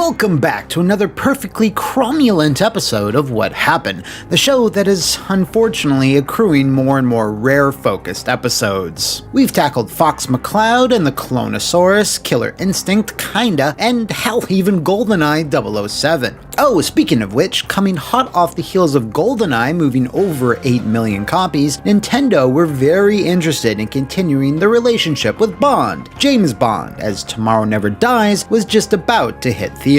Welcome back to another perfectly cromulent episode of What Happened, the show that is unfortunately accruing more and more rare-focused episodes. We've tackled Fox McCloud and the Clonosaurus, Killer Instinct, kinda, and hell, even GoldenEye 007. Oh, speaking of which, coming hot off the heels of GoldenEye moving over 8 million copies, Nintendo were very interested in continuing the relationship with Bond. James Bond, as Tomorrow Never Dies, was just about to hit theaters.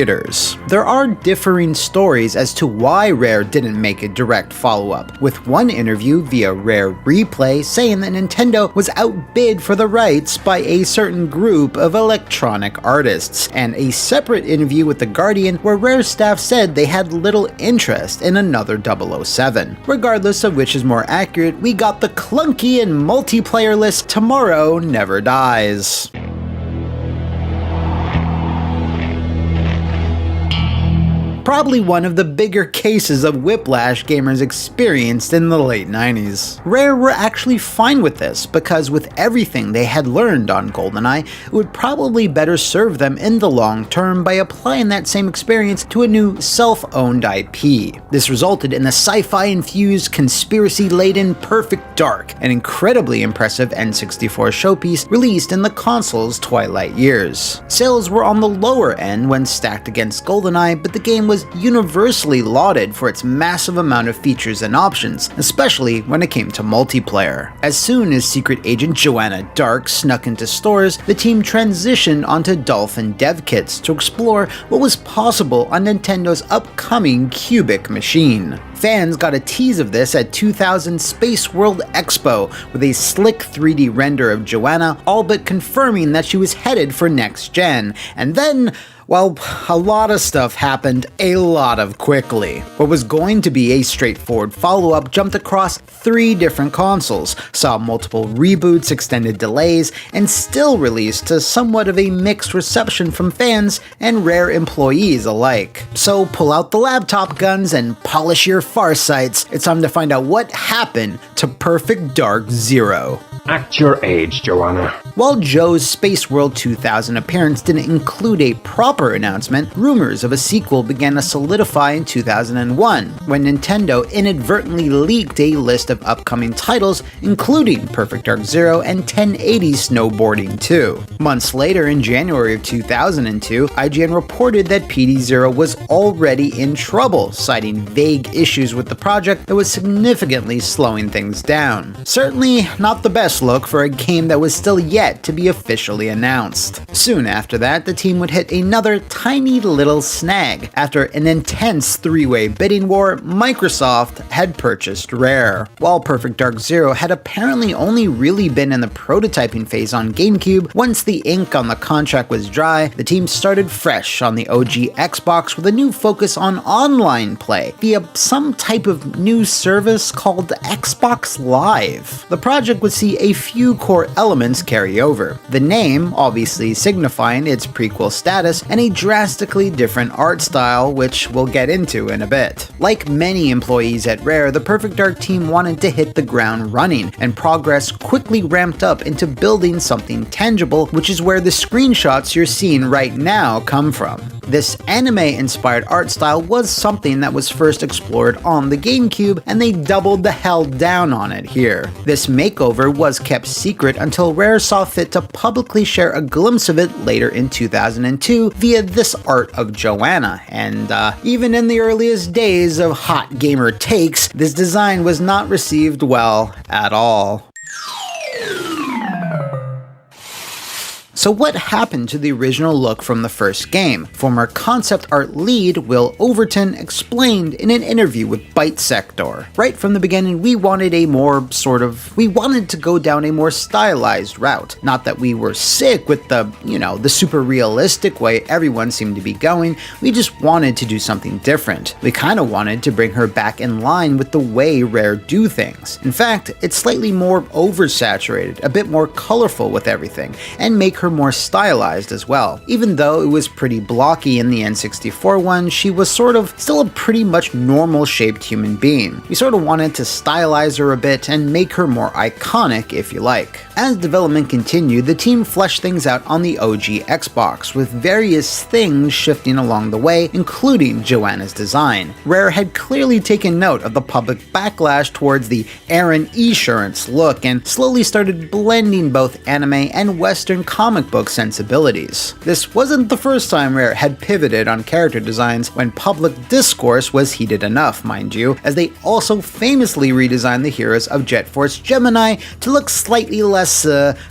There are differing stories as to why Rare didn't make a direct follow-up, with one interview via Rare Replay saying that Nintendo was outbid for the rights by a certain group of electronic artists, and a separate interview with The Guardian where Rare staff said they had little interest in another 007. Regardless of which is more accurate, we got the clunky and multiplayer-less Tomorrow Never Dies. Probably one of the bigger cases of whiplash gamers experienced in the late 90s. Rare were actually fine with this, because with everything they had learned on GoldenEye, it would probably better serve them in the long term by applying that same experience to a new self-owned IP. This resulted in the sci-fi infused, conspiracy-laden Perfect Dark, an incredibly impressive N64 showpiece released in the console's twilight years. Sales were on the lower end when stacked against GoldenEye, but the game was universally lauded for its massive amount of features and options, especially when it came to multiplayer. As soon as Secret Agent Joanna Dark snuck into stores, the team transitioned onto Dolphin dev kits to explore what was possible on Nintendo's upcoming Cubic machine. Fans got a tease of this at 2000 Space World Expo with a slick 3D render of Joanna, all but confirming that she was headed for next gen, and then, well, a lot of stuff happened a lot of quickly. What was going to be a straightforward follow-up jumped across 3 different consoles, saw multiple reboots, extended delays, and still released to somewhat of a mixed reception from fans and Rare employees alike. So pull out the laptop guns and polish your far sights. It's time to find out what happened to Perfect Dark Zero. Act your age, Joanna. While Joe's Space World 2000 appearance didn't include a proper announcement, rumors of a sequel began to solidify in 2001, when Nintendo inadvertently leaked a list of upcoming titles, including Perfect Dark Zero and 1080 Snowboarding 2. Months later, in January of 2002, IGN reported that PD0 was already in trouble, citing vague issues with the project that was significantly slowing things down. Certainly not the best look for a game that was still yet to be officially announced. Soon after that, the team would hit another tiny little snag. After an intense 3-way bidding war, Microsoft had purchased Rare. While Perfect Dark Zero had apparently only really been in the prototyping phase on GameCube, once the ink on the contract was dry, the team started fresh on the OG Xbox with a new focus on online play via some type of new service called Xbox Live. The project would see a few core elements carry over. The name, obviously signifying its prequel status, and a drastically different art style, which we'll get into in a bit. Like many employees at Rare, the Perfect Dark team wanted to hit the ground running, and progress quickly ramped up into building something tangible, which is where the screenshots you're seeing right now come from. This anime-inspired art style was something that was first explored on the GameCube, and they doubled the hell down on it here. This makeover was kept secret until Rare saw fit to publicly share a glimpse of it later in 2002 via this art of Joanna, and even in the earliest days of hot gamer takes, this design was not received well at all. So what happened to the original look from the first game? Former concept art lead Will Overton explained in an interview with Byte Sector. Right from the beginning, we wanted to go down a more stylized route. Not that we were sick with the super realistic way everyone seemed to be going, we just wanted to do something different. We kinda wanted to bring her back in line with the way Rare do things. In fact, it's slightly more oversaturated, a bit more colorful with everything, and make her more stylized as well. Even though it was pretty blocky in the N64 one, she was sort of still a pretty much normal shaped human being. We sort of wanted to stylize her a bit and make her more iconic, if you like. As development continued, the team fleshed things out on the OG Xbox, with various things shifting along the way, including Joanna's design. Rare had clearly taken note of the public backlash towards the Aaron Esurance look and slowly started blending both anime and Western comic book sensibilities. This wasn't the first time Rare had pivoted on character designs when public discourse was heated enough, mind you, as they also famously redesigned the heroes of Jet Force Gemini to look slightly less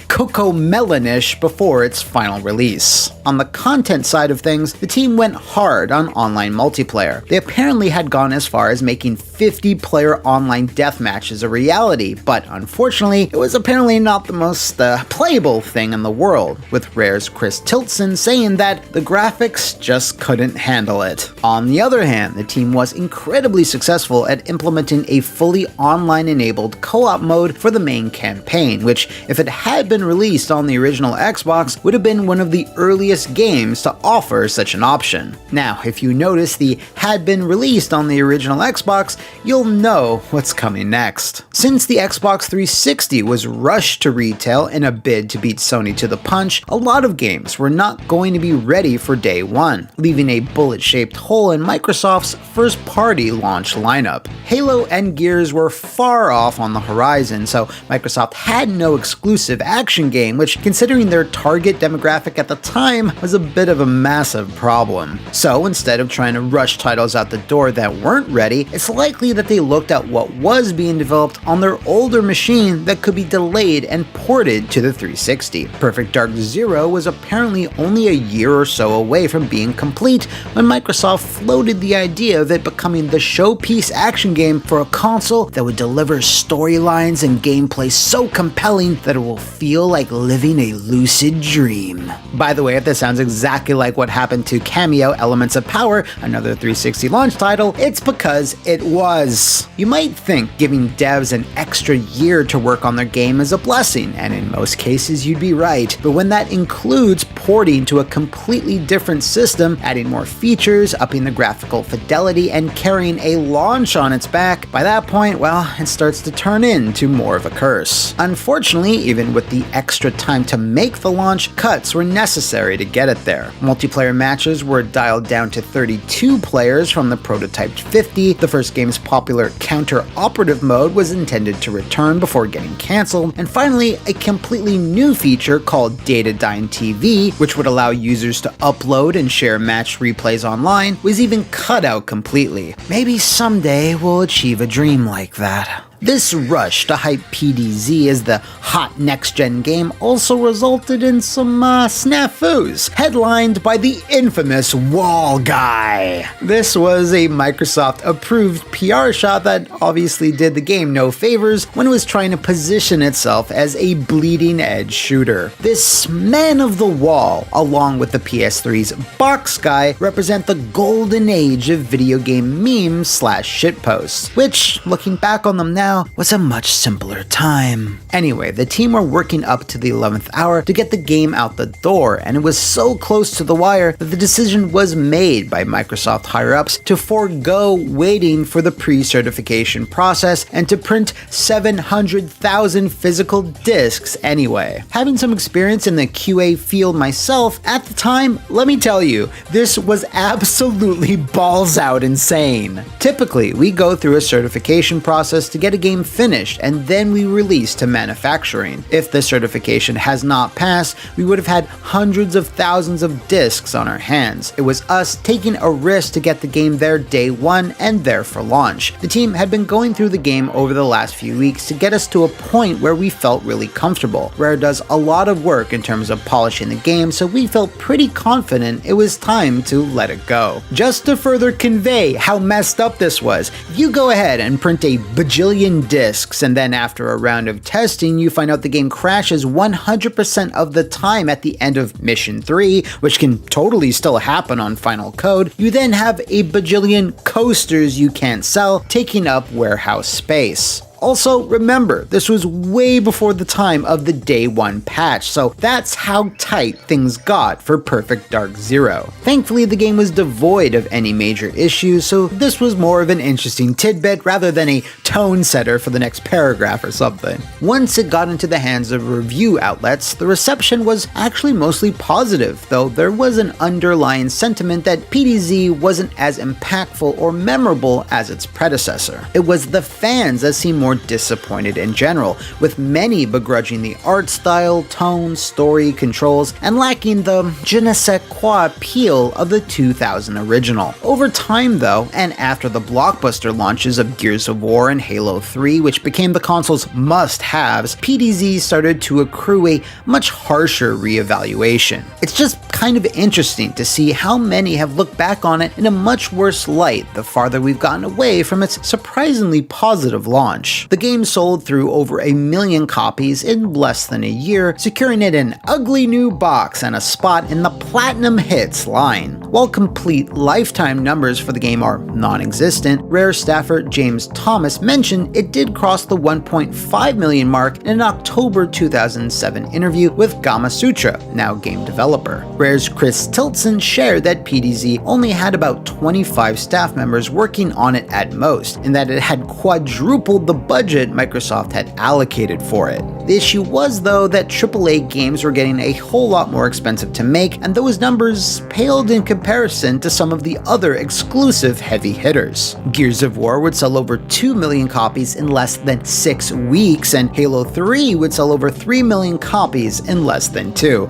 Coco Melonish before its final release. On the content side of things, the team went hard on online multiplayer. They apparently had gone as far as making 50-player online deathmatches a reality, but unfortunately, it was apparently not the most playable thing in the world, with Rare's Chris Tiltson saying that the graphics just couldn't handle it. On the other hand, the team was incredibly successful at implementing a fully online-enabled co-op mode for the main campaign, which, if it had been released on the original Xbox, would have been one of the earliest games to offer such an option. Now, if you notice the "had been released on the original Xbox," you'll know what's coming next. Since the Xbox 360 was rushed to retail in a bid to beat Sony to the punch, a lot of games were not going to be ready for day one, leaving a bullet-shaped hole in Microsoft's first-party launch lineup. Halo and Gears were far off on the horizon, so Microsoft had no exclusive action game, which, considering their target demographic at the time, was a bit of a massive problem. So instead of trying to rush titles out the door that weren't ready, it's likely that they looked at what was being developed on their older machine that could be delayed and ported to the 360. Perfect Dark Zero was apparently only a year or so away from being complete when Microsoft floated the idea of it becoming the showpiece action game for a console that would deliver storylines and gameplay so compelling that it will feel like living a lucid dream. By the way, if this sounds exactly like what happened to Cameo Elements of Power, another 360 launch title, it's because it was. You might think giving devs an extra year to work on their game is a blessing, and in most cases you'd be right, but when that includes porting to a completely different system, adding more features, upping the graphical fidelity, and carrying a launch on its back, by that point, well, it starts to turn into more of a curse. Unfortunately, even with the extra time to make the launch, cuts were necessary to get it there. Multiplayer matches were dialed down to 32 players from the prototyped 50, the first game's popular counter-operative mode was intended to return before getting cancelled, and finally, a completely new feature called Datadyne TV, which would allow users to upload and share match replays online, was even cut out completely. Maybe someday we'll achieve a dream like that. This rush to hype PDZ as the hot next-gen game also resulted in some snafus, headlined by the infamous Wall Guy. This was a Microsoft-approved PR shot that obviously did the game no favors when it was trying to position itself as a bleeding-edge shooter. This man of the wall, along with the PS3's Box Guy, represent the golden age of video game memes / shitposts, which, looking back on them now, was a much simpler time. Anyway, the team were working up to the 11th hour to get the game out the door, and it was so close to the wire that the decision was made by Microsoft higher-ups to forego waiting for the pre-certification process and to print 700,000 physical discs anyway. Having some experience in the QA field myself, at the time, let me tell you, this was absolutely balls out insane. Typically, we go through a certification process to get a game finished, and then we release to manufacturing. If the certification has not passed, we would have had hundreds of thousands of discs on our hands. It was us taking a risk to get the game there day one and there for launch. The team had been going through the game over the last few weeks to get us to a point where we felt really comfortable. Rare does a lot of work in terms of polishing the game, so we felt pretty confident it was time to let it go. Just to further convey how messed up this was, you go ahead and print a bajillion discs, and then after a round of testing, you find out the game crashes 100% of the time at the end of Mission 3, which can totally still happen on Final Code. You then have a bajillion coasters you can't sell, taking up warehouse space. Also, remember, this was way before the time of the Day 1 patch, so that's how tight things got for Perfect Dark Zero. Thankfully, the game was devoid of any major issues, so this was more of an interesting tidbit rather than a tone setter for the next paragraph or something. Once it got into the hands of review outlets, the reception was actually mostly positive, though there was an underlying sentiment that PDZ wasn't as impactful or memorable as its predecessor. It was the fans that seemed more disappointed in general, with many begrudging the art style, tone, story, controls, and lacking the je ne sais quoi appeal of the 2000 original. Over time though, and after the blockbuster launches of Gears of War and Halo 3, which became the console's must-haves, PDZ started to accrue a much harsher reevaluation. It's just kind of interesting to see how many have looked back on it in a much worse light the farther we've gotten away from its surprisingly positive launch. The game sold through over 1 million copies in less than a year, securing it an ugly new box and a spot in the Platinum Hits line. While complete lifetime numbers for the game are non-existent, Rare staffer James Thomas mentioned it did cross the 1.5 million mark in an October 2007 interview with Gamasutra, now game developer. Rare's Chris Tiltson shared that PDZ only had about 25 staff members working on it at most, and that it had quadrupled the budget Microsoft had allocated for it. The issue was, though, that AAA games were getting a whole lot more expensive to make, and those numbers paled in comparison to some of the other exclusive heavy hitters. Gears of War would sell over 2 million copies in less than 6 weeks, and Halo 3 would sell over 3 million copies in less than 2.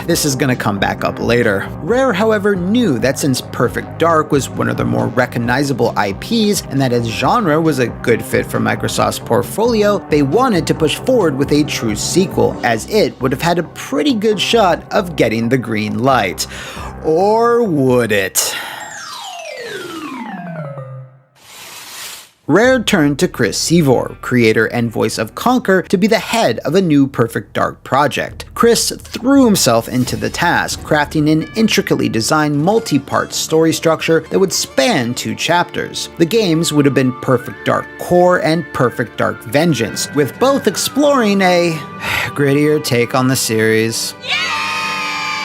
This is gonna come back up later. Rare, however, knew that since Perfect Dark was one of their more recognizable IPs, and that its genre was a good fit for Microsoft's portfolio, they wanted to push forward with a true sequel, as it would have had a pretty good shot of getting the green light. Or would it? Rare turned to Chris Seavor, creator and voice of Conker, to be the head of a new Perfect Dark project. Chris threw himself into the task, crafting an intricately designed multi-part story structure that would span 2 chapters. The games would have been Perfect Dark Core and Perfect Dark Vengeance, with both exploring a grittier take on the series.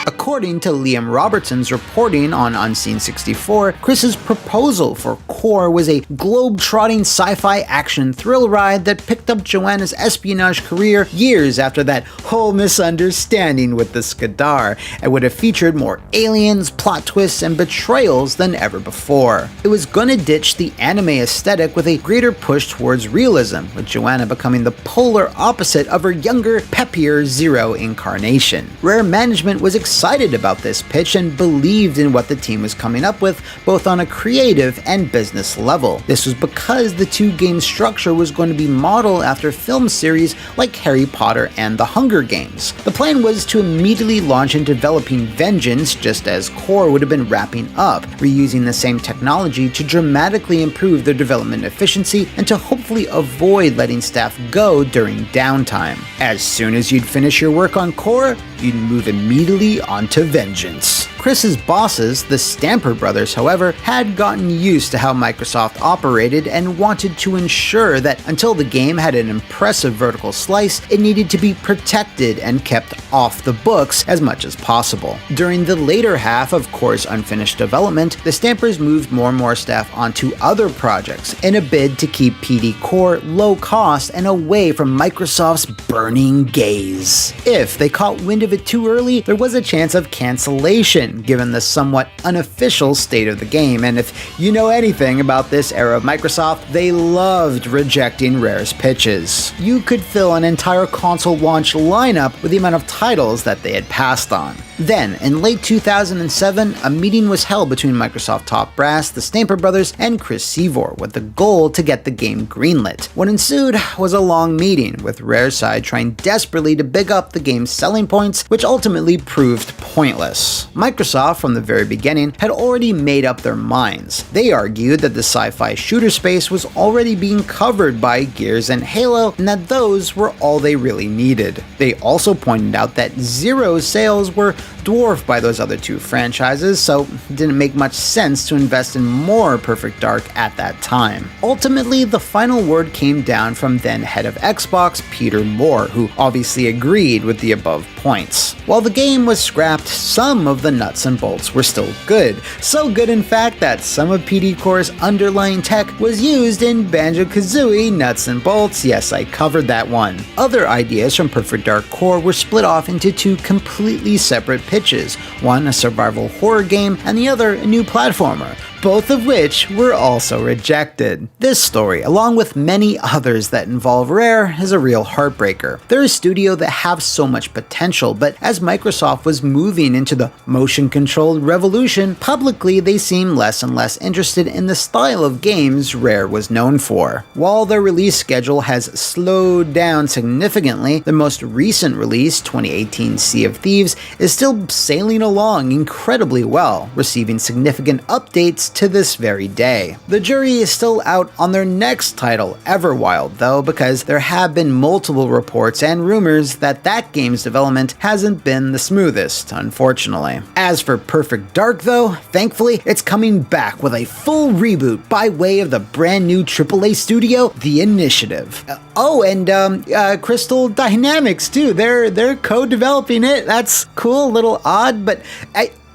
According to Liam Robertson's reporting on Unseen64, Chris's proposal for Core was a globe-trotting sci-fi action thrill ride that picked up Joanna's espionage career years after that whole misunderstanding with the Skadar, and would have featured more aliens, plot twists, and betrayals than ever before. It was gonna ditch the anime aesthetic with a greater push towards realism, with Joanna becoming the polar opposite of her younger, peppier Zero incarnation. Rare management was excited about this pitch and believed in what the team was coming up with, both on a creative and business level. This was because the 2-game structure was going to be modeled after film series like Harry Potter and The Hunger Games. The plan was to immediately launch into developing Vengeance just as Core would have been wrapping up, reusing the same technology to dramatically improve their development efficiency and to hopefully avoid letting staff go during downtime. As soon as you'd finish your work on Core, you'd move immediately onto Vengeance. Chris's bosses, the Stamper brothers, however, had gotten used to how Microsoft operated and wanted to ensure that until the game had an impressive vertical slice, it needed to be protected and kept off the books as much as possible. During the later half of Core's unfinished development, the Stampers moved more and more staff onto other projects in a bid to keep PD Core low cost and away from Microsoft's burning gaze. If they caught wind of it too early, there was a chance of cancellation, given the somewhat unofficial state of the game, and if you know anything about this era of Microsoft, they loved rejecting Rare's pitches. You could fill an entire console launch lineup with the amount of titles that they had passed on. Then, in late 2007, a meeting was held between Microsoft top brass, the Stamper brothers, and Chris Seavor, with the goal to get the game greenlit. What ensued was a long meeting, with Rare's side trying desperately to big up the game's selling points, which ultimately proved pointless. Microsoft, from the very beginning, had already made up their minds. They argued that the sci-fi shooter space was already being covered by Gears and Halo, and that those were all they really needed. They also pointed out that Zero's sales were dwarfed by those other two franchises, so it didn't make much sense to invest in more Perfect Dark at that time. Ultimately, the final word came down from then head of Xbox, Peter Moore, who obviously agreed with the above points. While the game was scrapped, some of the nuts and bolts were still good. So good, in fact, that some of PD Core's underlying tech was used in Banjo-Kazooie nuts and bolts. Yes, I covered that one. Other ideas from Perfect Dark Core were split off into two completely separate pitches, one a survival horror game and the other a new platformer, both of which were also rejected. This story, along with many others that involve Rare, is a real heartbreaker. They're a studio that have so much potential, but as Microsoft was moving into the motion-controlled revolution, publicly they seemed less and less interested in the style of games Rare was known for. While their release schedule has slowed down significantly, the most recent release, 2018 Sea of Thieves, is still sailing along incredibly well, receiving significant updates to this very day. The jury is still out on their next title, Everwild, though, because there have been multiple reports and rumors that that game's development hasn't been the smoothest, unfortunately. As for Perfect Dark, though, thankfully, it's coming back with a full reboot by way of the brand new AAA studio, The Initiative. And Crystal Dynamics, too. They're co-developing it. That's cool, a little odd, but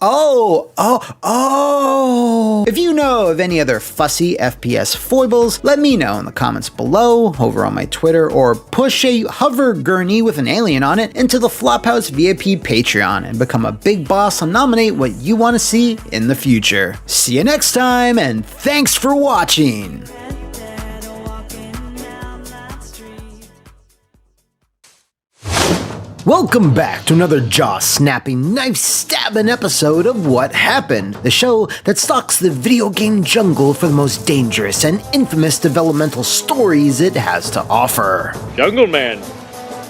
Oh! If you know of any other fussy FPS foibles, let me know in the comments below, over on my Twitter, or push a hover gurney with an alien on it into the Flophouse VIP Patreon and become a big boss and nominate what you want to see in the future. See you next time, and thanks for watching! Welcome back to another jaw-snapping, knife-stabbing episode of What Happened, the show that stalks the video game jungle for the most dangerous and infamous developmental stories it has to offer. Jungle Man.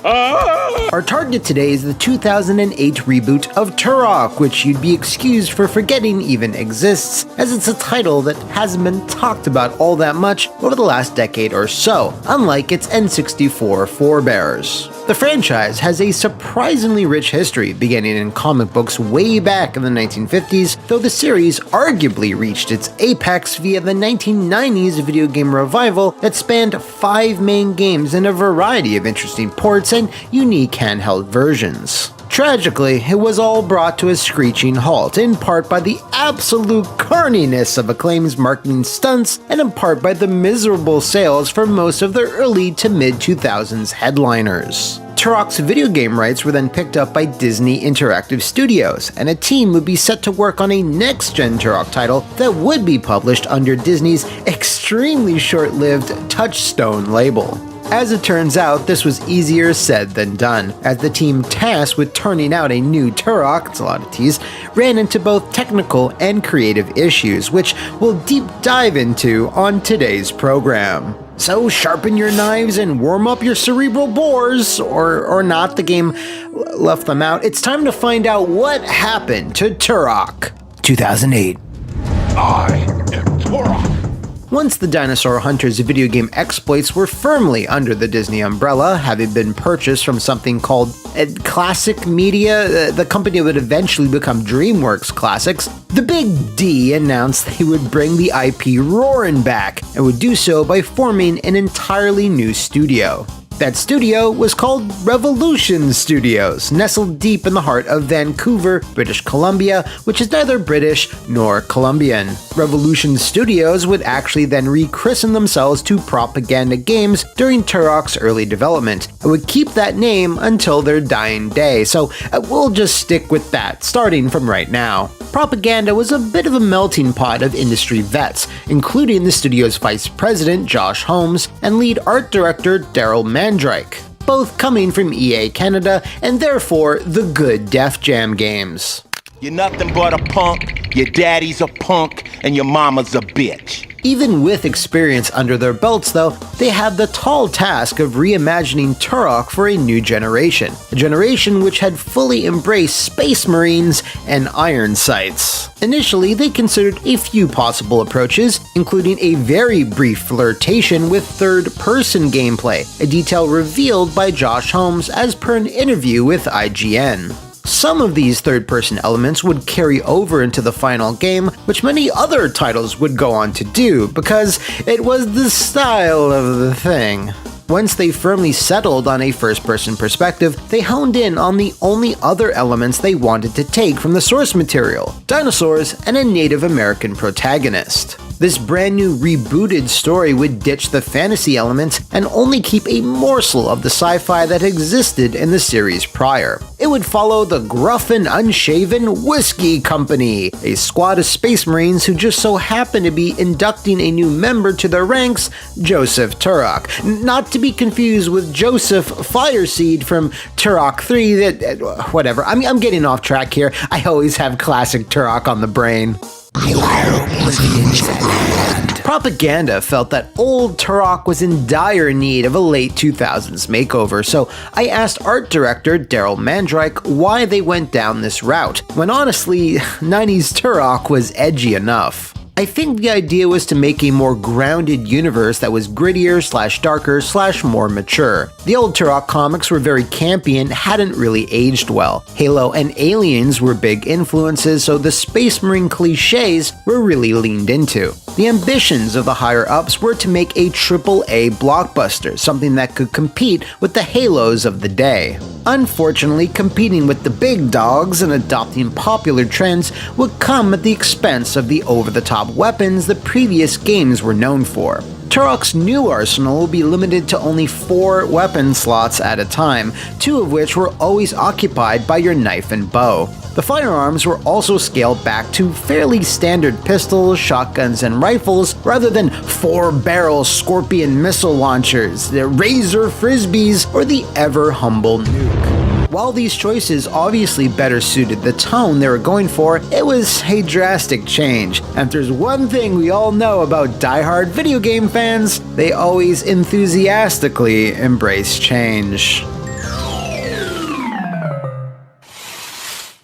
Our target today is the 2008 reboot of Turok, which you'd be excused for forgetting even exists, as it's a title that hasn't been talked about all that much over the last decade or so, unlike its N64 forebears. The franchise has a surprisingly rich history, beginning in comic books way back in the 1950s, though the series arguably reached its apex via the 1990s video game revival that spanned 5 main games and a variety of interesting ports and unique handheld versions. Tragically, it was all brought to a screeching halt, in part by the absolute carniness of Acclaim's marketing stunts, and in part by the miserable sales for most of their early to mid-2000s headliners. Turok's video game rights were then picked up by Disney Interactive Studios, and a team would be set to work on a next-gen Turok title that would be published under Disney's extremely short-lived Touchstone label. As it turns out, this was easier said than done, as the team tasked with turning out a new Turok, it's a lot of T's, ran into both technical and creative issues, which we'll deep dive into on today's program. So sharpen your knives and warm up your cerebral bores, or not, the game left them out. It's time to find out what happened to Turok 2008. I am Turok. Once the Dinosaur Hunters video game exploits were firmly under the Disney umbrella, having been purchased from something called Classic Media, the company that would eventually become DreamWorks Classics, the Big D announced they would bring the IP roaring back, and would do so by forming an entirely new studio. That studio was called Revolution Studios, nestled deep in the heart of Vancouver, British Columbia, which is neither British nor Colombian. Revolution Studios would actually then rechristen themselves to Propaganda Games during Turok's early development, and would keep that name until their dying day, so we'll just stick with that, starting from right now. Propaganda was a bit of a melting pot of industry vets, including the studio's vice president Josh Holmes and lead art director Daryl Mandrake, both coming from EA Canada and therefore the good Def Jam games. You're nothing but a punk, your daddy's a punk, and your mama's a bitch. Even with experience under their belts, though, they had the tall task of reimagining Turok for a new generation, a generation which had fully embraced Space Marines and iron sights. Initially, they considered a few possible approaches, including a very brief flirtation with third-person gameplay, a detail revealed by Josh Holmes as per an interview with IGN. Some of these third-person elements would carry over into the final game, which many other titles would go on to do, because it was the style of the thing. Once they firmly settled on a first-person perspective, they honed in on the only other elements they wanted to take from the source material: dinosaurs and a Native American protagonist. This brand new rebooted story would ditch the fantasy elements and only keep a morsel of the sci-fi that existed in the series prior. It would follow the Gruff and Unshaven Whiskey Company, a squad of space marines who just so happen to be inducting a new member to their ranks, Joseph Turok. Not to be confused with Joseph Fireseed from Turok 3 whatever. I'm getting off track here. I always have classic Turok on the brain. Propaganda felt that old Turok was in dire need of a late 2000s makeover, so I asked art director Daryl Mandrake why they went down this route, when honestly, 90s Turok was edgy enough. I think the idea was to make a more grounded universe that was grittier / darker / more mature. The old Turok comics were very campy and hadn't really aged well. Halo and Aliens were big influences, so the Space Marine cliches were really leaned into. The ambitions of the higher-ups were to make a AAA blockbuster, something that could compete with the Halos of the day. Unfortunately, competing with the big dogs and adopting popular trends would come at the expense of the over-the-top weapons the previous games were known for. Turok's new arsenal will be limited to only 4 weapon slots at a time, 2 of which were always occupied by your knife and bow. The firearms were also scaled back to fairly standard pistols, shotguns, and rifles, rather than 4-barrel Scorpion missile launchers, the Razor Frisbees, or the ever-humble nuke. While these choices obviously better suited the tone they were going for, it was a drastic change. And if there's one thing we all know about die-hard video game fans, they always enthusiastically embrace change.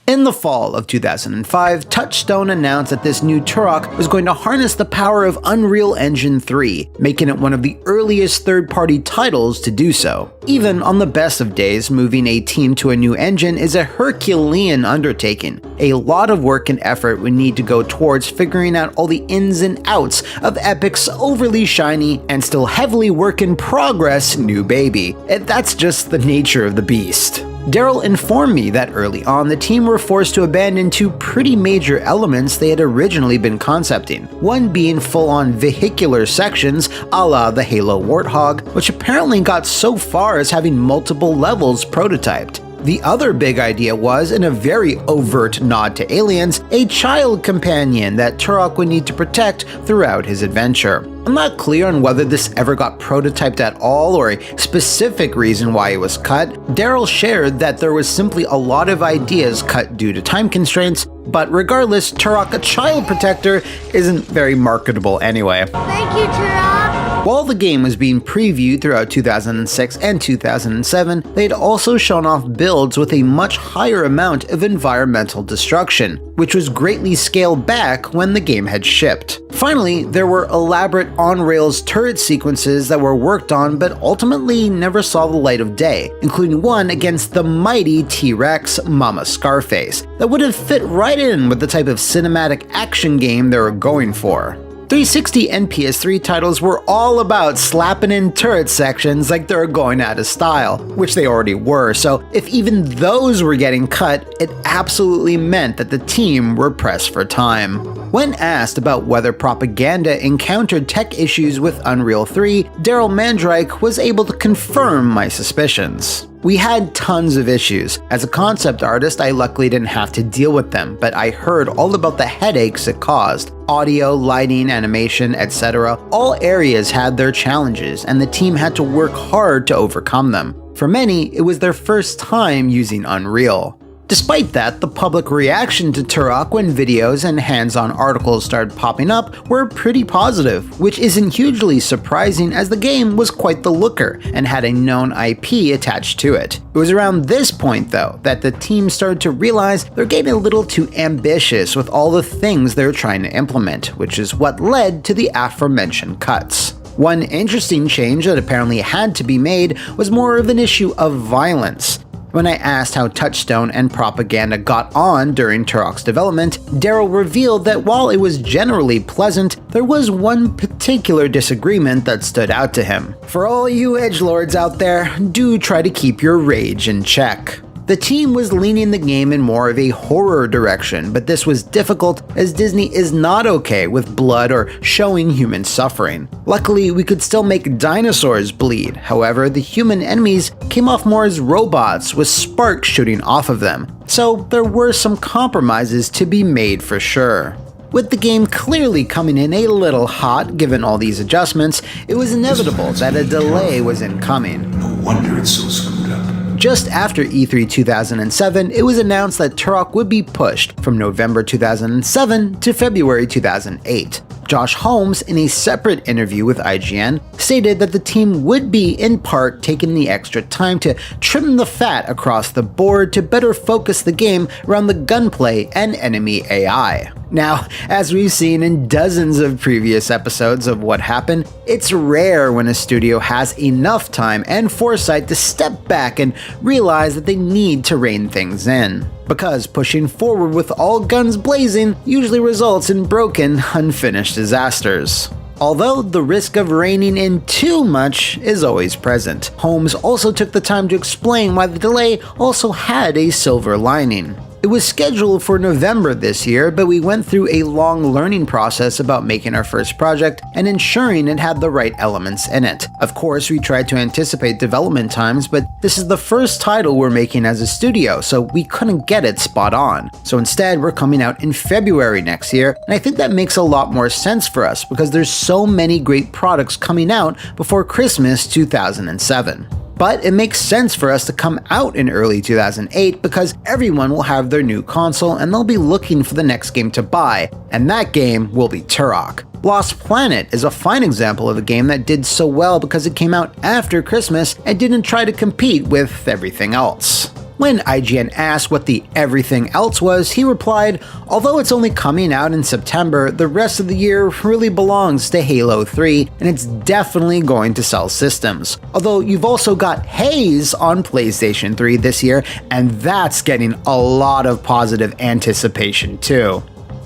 In the fall of 2005, Touchstone announced that this new Turok was going to harness the power of Unreal Engine 3, making it one of the earliest third-party titles to do so. Even on the best of days, moving a team to a new engine is a Herculean undertaking. A lot of work and effort would need to go towards figuring out all the ins and outs of Epic's overly shiny and still heavily work in progress new baby. And that's just the nature of the beast. Daryl informed me that early on the team were forced to abandon 2 pretty major elements they had originally been concepting, one being full-on vehicular sections a la the Halo Warthog, which apparently got so far as having multiple levels prototyped. The other big idea was, in a very overt nod to Aliens, a child companion that Turok would need to protect throughout his adventure. I'm not clear on whether this ever got prototyped at all or a specific reason why it was cut. Daryl shared that there was simply a lot of ideas cut due to time constraints, but regardless, Turok, a child protector, isn't very marketable anyway. Thank you, Turok! While the game was being previewed throughout 2006 and 2007, they'd also shown off builds with a much higher amount of environmental destruction, which was greatly scaled back when the game had shipped. Finally, there were elaborate on-rails turret sequences that were worked on but ultimately never saw the light of day, including one against the mighty T-Rex Mama Scarface, that would have fit right in with the type of cinematic action game they were going for. 360 and PS3 titles were all about slapping in turret sections like they were going out of style, which they already were, so if even those were getting cut, it absolutely meant that the team were pressed for time. When asked about whether Propaganda encountered tech issues with Unreal 3, Daryl Mandrake was able to confirm my suspicions. We had tons of issues. As a concept artist, I luckily didn't have to deal with them, but I heard all about the headaches it caused. Audio, lighting, animation, etc. All areas had their challenges, and the team had to work hard to overcome them. For many, it was their first time using Unreal. Despite that, the public reaction to Turok when videos and hands-on articles started popping up were pretty positive, which isn't hugely surprising as the game was quite the looker and had a known IP attached to it. It was around this point, though, that the team started to realize they're getting a little too ambitious with all the things they're trying to implement, which is what led to the aforementioned cuts. One interesting change that apparently had to be made was more of an issue of violence. When I asked how Touchstone and propaganda got on during Turok's development, Daryl revealed that while it was generally pleasant, there was one particular disagreement that stood out to him. For all you edgelords out there, do try to keep your rage in check. The team was leaning the game in more of a horror direction, but this was difficult as Disney is not okay with blood or showing human suffering. Luckily, we could still make dinosaurs bleed. However, the human enemies came off more as robots with sparks shooting off of them. So there were some compromises to be made for sure. With the game clearly coming in a little hot given all these adjustments, it was inevitable that a delay was incoming. No wonder it's so screwed up. Just after E3 2007, it was announced that Turok would be pushed from November 2007 to February 2008. Josh Holmes, in a separate interview with IGN, stated that the team would be, in part, taking the extra time to trim the fat across the board to better focus the game around the gunplay and enemy AI. Now, as we've seen in dozens of previous episodes of What Happened, it's rare when a studio has enough time and foresight to step back and realize that they need to rein things in. Because pushing forward with all guns blazing usually results in broken, unfinished disasters. Although the risk of reining in too much is always present, Holmes also took the time to explain why the delay also had a silver lining. It was scheduled for November this year, but we went through a long learning process about making our first project and ensuring it had the right elements in it. Of course, we tried to anticipate development times, but this is the first title we're making as a studio, so we couldn't get it spot on. So instead, we're coming out in February next year, and I think that makes a lot more sense for us because there's so many great products coming out before Christmas 2007. But it makes sense for us to come out in early 2008 because everyone will have their new console and they'll be looking for the next game to buy, and that game will be Turok. Lost Planet is a fine example of a game that did so well because it came out after Christmas and didn't try to compete with everything else. When IGN asked what the everything else was, he replied, "Although it's only coming out in September, the rest of the year really belongs to Halo 3, and it's definitely going to sell systems. Although you've also got Haze on PlayStation 3 this year, and that's getting a lot of positive anticipation too."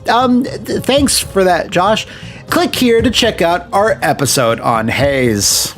Thanks for that, Josh. Click here to check out our episode on Haze.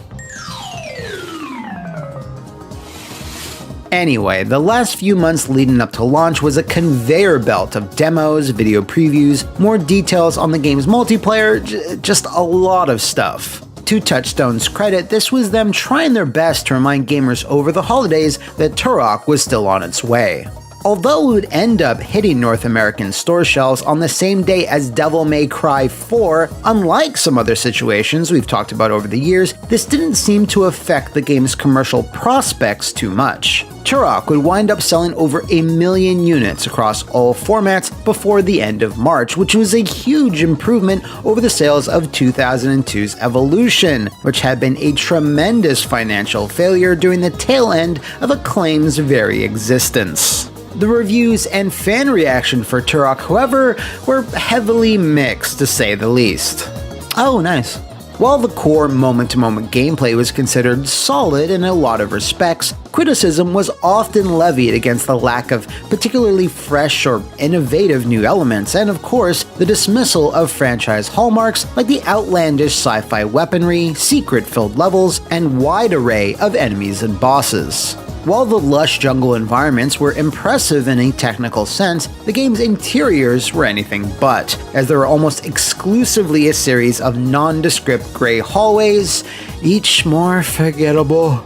Anyway, the last few months leading up to launch was a conveyor belt of demos, video previews, more details on the game's multiplayer, just a lot of stuff. To Touchstone's credit, this was them trying their best to remind gamers over the holidays that Turok was still on its way. Although it would end up hitting North American store shelves on the same day as Devil May Cry 4, unlike some other situations we've talked about over the years, this didn't seem to affect the game's commercial prospects too much. Turok would wind up selling over 1 million units across all formats before the end of March, which was a huge improvement over the sales of 2002's Evolution, which had been a tremendous financial failure during the tail end of Acclaim's very existence. The reviews and fan reaction for Turok, however, were heavily mixed to say the least. Oh, nice. While the core moment-to-moment gameplay was considered solid in a lot of respects, criticism was often levied against the lack of particularly fresh or innovative new elements, and of course, the dismissal of franchise hallmarks like the outlandish sci-fi weaponry, secret-filled levels, and wide array of enemies and bosses. While the lush jungle environments were impressive in a technical sense, the game's interiors were anything but, as there were almost exclusively a series of nondescript gray hallways, each more forgettable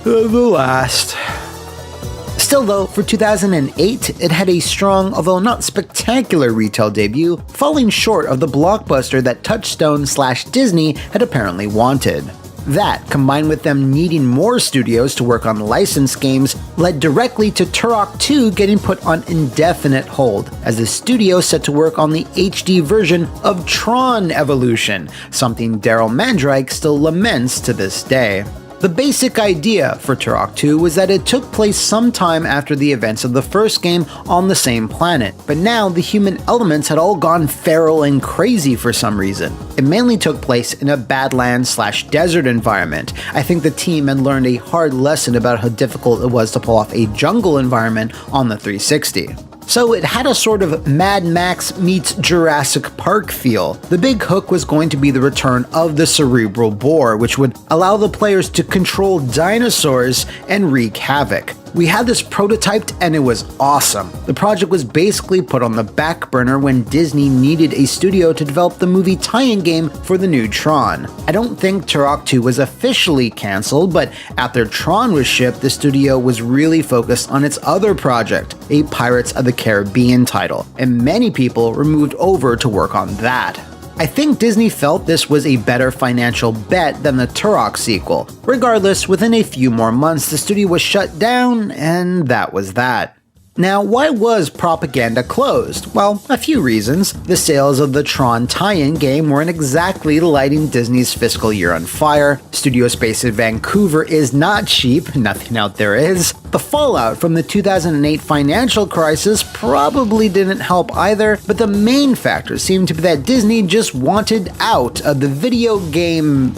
than the last. Still though, for 2008, it had a strong, although not spectacular retail debut, falling short of the blockbuster that Touchstone/Disney had apparently wanted. That, combined with them needing more studios to work on licensed games, led directly to Turok 2 getting put on indefinite hold, as the studio set to work on the HD version of Tron Evolution, something Daryl Mandrake still laments to this day. The basic idea for Turok 2 was that it took place sometime after the events of the first game on the same planet, but now the human elements had all gone feral and crazy for some reason. It mainly took place in a badlands/desert environment. I think the team had learned a hard lesson about how difficult it was to pull off a jungle environment on the 360. So it had a sort of Mad Max meets Jurassic Park feel. The big hook was going to be the return of the cerebral boar, which would allow the players to control dinosaurs and wreak havoc. We had this prototyped and it was awesome. The project was basically put on the back burner when Disney needed a studio to develop the movie tie-in game for the new Tron. I don't think Turok 2 was officially cancelled, but after Tron was shipped, the studio was really focused on its other project, a Pirates of the Caribbean title, and many people were moved over to work on that. I think Disney felt this was a better financial bet than the Turok sequel. Regardless, within a few more months, the studio was shut down, and that was that. Now, why was Propaganda closed? Well, a few reasons. The sales of the Tron tie-in game weren't exactly lighting Disney's fiscal year on fire. Studio space in Vancouver is not cheap, nothing out there is. The fallout from the 2008 financial crisis probably didn't help either, but the main factor seemed to be that Disney just wanted out of the video game.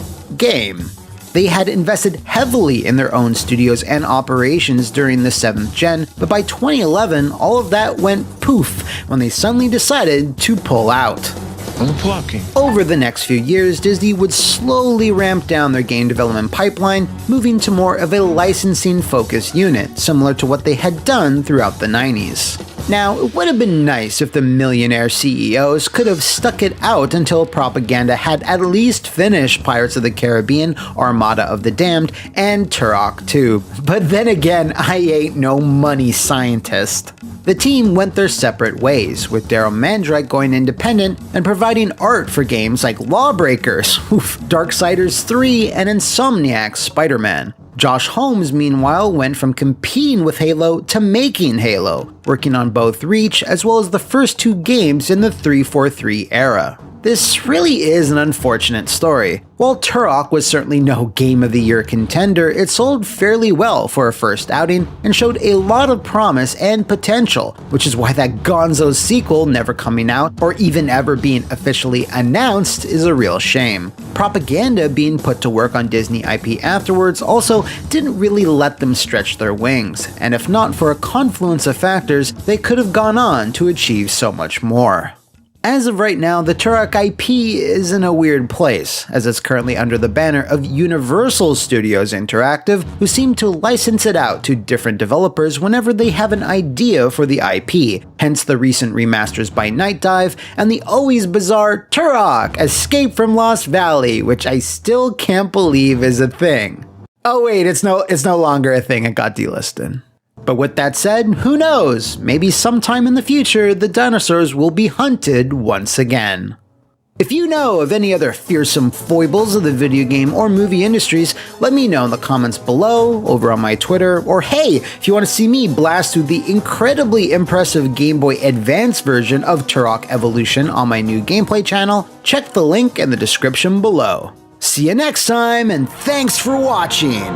They had invested heavily in their own studios and operations during the 7th gen, but by 2011, all of that went poof when they suddenly decided to pull out. Unblocking. Over the next few years, Disney would slowly ramp down their game development pipeline, moving to more of a licensing-focused unit, similar to what they had done throughout the 90s. Now, it would have been nice if the millionaire CEOs could have stuck it out until Propaganda had at least finished Pirates of the Caribbean, Armada of the Damned, and Turok 2. But then again, I ain't no money scientist. The team went their separate ways, with Daryl Mandrake going independent and providing art for games like Lawbreakers, Darksiders 3, and Insomniac's Spider-Man. Josh Holmes, meanwhile, went from competing with Halo to making Halo, working on both Reach as well as the first two games in the 343 era. This really is an unfortunate story. While Turok was certainly no Game of the Year contender, it sold fairly well for a first outing and showed a lot of promise and potential, which is why that gonzo sequel never coming out or even ever being officially announced is a real shame. Propaganda being put to work on Disney IP afterwards also didn't really let them stretch their wings, and if not for a confluence of factors, they could have gone on to achieve so much more. As of right now, the Turok IP is in a weird place, as it's currently under the banner of Universal Studios Interactive, who seem to license it out to different developers whenever they have an idea for the IP, hence the recent remasters by Night Dive and the always bizarre Turok Escape from Lost Valley, which I still can't believe is a thing. Oh wait, it's no longer a thing, it got delisted. But with that said, who knows? Maybe sometime in the future, the dinosaurs will be hunted once again. If you know of any other fearsome foibles of the video game or movie industries, let me know in the comments below, over on my Twitter, or hey, if you want to see me blast through the incredibly impressive Game Boy Advance version of Turok Evolution on my new gameplay channel, check the link in the description below. See you next time, and thanks for watching!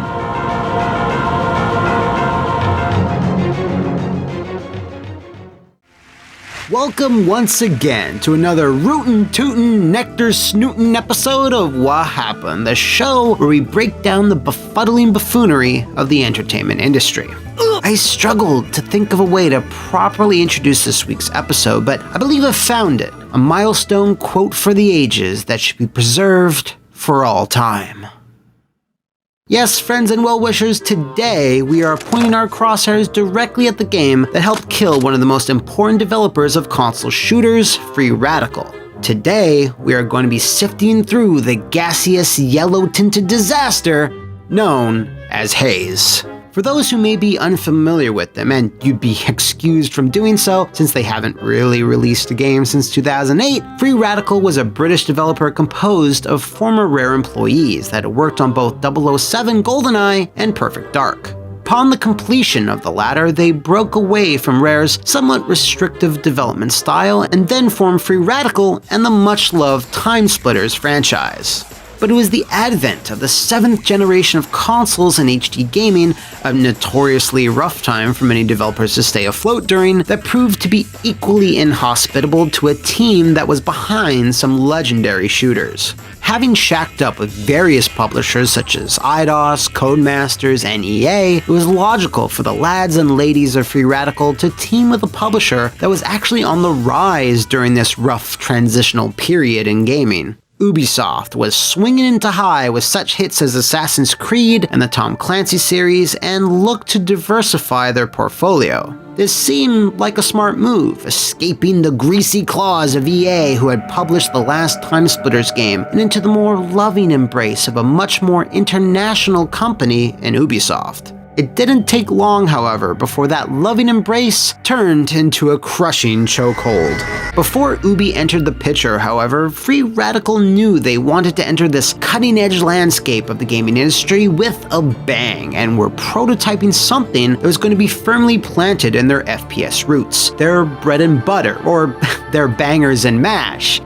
Welcome once again to another rootin' tootin' nectar snootin' episode of What Happened, the show where we break down the befuddling buffoonery of the entertainment industry. I struggled to think of a way to properly introduce this week's episode, but I believe I've found it. A milestone quote for the ages that should be preserved for all time. Yes, friends and well-wishers, today we are pointing our crosshairs directly at the game that helped kill one of the most important developers of console shooters, Free Radical. Today, we are going to be sifting through the gaseous, yellow-tinted disaster known as Haze. For those who may be unfamiliar with them, and you'd be excused from doing so since they haven't really released a game since 2008, Free Radical was a British developer composed of former Rare employees that had worked on both 007 GoldenEye and Perfect Dark. Upon the completion of the latter, they broke away from Rare's somewhat restrictive development style and then formed Free Radical and the much-loved Time Splitters franchise. But it was the advent of the 7th generation of consoles and HD gaming, a notoriously rough time for many developers to stay afloat during, that proved to be equally inhospitable to a team that was behind some legendary shooters. Having shacked up with various publishers such as Eidos, Codemasters, and EA, it was logical for the lads and ladies of Free Radical to team with a publisher that was actually on the rise during this rough transitional period in gaming. Ubisoft was swinging into high with such hits as Assassin's Creed and the Tom Clancy series, and looked to diversify their portfolio. This seemed like a smart move, escaping the greasy claws of EA, who had published the last Timesplitters game, and into the more loving embrace of a much more international company in Ubisoft. It didn't take long, however, before that loving embrace turned into a crushing chokehold. Before Ubi entered the picture, however, Free Radical knew they wanted to enter this cutting-edge landscape of the gaming industry with a bang, and were prototyping something that was going to be firmly planted in their FPS roots, their bread and butter, or their bangers and mash,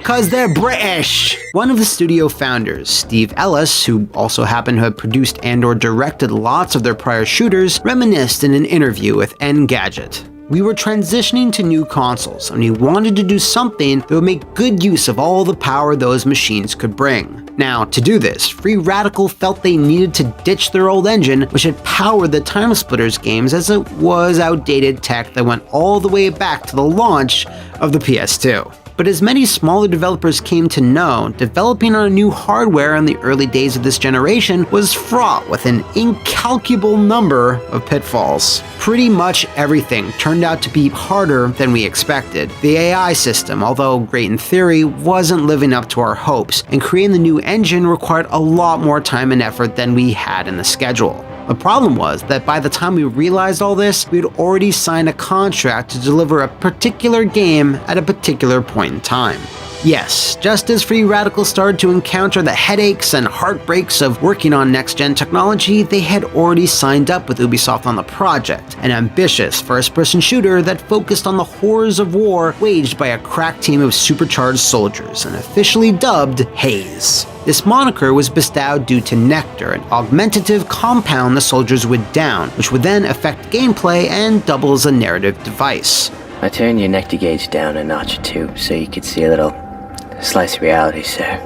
cause they're British. One of the studio founders, Steve Ellis, who also happened to have produced and/or directed lots of their prior shooters, reminisced in an interview with Engadget. We were transitioning to new consoles, and we wanted to do something that would make good use of all the power those machines could bring. Now, to do this, Free Radical felt they needed to ditch their old engine, which had powered the Timesplitters games, as it was outdated tech that went all the way back to the launch of the PS2. But as many smaller developers came to know, developing on new hardware in the early days of this generation was fraught with an incalculable number of pitfalls. Pretty much everything turned out to be harder than we expected. The AI system, although great in theory, wasn't living up to our hopes, and creating the new engine required a lot more time and effort than we had in the schedule. The problem was that by the time we realized all this, we had already signed a contract to deliver a particular game at a particular point in time. Yes, just as Free Radical started to encounter the headaches and heartbreaks of working on next-gen technology, they had already signed up with Ubisoft on the project, an ambitious first-person shooter that focused on the horrors of war waged by a crack team of supercharged soldiers, and officially dubbed Haze. This moniker was bestowed due to Nectar, an augmentative compound the soldiers would down, which would then affect gameplay and double as a narrative device. I turned your Nectar gauge down a notch or two so you could see a little slice of reality, sir.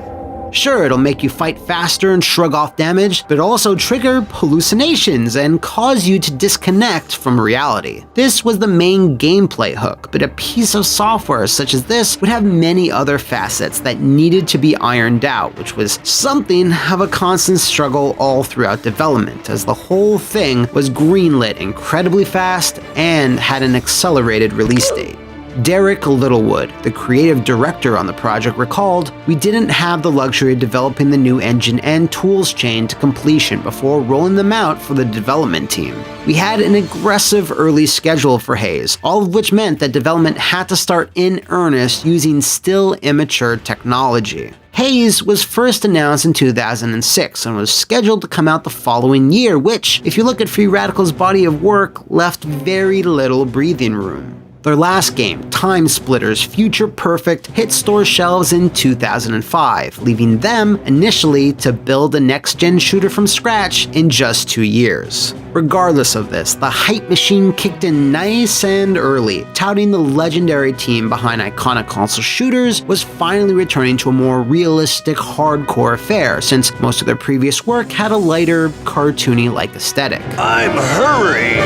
Sure, it'll make you fight faster and shrug off damage, but also trigger hallucinations and cause you to disconnect from reality. This was the main gameplay hook, but a piece of software such as this would have many other facets that needed to be ironed out, which was something of a constant struggle all throughout development, as the whole thing was greenlit incredibly fast and had an accelerated release date. Derek Littlewood, the creative director on the project, recalled, "We didn't have the luxury of developing the new engine and tools chain to completion before rolling them out for the development team. We had an aggressive early schedule for Haze, all of which meant that development had to start in earnest using still immature technology." Haze was first announced in 2006 and was scheduled to come out the following year, which, if you look at Free Radical's body of work, left very little breathing room. Their last game, Timesplitters Future Perfect, hit store shelves in 2005, leaving them initially to build a next-gen shooter from scratch in just 2 years. Regardless of this, the hype machine kicked in nice and early, touting the legendary team behind iconic console shooters was finally returning to a more realistic, hardcore affair, since most of their previous work had a lighter, cartoony-like aesthetic. I'm hurrying!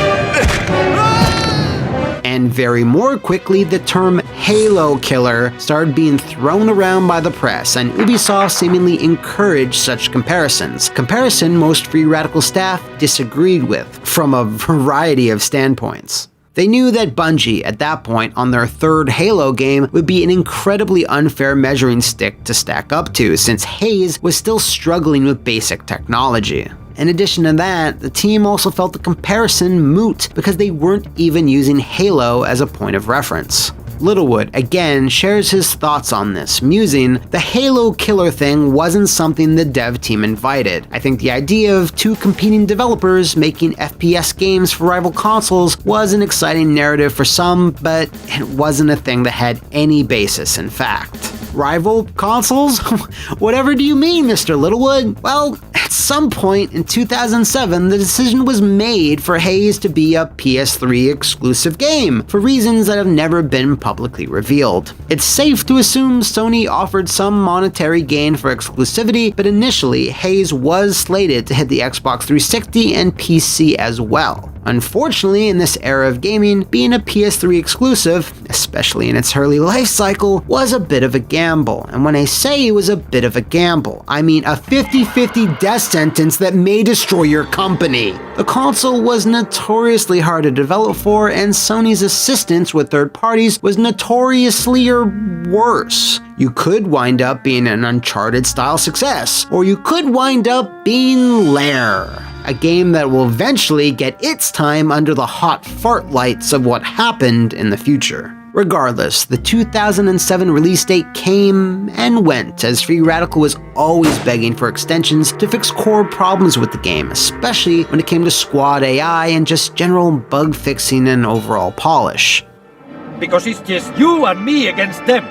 And very more quickly, the term Halo Killer started being thrown around by the press, and Ubisoft seemingly encouraged such comparisons. Comparison most Free Radical staff disagreed with, from a variety of standpoints. They knew that Bungie, at that point on their third Halo game, would be an incredibly unfair measuring stick to stack up to, since Haze was still struggling with basic technology. In addition to that, the team also felt the comparison moot because they weren't even using Halo as a point of reference. Littlewood, again, shares his thoughts on this, musing, "The Halo Killer thing wasn't something the dev team invited. I think the idea of two competing developers making FPS games for rival consoles was an exciting narrative for some, but it wasn't a thing that had any basis in fact." Rival consoles? Whatever do you mean, Mr. Littlewood? Well, at some point in 2007, the decision was made for Haze to be a PS3 exclusive game, for reasons that have never been publicly revealed. It's safe to assume Sony offered some monetary gain for exclusivity, but initially, Haze was slated to hit the Xbox 360 and PC as well. Unfortunately, in this era of gaming, being a PS3 exclusive, especially in its early life cycle, was a bit of a gamble. And when I say it was a bit of a gamble, I mean a 50-50 death sentence that may destroy your company. The console was notoriously hard to develop for, and Sony's assistance with third parties was notoriously worse. You could wind up being an Uncharted-style success, or you could wind up being Lair, a game that will eventually get its time under the hot fart lights of what happened in the future. Regardless, the 2007 release date came and went, as Free Radical was always begging for extensions to fix core problems with the game, especially when it came to squad AI and just general bug fixing and overall polish. Because it's just you and me against them.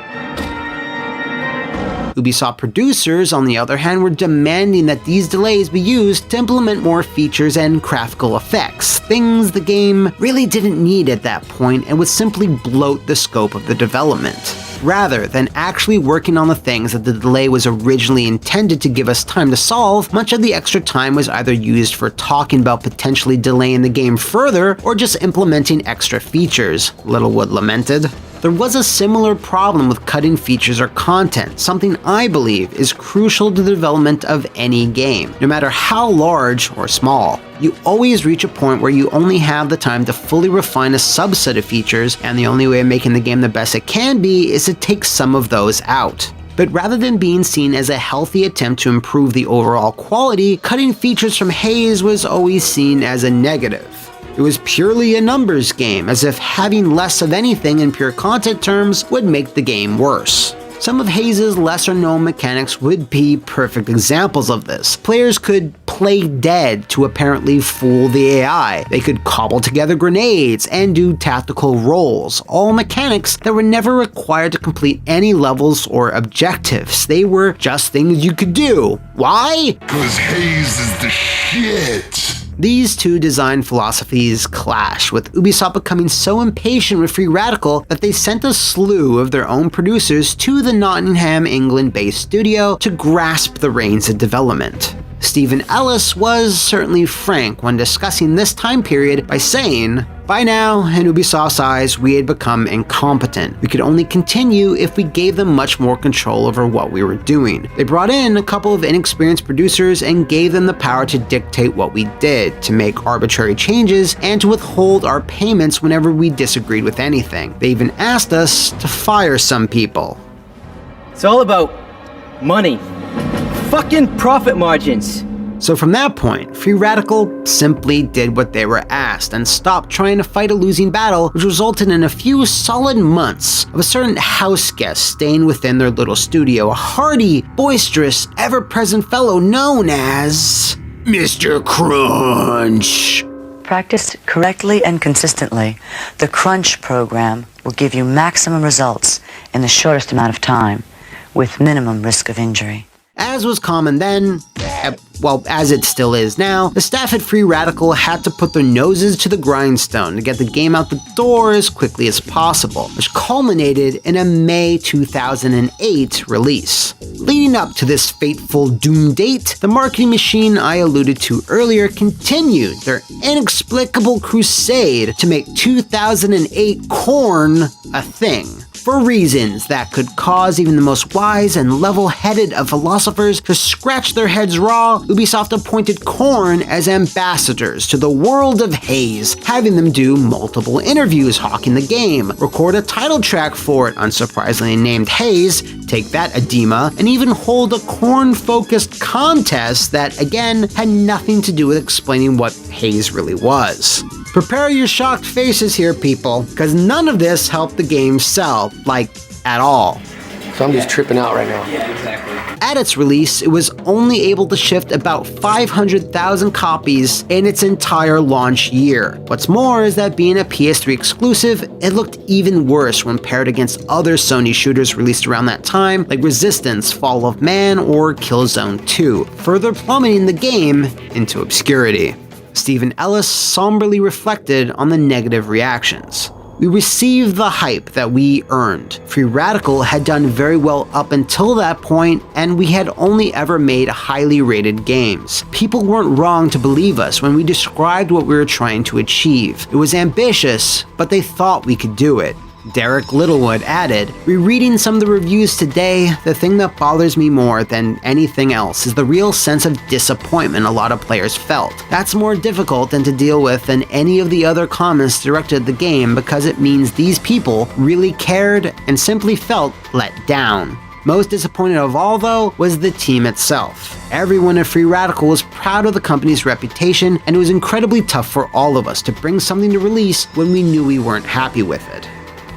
Ubisoft producers, on the other hand, were demanding that these delays be used to implement more features and graphical effects, things the game really didn't need at that point and would simply bloat the scope of the development. Rather than actually working on the things that the delay was originally intended to give us time to solve, much of the extra time was either used for talking about potentially delaying the game further or just implementing extra features, Littlewood lamented. There was a similar problem with cutting features or content, something I believe is crucial to the development of any game, no matter how large or small. You always reach a point where you only have the time to fully refine a subset of features, and the only way of making the game the best it can be is to take some of those out. But rather than being seen as a healthy attempt to improve the overall quality, cutting features from Haze was always seen as a negative. It was purely a numbers game, as if having less of anything in pure content terms would make the game worse. Some of Haze's lesser-known mechanics would be perfect examples of this. Players could play dead to apparently fool the AI. They could cobble together grenades and do tactical rolls, all mechanics that were never required to complete any levels or objectives. They were just things you could do. Why? 'Cause Haze is the shit. These two design philosophies clash, with Ubisoft becoming so impatient with Free Radical that they sent a slew of their own producers to the Nottingham, England-based studio to grasp the reins of development. Stephen Ellis was certainly frank when discussing this time period by saying, "By now, in Ubisoft's eyes, we had become incompetent. We could only continue if we gave them much more control over what we were doing. They brought in a couple of inexperienced producers and gave them the power to dictate what we did, to make arbitrary changes, and to withhold our payments whenever we disagreed with anything. They even asked us to fire some people." It's all about money. Fucking profit margins. So from that point, Free Radical simply did what they were asked and stopped trying to fight a losing battle, which resulted in a few solid months of a certain house guest staying within their little studio, a hearty, boisterous, ever-present fellow known as Mr. Crunch. Practiced correctly and consistently, the Crunch program will give you maximum results in the shortest amount of time, with minimum risk of injury. As was common then, well, as it still is now, the staff at Free Radical had to put their noses to the grindstone to get the game out the door as quickly as possible, which culminated in a May 2008 release. Leading up to this fateful doom date, the marketing machine I alluded to earlier continued their inexplicable crusade to make 2008 Corn a thing. For reasons that could cause even the most wise and level-headed of philosophers to scratch their heads raw, Ubisoft appointed Korn as ambassadors to the world of Haze, having them do multiple interviews hawking the game, record a title track for it, unsurprisingly named Haze, take that edema, and even hold a Korn-focused contest that, again, had nothing to do with explaining what Haze really was. Prepare your shocked faces here, people, because none of this helped the game sell, like, at all. So I'm just tripping out right now. At its release, it was only able to shift about 500,000 copies in its entire launch year. What's more is that being a PS3 exclusive, it looked even worse when paired against other Sony shooters released around that time, like Resistance, Fall of Man, or Killzone 2, further plummeting the game into obscurity. Stephen Ellis somberly reflected on the negative reactions. We received the hype that we earned. Free Radical had done very well up until that point, and we had only ever made highly rated games. People weren't wrong to believe us when we described what we were trying to achieve. It was ambitious, but they thought we could do it. Derek Littlewood added, rereading some of the reviews today, the thing that bothers me more than anything else is the real sense of disappointment a lot of players felt. That's more difficult than to deal with than any of the other comments directed at the game because it means these people really cared and simply felt let down. Most disappointed of all, though, was the team itself. Everyone at Free Radical was proud of the company's reputation, and it was incredibly tough for all of us to bring something to release when we knew we weren't happy with it.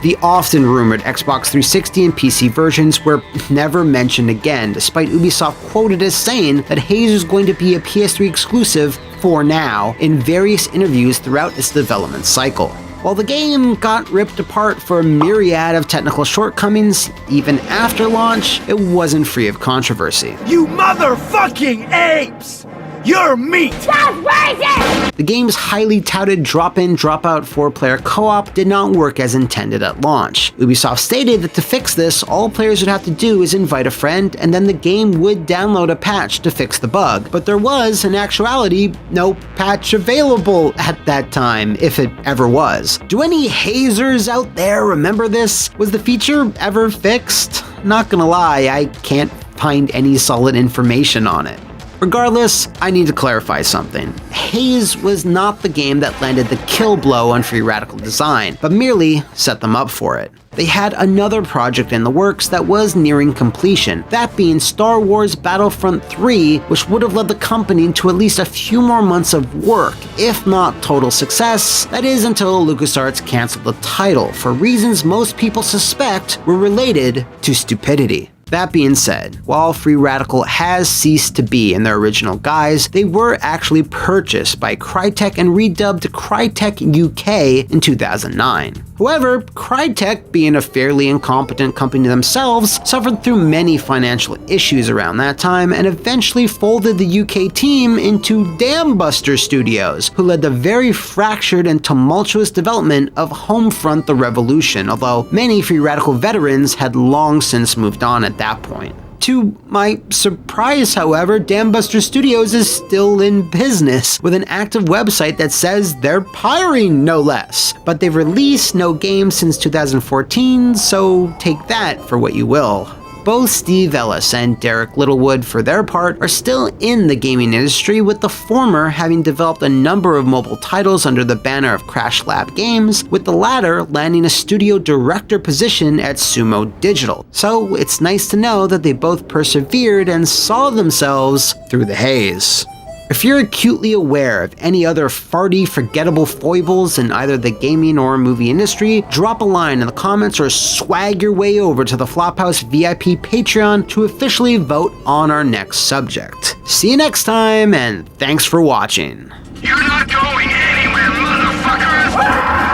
The often rumored Xbox 360 and PC versions were never mentioned again, despite Ubisoft quoted as saying that Haze was going to be a PS3 exclusive for now in various interviews throughout its development cycle. While the game got ripped apart for a myriad of technical shortcomings, even after launch, it wasn't free of controversy. You motherfucking apes! You're meat! That's racist! The game's highly touted drop-in, drop-out 4-player co-op did not work as intended at launch. Ubisoft stated that to fix this, all players would have to do is invite a friend, and then the game would download a patch to fix the bug. But there was, in actuality, no patch available at that time, if it ever was. Do any hazers out there remember this? Was the feature ever fixed? Not gonna lie, I can't find any solid information on it. Regardless, I need to clarify something. Haze was not the game that landed the kill blow on Free Radical design, but merely set them up for it. They had another project in the works that was nearing completion, that being Star Wars Battlefront 3, which would have led the company into at least a few more months of work, if not total success, that is until LucasArts canceled the title for reasons most people suspect were related to stupidity. That being said, while Free Radical has ceased to be in their original guise, they were actually purchased by Crytek and redubbed Crytek UK in 2009. However, Crytek, being a fairly incompetent company themselves, suffered through many financial issues around that time and eventually folded the UK team into Dambuster Studios, who led the very fractured and tumultuous development of Homefront: The Revolution, although many Free Radical veterans had long since moved on at that point. To my surprise, however, Dambuster Studios is still in business, with an active website that says they're hiring, no less. But they've released no games since 2014, so take that for what you will. Both Steve Ellis and Derek Littlewood, for their part, are still in the gaming industry, with the former having developed a number of mobile titles under the banner of Crash Lab Games, with the latter landing a studio director position at Sumo Digital. So it's nice to know that they both persevered and saw themselves through the haze. If you're acutely aware of any other farty, forgettable foibles in either the gaming or movie industry, drop a line in the comments or swag your way over to the Flophouse VIP Patreon to officially vote on our next subject. See you next time, and thanks for watching. You're not going anywhere, motherfuckers!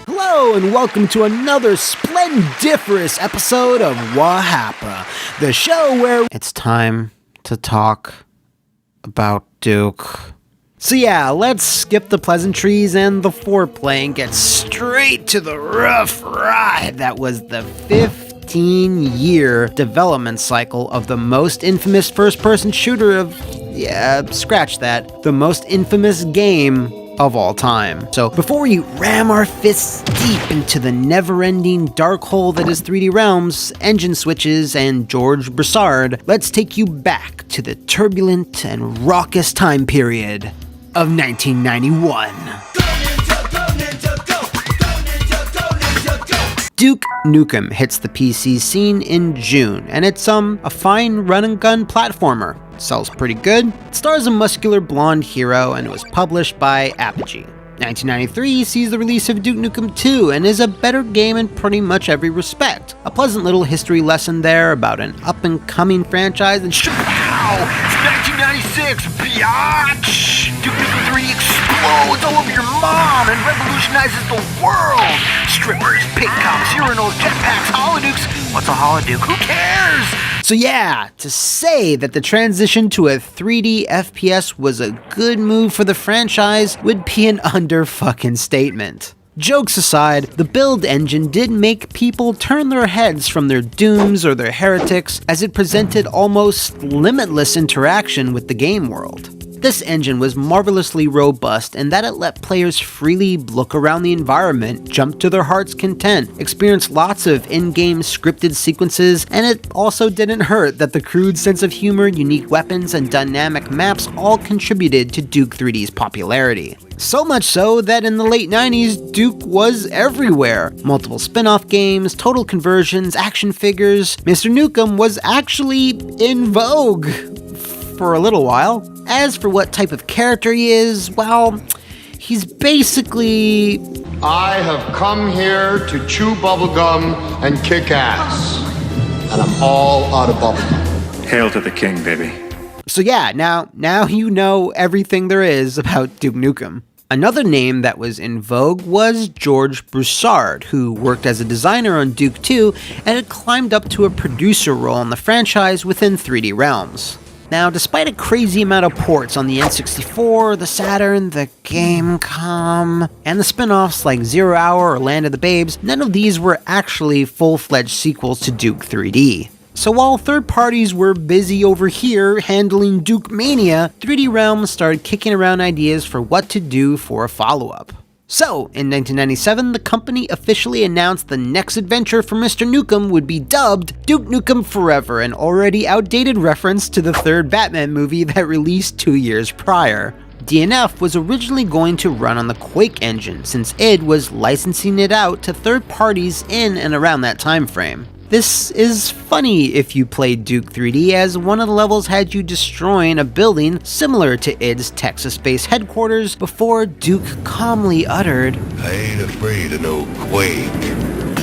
Hello and welcome to another splendiferous episode of Wahapa, the show where it's time to talk about Duke. So yeah, let's skip the pleasantries and the foreplay and get straight to the rough ride that was the 15-year development cycle of the most infamous first-person shooter of, scratch that, the most infamous game of all time. So before we ram our fists deep into the never-ending dark hole that is 3D Realms, engine switches, and George Broussard, let's take you back to the turbulent and raucous time period of 1991. Duke Nukem hits the PC scene in June, and it's a fine run-and-gun platformer. Sells pretty good. It stars a muscular blonde hero, and it was published by Apogee. 1993 sees the release of Duke Nukem 2 and is a better game in pretty much every respect. A pleasant little history lesson there about an up-and-coming franchise and Wow! It's 1996, biatch! Duke Nukem 3 explodes all over your mom and revolutionizes the world! Strippers, pig cops, urinals, jetpacks, holodukes. What's a holoduke? Who cares? So yeah, to say that the transition to a 3D FPS was a good move for the franchise would be an under-fucking statement. Jokes aside, the build engine did make people turn their heads from their Dooms or their Heretics, as it presented almost limitless interaction with the game world. This engine was marvelously robust in that it let players freely look around the environment, jump to their heart's content, experience lots of in-game scripted sequences, and it also didn't hurt that the crude sense of humor, unique weapons, and dynamic maps all contributed to Duke 3D's popularity. So much so that in the late 90s, Duke was everywhere. Multiple spin-off games, total conversions, action figures. Mr. Nukem was actually in vogue for a little while. As for what type of character he is, well, he's basically... I have come here to chew bubblegum and kick ass. And I'm all out of bubblegum. Hail to the king, baby. So yeah, now you know everything there is about Duke Nukem. Another name that was in vogue was George Broussard, who worked as a designer on Duke 2 and had climbed up to a producer role in the franchise within 3D Realms. Now, despite a crazy amount of ports on the N64, the Saturn, the Gamecom, and the spin-offs like Zero Hour or Land of the Babes, none of these were actually full-fledged sequels to Duke 3D. So while third parties were busy over here handling Duke Mania, 3D Realms started kicking around ideas for what to do for a follow-up. So, in 1997, the company officially announced the next adventure for Mr. Nukem would be dubbed Duke Nukem Forever, an already outdated reference to the third Batman movie that released 2 years prior. DNF was originally going to run on the Quake engine, since id was licensing it out to third parties in and around that time frame. This is funny if you played Duke 3D, as one of the levels had you destroying a building similar to id's Texas-based headquarters before Duke calmly uttered, I ain't afraid of no Quake.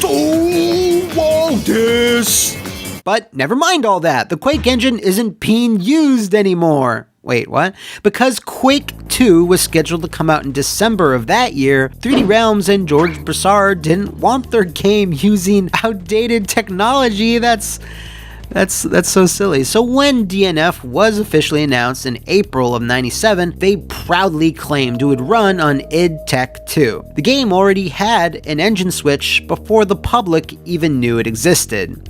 Don't want this! But never mind all that, the Quake engine isn't being used anymore. Wait, what? Because Quake 2 was scheduled to come out in December of that year, 3D Realms and George Broussard didn't want their game using outdated technology. That's so silly. So when DNF was officially announced in April of 97, they proudly claimed it would run on id Tech 2. The game already had an engine switch before the public even knew it existed.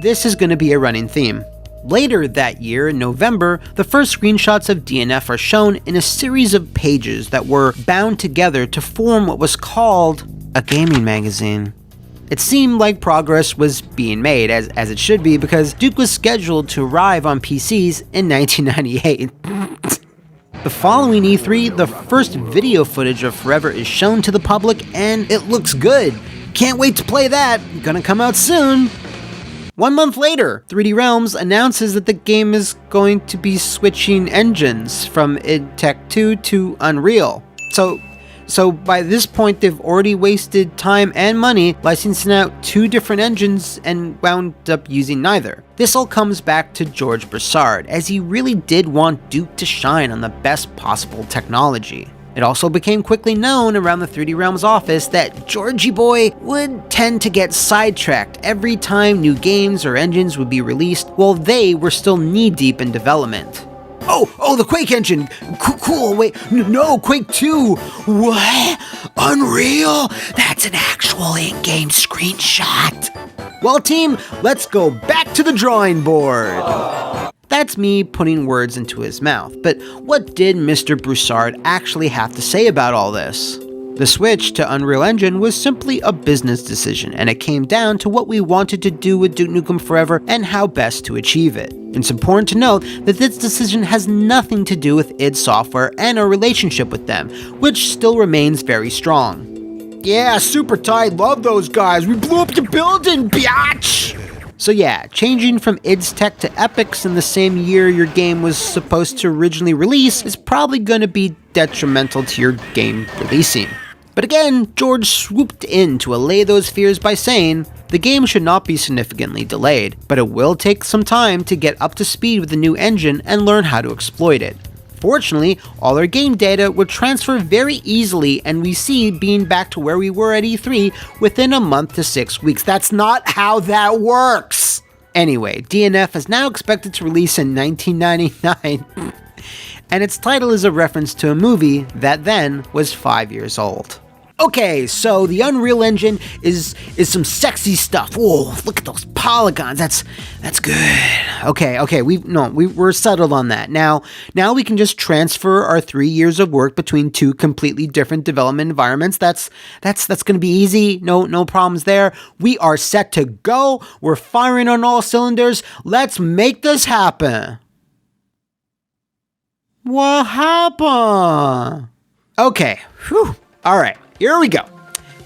This is going to be a running theme. Later that year, in November, the first screenshots of DNF are shown in a series of pages that were bound together to form what was called a gaming magazine. It seemed like progress was being made, as it should be, because Duke was scheduled to arrive on PCs in 1998. The following E3, the first video footage of Forever is shown to the public, and it looks good. Can't wait to play that, gonna come out soon. 1 month later, 3D Realms announces that the game is going to be switching engines from id Tech 2 to Unreal. So by this point, they've already wasted time and money licensing out 2 different engines and wound up using neither. This all comes back to George Broussard, as he really did want Duke to shine on the best possible technology. It also became quickly known around the 3D Realms office that Georgie Boy would tend to get sidetracked every time new games or engines would be released while they were still knee-deep in development. Oh, the Quake engine! Cool, wait, no, Quake 2! What? Unreal? That's an actual in-game screenshot! Well, team, let's go back to the drawing board! That's me putting words into his mouth, but what did Mr. Broussard actually have to say about all this? The switch to Unreal Engine was simply a business decision, and it came down to what we wanted to do with Duke Nukem Forever and how best to achieve it. It's important to note that this decision has nothing to do with id Software and our relationship with them, which still remains very strong. Yeah, super tight, love those guys, we blew up the building, biatch! So yeah, changing from id Tech to Epic's in the same year your game was supposed to originally release is probably going to be detrimental to your game releasing. But again, George swooped in to allay those fears by saying, the game should not be significantly delayed, but it will take some time to get up to speed with the new engine and learn how to exploit it. Fortunately, all our game data would transfer very easily, and we see being back to where we were at E3 within a month to 6 weeks. That's not how that works! Anyway, DNF is now expected to release in 1999, and its title is a reference to a movie that then was 5 years old. Okay, so the Unreal Engine is some sexy stuff. Whoa, look at those polygons. That's good. Okay, we're settled on that. Now we can just transfer our 3 years of work between two completely different development environments. That's going to be easy. No problems there. We are set to go. We're firing on all cylinders. Let's make this happen. What happened? Okay, whew. All right. Here we go.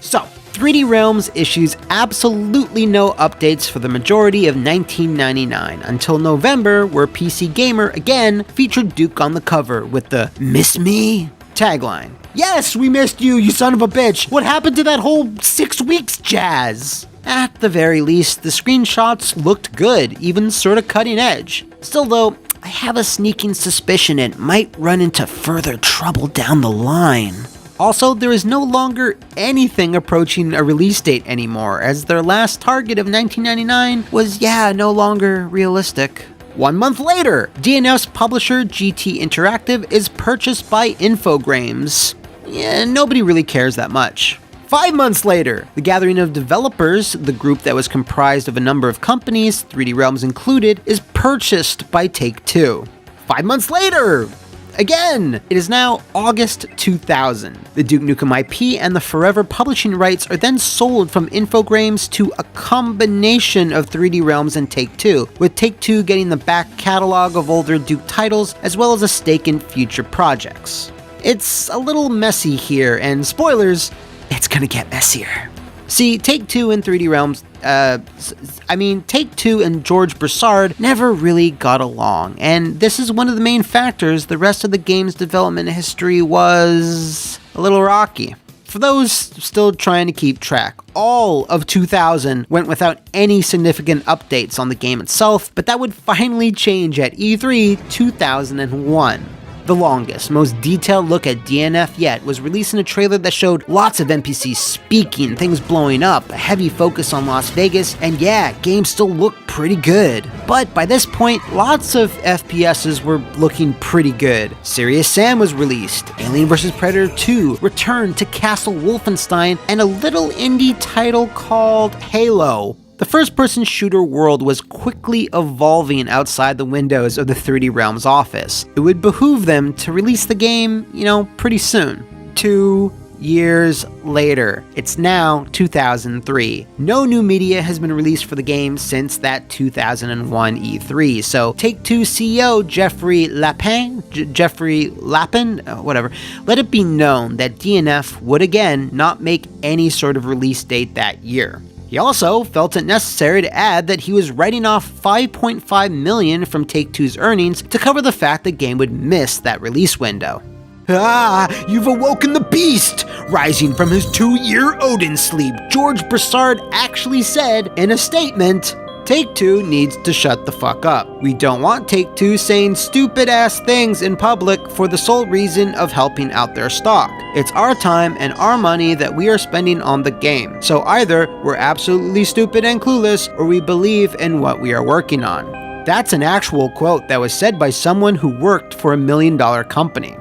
So, 3D Realms issues absolutely no updates for the majority of 1999 until November, where PC Gamer again featured Duke on the cover with the "Miss Me?" tagline. Yes, we missed you, you son of a bitch! What happened to that whole 6 weeks jazz? At the very least, the screenshots looked good, even sorta cutting edge. Still though, I have a sneaking suspicion it might run into further trouble down the line. Also, there is no longer anything approaching a release date anymore, as their last target of 1999 was, no longer realistic. 1 month later, DNF's publisher GT Interactive is purchased by Infogrames. Nobody really cares that much. 5 months later, the Gathering of Developers, the group that was comprised of a number of companies, 3D Realms included, is purchased by Take-Two. 5 months later, again, it is now August 2000. The Duke Nukem IP and the Forever publishing rights are then sold from Infogrames to a combination of 3D Realms and Take-Two, with Take-Two getting the back catalog of older Duke titles as well as a stake in future projects. It's a little messy here, and spoilers, it's gonna get messier. See, Take-Two and 3D Realms, Take-Two and George Broussard never really got along, and this is one of the main factors the rest of the game's development history was a little rocky. For those still trying to keep track, all of 2000 went without any significant updates on the game itself, but that would finally change at E3 2001. The longest, most detailed look at DNF yet was releasing a trailer that showed lots of NPCs speaking, things blowing up, a heavy focus on Las Vegas, and games still looked pretty good. But by this point, lots of FPSs were looking pretty good. Serious Sam was released, Alien vs. Predator 2 returned to Castle Wolfenstein, and a little indie title called Halo. The first-person shooter world was quickly evolving outside the windows of the 3D Realms office. It would behoove them to release the game, pretty soon. 2 years later. It's now 2003. No new media has been released for the game since that 2001 E3, so Take-Two CEO Jeffrey Lapin, let it be known that DNF would again not make any sort of release date that year. He also felt it necessary to add that he was writing off $5.5 million from Take-Two's earnings to cover the fact the game would miss that release window. You've awoken the beast! Rising from his 2-year Odin sleep, George Broussard actually said in a statement, Take-Two needs to shut the fuck up. We don't want Take-Two saying stupid-ass things in public for the sole reason of helping out their stock. It's our time and our money that we are spending on the game. So either we're absolutely stupid and clueless, or we believe in what we are working on. That's an actual quote that was said by someone who worked for $1 million company.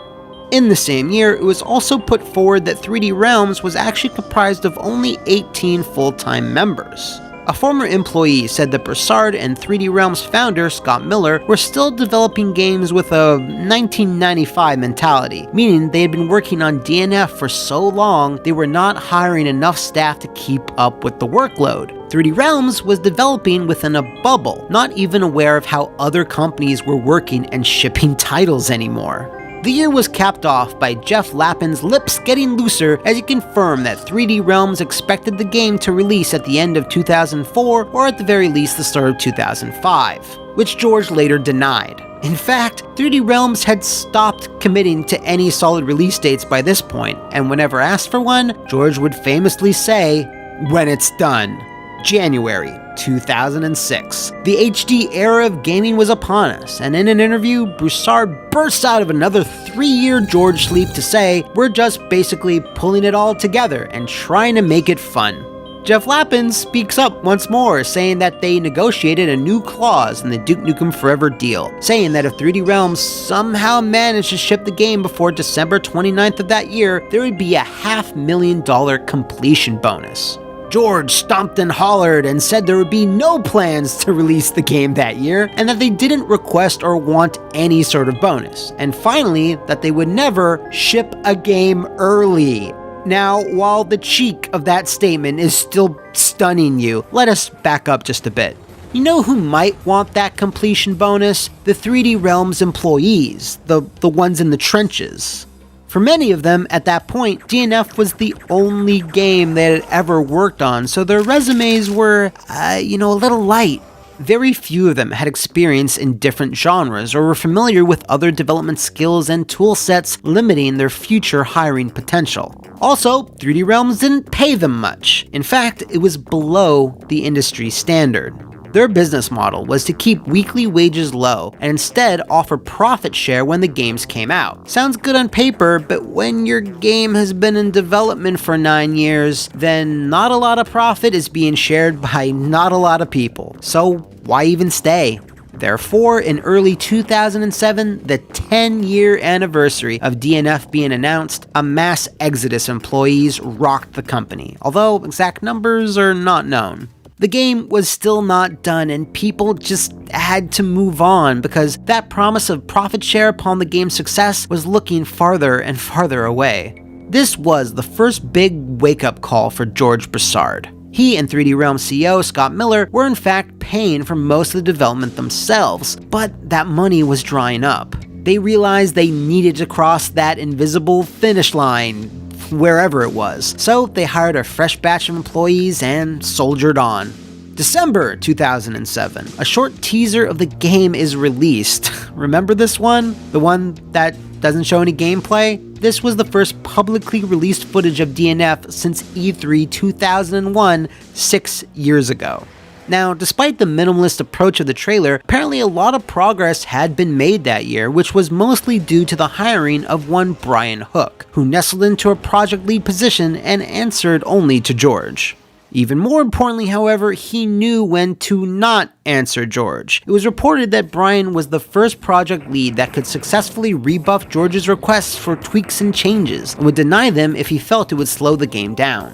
In the same year, it was also put forward that 3D Realms was actually comprised of only 18 full-time members. A former employee said that Broussard and 3D Realms founder Scott Miller were still developing games with a 1995 mentality, meaning they had been working on DNF for so long they were not hiring enough staff to keep up with the workload. 3D Realms was developing within a bubble, not even aware of how other companies were working and shipping titles anymore. The year was capped off by Jeff Lappin's lips getting looser as he confirmed that 3D Realms expected the game to release at the end of 2004 or at the very least the start of 2005, which George later denied. In fact, 3D Realms had stopped committing to any solid release dates by this point, and whenever asked for one, George would famously say, "When it's done." January 2006. The HD era of gaming was upon us, and in an interview, Broussard bursts out of another 3-year George sleep to say, "We're just basically pulling it all together and trying to make it fun." Jeff Lappin speaks up once more, saying that they negotiated a new clause in the Duke Nukem Forever deal, saying that if 3D Realms somehow managed to ship the game before December 29th of that year, there would be a $500,000 completion bonus. George stomped and hollered and said there would be no plans to release the game that year, and that they didn't request or want any sort of bonus, and finally, that they would never ship a game early. Now, while the cheek of that statement is still stunning you, let us back up just a bit. You know who might want that completion bonus? The 3D Realms employees, the ones in the trenches. For many of them, at that point, DNF was the only game they had ever worked on, so their resumes were, a little light. Very few of them had experience in different genres or were familiar with other development skills and tool sets, limiting their future hiring potential. Also, 3D Realms didn't pay them much. In fact, it was below the industry standard. Their business model was to keep weekly wages low and instead offer profit share when the games came out. Sounds good on paper, but when your game has been in development for 9 years, then not a lot of profit is being shared by not a lot of people. So why even stay? Therefore, in early 2007, the 10-year anniversary of DNF being announced, a mass exodus of employees rocked the company, although exact numbers are not known. The game was still not done and people just had to move on because that promise of profit share upon the game's success was looking farther and farther away. This was the first big wake-up call for George Broussard. He and 3D Realms CEO Scott Miller were in fact paying for most of the development themselves, but that money was drying up. They realized they needed to cross that invisible finish line, wherever it was, so they hired a fresh batch of employees and soldiered on. December 2007, a short teaser of the game is released. Remember this one? The one that doesn't show any gameplay? This was the first publicly released footage of DNF since E3 2001, 6 years ago. Now, despite the minimalist approach of the trailer, apparently a lot of progress had been made that year, which was mostly due to the hiring of one Brian Hook, who nestled into a project lead position and answered only to George. Even more importantly, however, he knew when to not answer George. It was reported that Brian was the first project lead that could successfully rebuff George's requests for tweaks and changes, and would deny them if he felt it would slow the game down.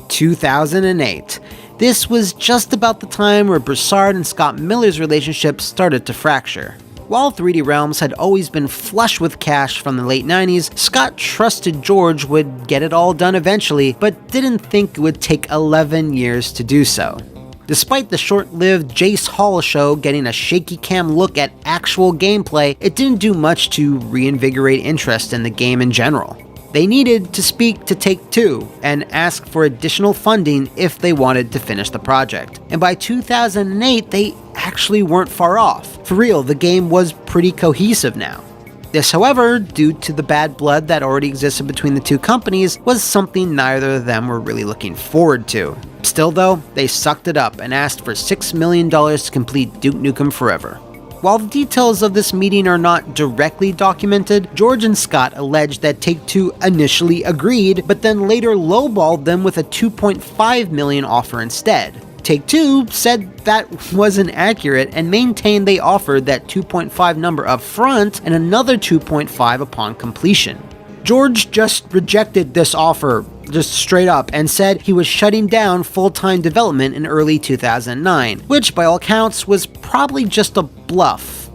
2008. This was just about the time where Broussard and Scott Miller's relationship started to fracture. While 3D Realms had always been flush with cash from the late 90s, Scott trusted George would get it all done eventually, but didn't think it would take 11 years to do so. Despite the short-lived Jace Hall show getting a shaky cam look at actual gameplay, it didn't do much to reinvigorate interest in the game in general. They needed to speak to Take-Two and ask for additional funding if they wanted to finish the project. And by 2008, they actually weren't far off. For real, the game was pretty cohesive now. This, however, due to the bad blood that already existed between the two companies, was something neither of them were really looking forward to. Still though, they sucked it up and asked for $6 million to complete Duke Nukem Forever. While the details of this meeting are not directly documented, George and Scott alleged that Take-Two initially agreed, but then later lowballed them with a $2.5 million offer instead. Take-Two said that wasn't accurate and maintained they offered that 2.5 number up front and another 2.5 upon completion. George just rejected this offer just straight up and said he was shutting down full-time development in early 2009, which by all counts was probably just a bluff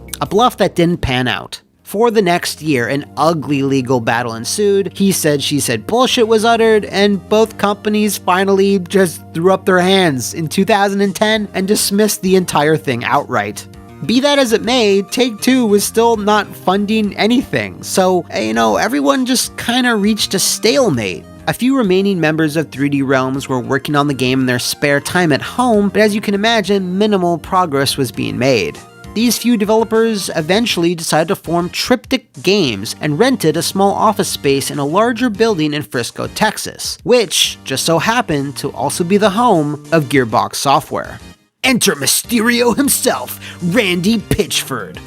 that didn't pan out. For the next year, an ugly legal battle ensued. He said, she said bullshit was uttered, and both companies finally just threw up their hands in 2010 and dismissed the entire thing outright. Be that as it may, Take-Two was still not funding anything, so, everyone just kinda reached a stalemate. A few remaining members of 3D Realms were working on the game in their spare time at home, but as you can imagine, minimal progress was being made. These few developers eventually decided to form Triptych Games and rented a small office space in a larger building in Frisco, Texas, which just so happened to also be the home of Gearbox Software. Enter Mysterio himself, Randy Pitchford.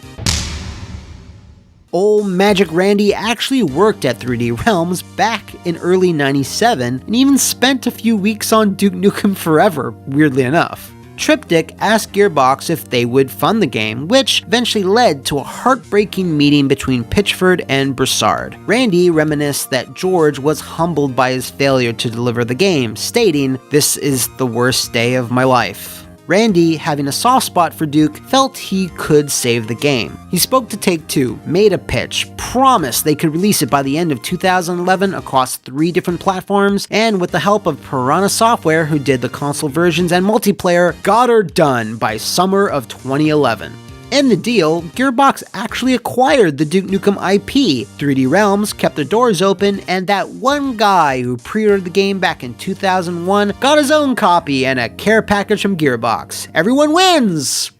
Old Magic Randy actually worked at 3D Realms back in early '97 and even spent a few weeks on Duke Nukem Forever, weirdly enough. Triptych asked Gearbox if they would fund the game, which eventually led to a heartbreaking meeting between Pitchford and Broussard. Randy reminisced that George was humbled by his failure to deliver the game, stating, "This is the worst day of my life." Randy, having a soft spot for Duke, felt he could save the game. He spoke to Take-Two, made a pitch, promised they could release it by the end of 2011 across 3 different platforms, and with the help of Piranha Software, who did the console versions and multiplayer, got her done by summer of 2011. In the deal, Gearbox actually acquired the Duke Nukem IP, 3D Realms kept their doors open, and that one guy who pre-ordered the game back in 2001 got his own copy and a care package from Gearbox. Everyone wins!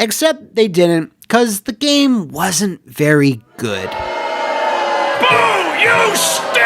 Except they didn't, cause the game wasn't very good. Boo! You stink!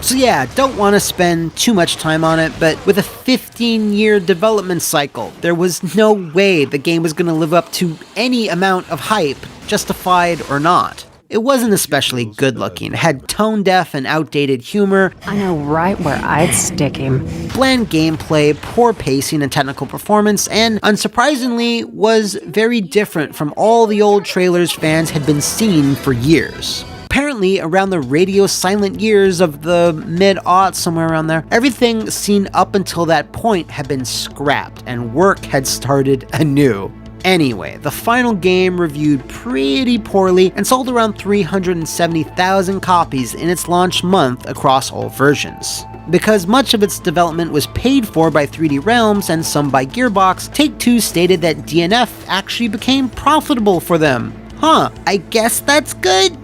So yeah, don't want to spend too much time on it, but with a 15-year development cycle, there was no way the game was going to live up to any amount of hype, justified or not. It wasn't especially good looking, it had tone-deaf and outdated humor, I know right where I'd stick him. bland gameplay, poor pacing and technical performance, and unsurprisingly, was very different from all the old trailers fans had been seeing for years. Apparently, around the radio silent years of the mid-aughts, somewhere around there, everything seen up until that point had been scrapped and work had started anew. Anyway, the final game reviewed pretty poorly and sold around 370,000 copies in its launch month across all versions. Because much of its development was paid for by 3D Realms and some by Gearbox, Take-Two stated that DNF actually became profitable for them. I guess that's good?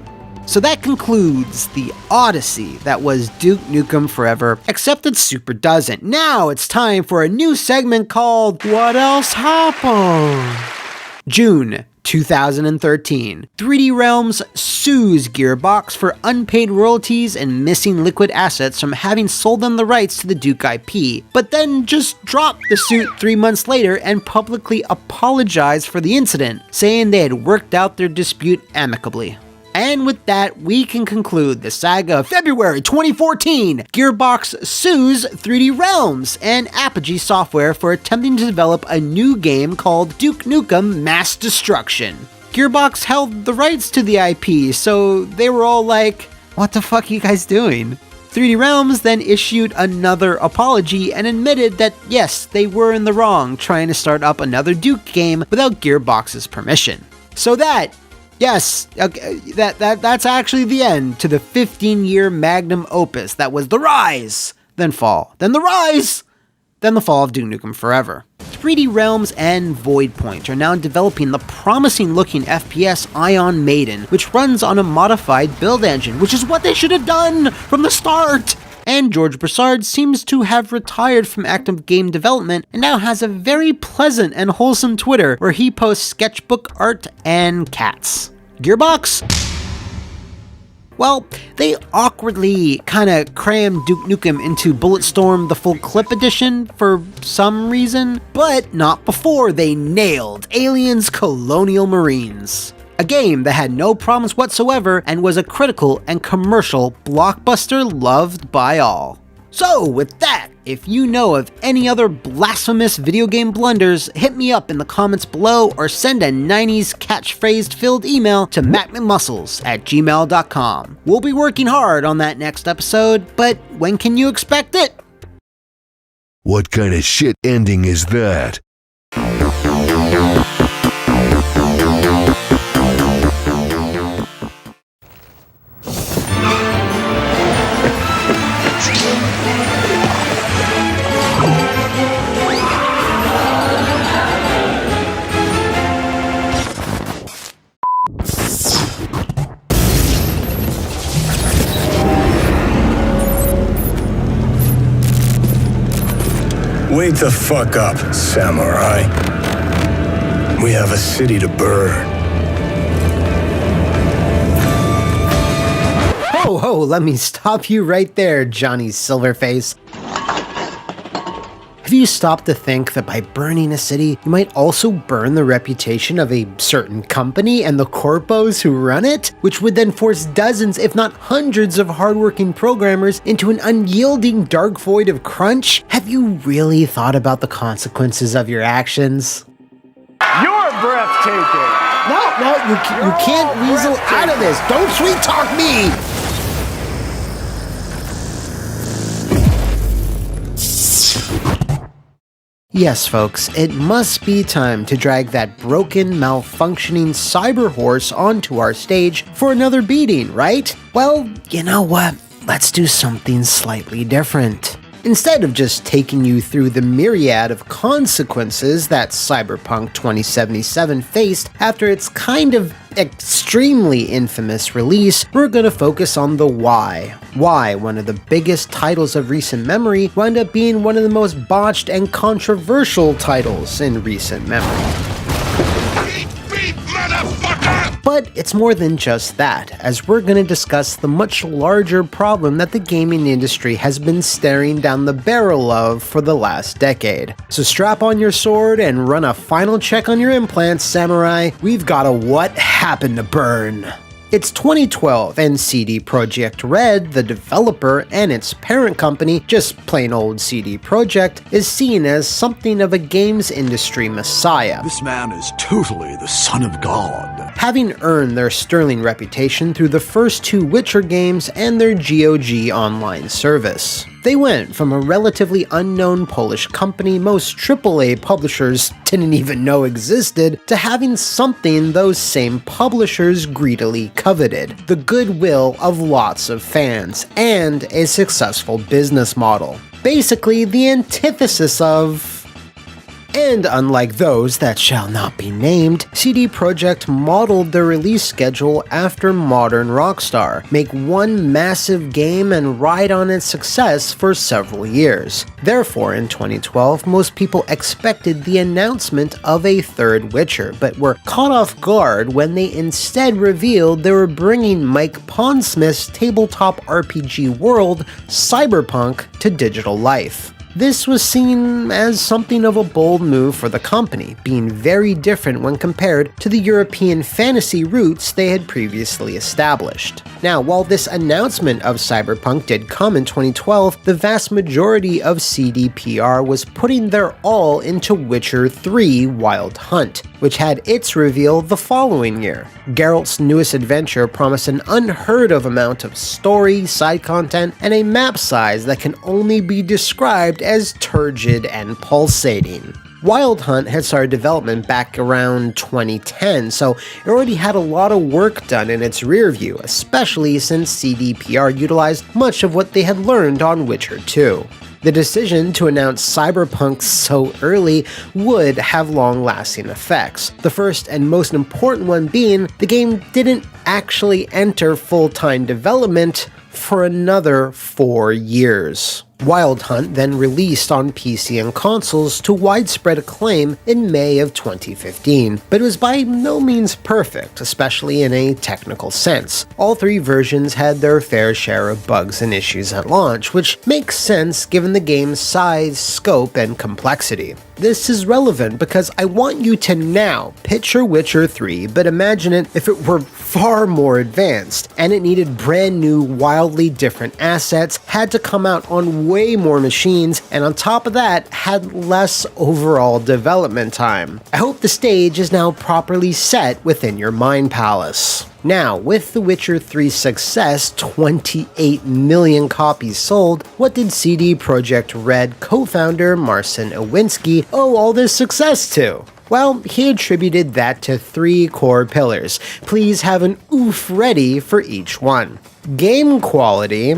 So that concludes the odyssey that was Duke Nukem Forever, except it super doesn't. Now it's time for a new segment called What Else Happened? June 2013. 3D Realms sues Gearbox for unpaid royalties and missing liquid assets from having sold them the rights to the Duke IP, but then just dropped the suit 3 months later and publicly apologized for the incident, saying they had worked out their dispute amicably. And with that, we can conclude the saga of February 2014. Gearbox sues 3D Realms and Apogee Software for attempting to develop a new game called Duke Nukem Mass Destruction. Gearbox held the rights to the IP, so they were all like, what the fuck are you guys doing? 3D Realms then issued another apology and admitted that yes, they were in the wrong trying to start up another Duke game without Gearbox's permission. So yes, okay, that's actually the end to the 15-year magnum opus that was the rise, then fall, then the rise, then the fall of Duke Nukem Forever. 3D Realms and Voidpoint are now developing the promising-looking FPS Ion Maiden, which runs on a modified build engine, which is what they should have done from the start! And George Broussard seems to have retired from active game development and now has a very pleasant and wholesome Twitter where he posts sketchbook art and cats. Gearbox? Well, they awkwardly kinda crammed Duke Nukem into Bulletstorm the Full Clip Edition for some reason, but not before they nailed Aliens Colonial Marines. A game that had no problems whatsoever and was a critical and commercial blockbuster loved by all. So with that, if you know of any other blasphemous video game blunders, hit me up in the comments below or send a 90s catchphrase-filled email to mattmcmuscles@gmail.com. We'll be working hard on that next episode, but when can you expect it? What kind of shit ending is that? Wake the fuck up, samurai. We have a city to burn. Ho, let me stop you right there, Johnny Silverface. Have you stopped to think that by burning a city, you might also burn the reputation of a certain company and the corpos who run it? Which would then force dozens, if not hundreds of hardworking programmers into an unyielding dark void of crunch? Have you really thought about the consequences of your actions? You're breathtaking! No, you can't weasel out of this! Don't sweet talk me! Yes, folks, it must be time to drag that broken, malfunctioning cyber horse onto our stage for another beating, right? Well, you know what? Let's do something slightly different. Instead of just taking you through the myriad of consequences that Cyberpunk 2077 faced after its kind of extremely infamous release, we're gonna focus on the why. Why one of the biggest titles of recent memory wound up being one of the most botched and controversial titles in recent memory. But it's more than just that, as we're going to discuss the much larger problem that the gaming industry has been staring down the barrel of for the last decade. So strap on your sword and run a final check on your implants, samurai. We've got a what happened to burn. It's 2012, and CD Projekt Red, the developer, and its parent company, just plain old CD Projekt, is seen as something of a games industry messiah. This man is totally the son of God. Having earned their sterling reputation through the first two Witcher games and their GOG online service. They went from a relatively unknown Polish company most AAA publishers didn't even know existed, to having something those same publishers greedily coveted: the goodwill of lots of fans, and a successful business model. Basically, the antithesis of... And unlike those that shall not be named, CD Projekt modeled their release schedule after modern Rockstar: make one massive game and ride on its success for several years. Therefore, in 2012, most people expected the announcement of a third Witcher, but were caught off guard when they instead revealed they were bringing Mike Pondsmith's tabletop RPG world, Cyberpunk, to digital life. This was seen as something of a bold move for the company, being very different when compared to the European fantasy roots they had previously established. Now, while this announcement of Cyberpunk did come in 2012, the vast majority of CDPR was putting their all into Witcher 3 Wild Hunt, which had its reveal the following year. Geralt's newest adventure promised an unheard of amount of story, side content, and a map size that can only be described as turgid and pulsating. Wild Hunt had started development back around 2010, so it already had a lot of work done in its rear view, especially since CDPR utilized much of what they had learned on Witcher 2. The decision to announce Cyberpunk so early would have long-lasting effects. The first and most important one being, the game didn't actually enter full-time development for another 4 years. Wild Hunt then released on PC and consoles to widespread acclaim in May of 2015, but it was by no means perfect, especially in a technical sense. All three versions had their fair share of bugs and issues at launch, which makes sense given the game's size, scope, and complexity. This is relevant because I want you to now picture Witcher 3, but imagine it if it were far more advanced, and it needed brand new, wildly different assets, had to come out on way more machines, and on top of that, had less overall development time. I hope the stage is now properly set within your mind palace. Now, with The Witcher 3's success, 28 million copies sold, what did CD Projekt Red co-founder Marcin Iwinski owe all this success to? Well, he attributed that to 3 core pillars. Please have an oof ready for each one. Game quality,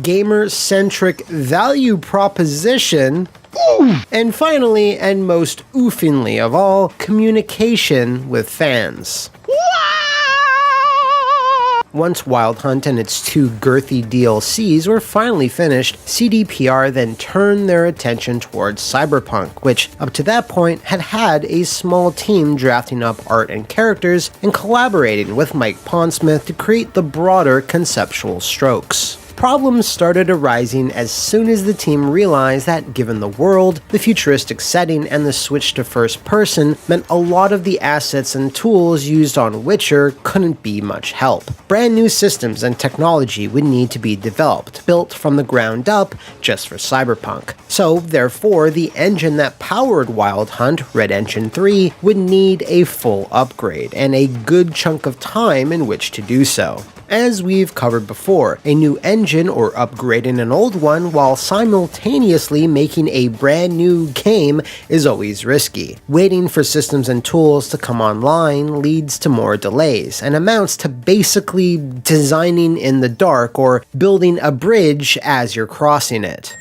gamer-centric value proposition, and finally, and most oofingly of all, communication with fans. Once Wild Hunt and its 2 girthy DLCs were finally finished, CDPR then turned their attention towards Cyberpunk, which up to that point had had a small team drafting up art and characters and collaborating with Mike Pondsmith to create the broader conceptual strokes. Problems started arising as soon as the team realized that given the world, the futuristic setting, and the switch to first person meant a lot of the assets and tools used on Witcher couldn't be much help. Brand new systems and technology would need to be developed, built from the ground up just for Cyberpunk. So, therefore, the engine that powered Wild Hunt, Red Engine 3, would need a full upgrade, and a good chunk of time in which to do so. As we've covered before, a new engine or upgrading an old one while simultaneously making a brand new game is always risky. Waiting for systems and tools to come online leads to more delays and amounts to basically designing in the dark or building a bridge as you're crossing it.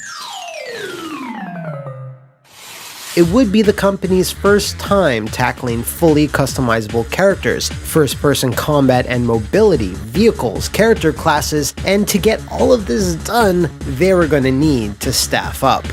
It would be the company's first time tackling fully customizable characters, first-person combat and mobility, vehicles, character classes, and to get all of this done, they were going to need to staff up.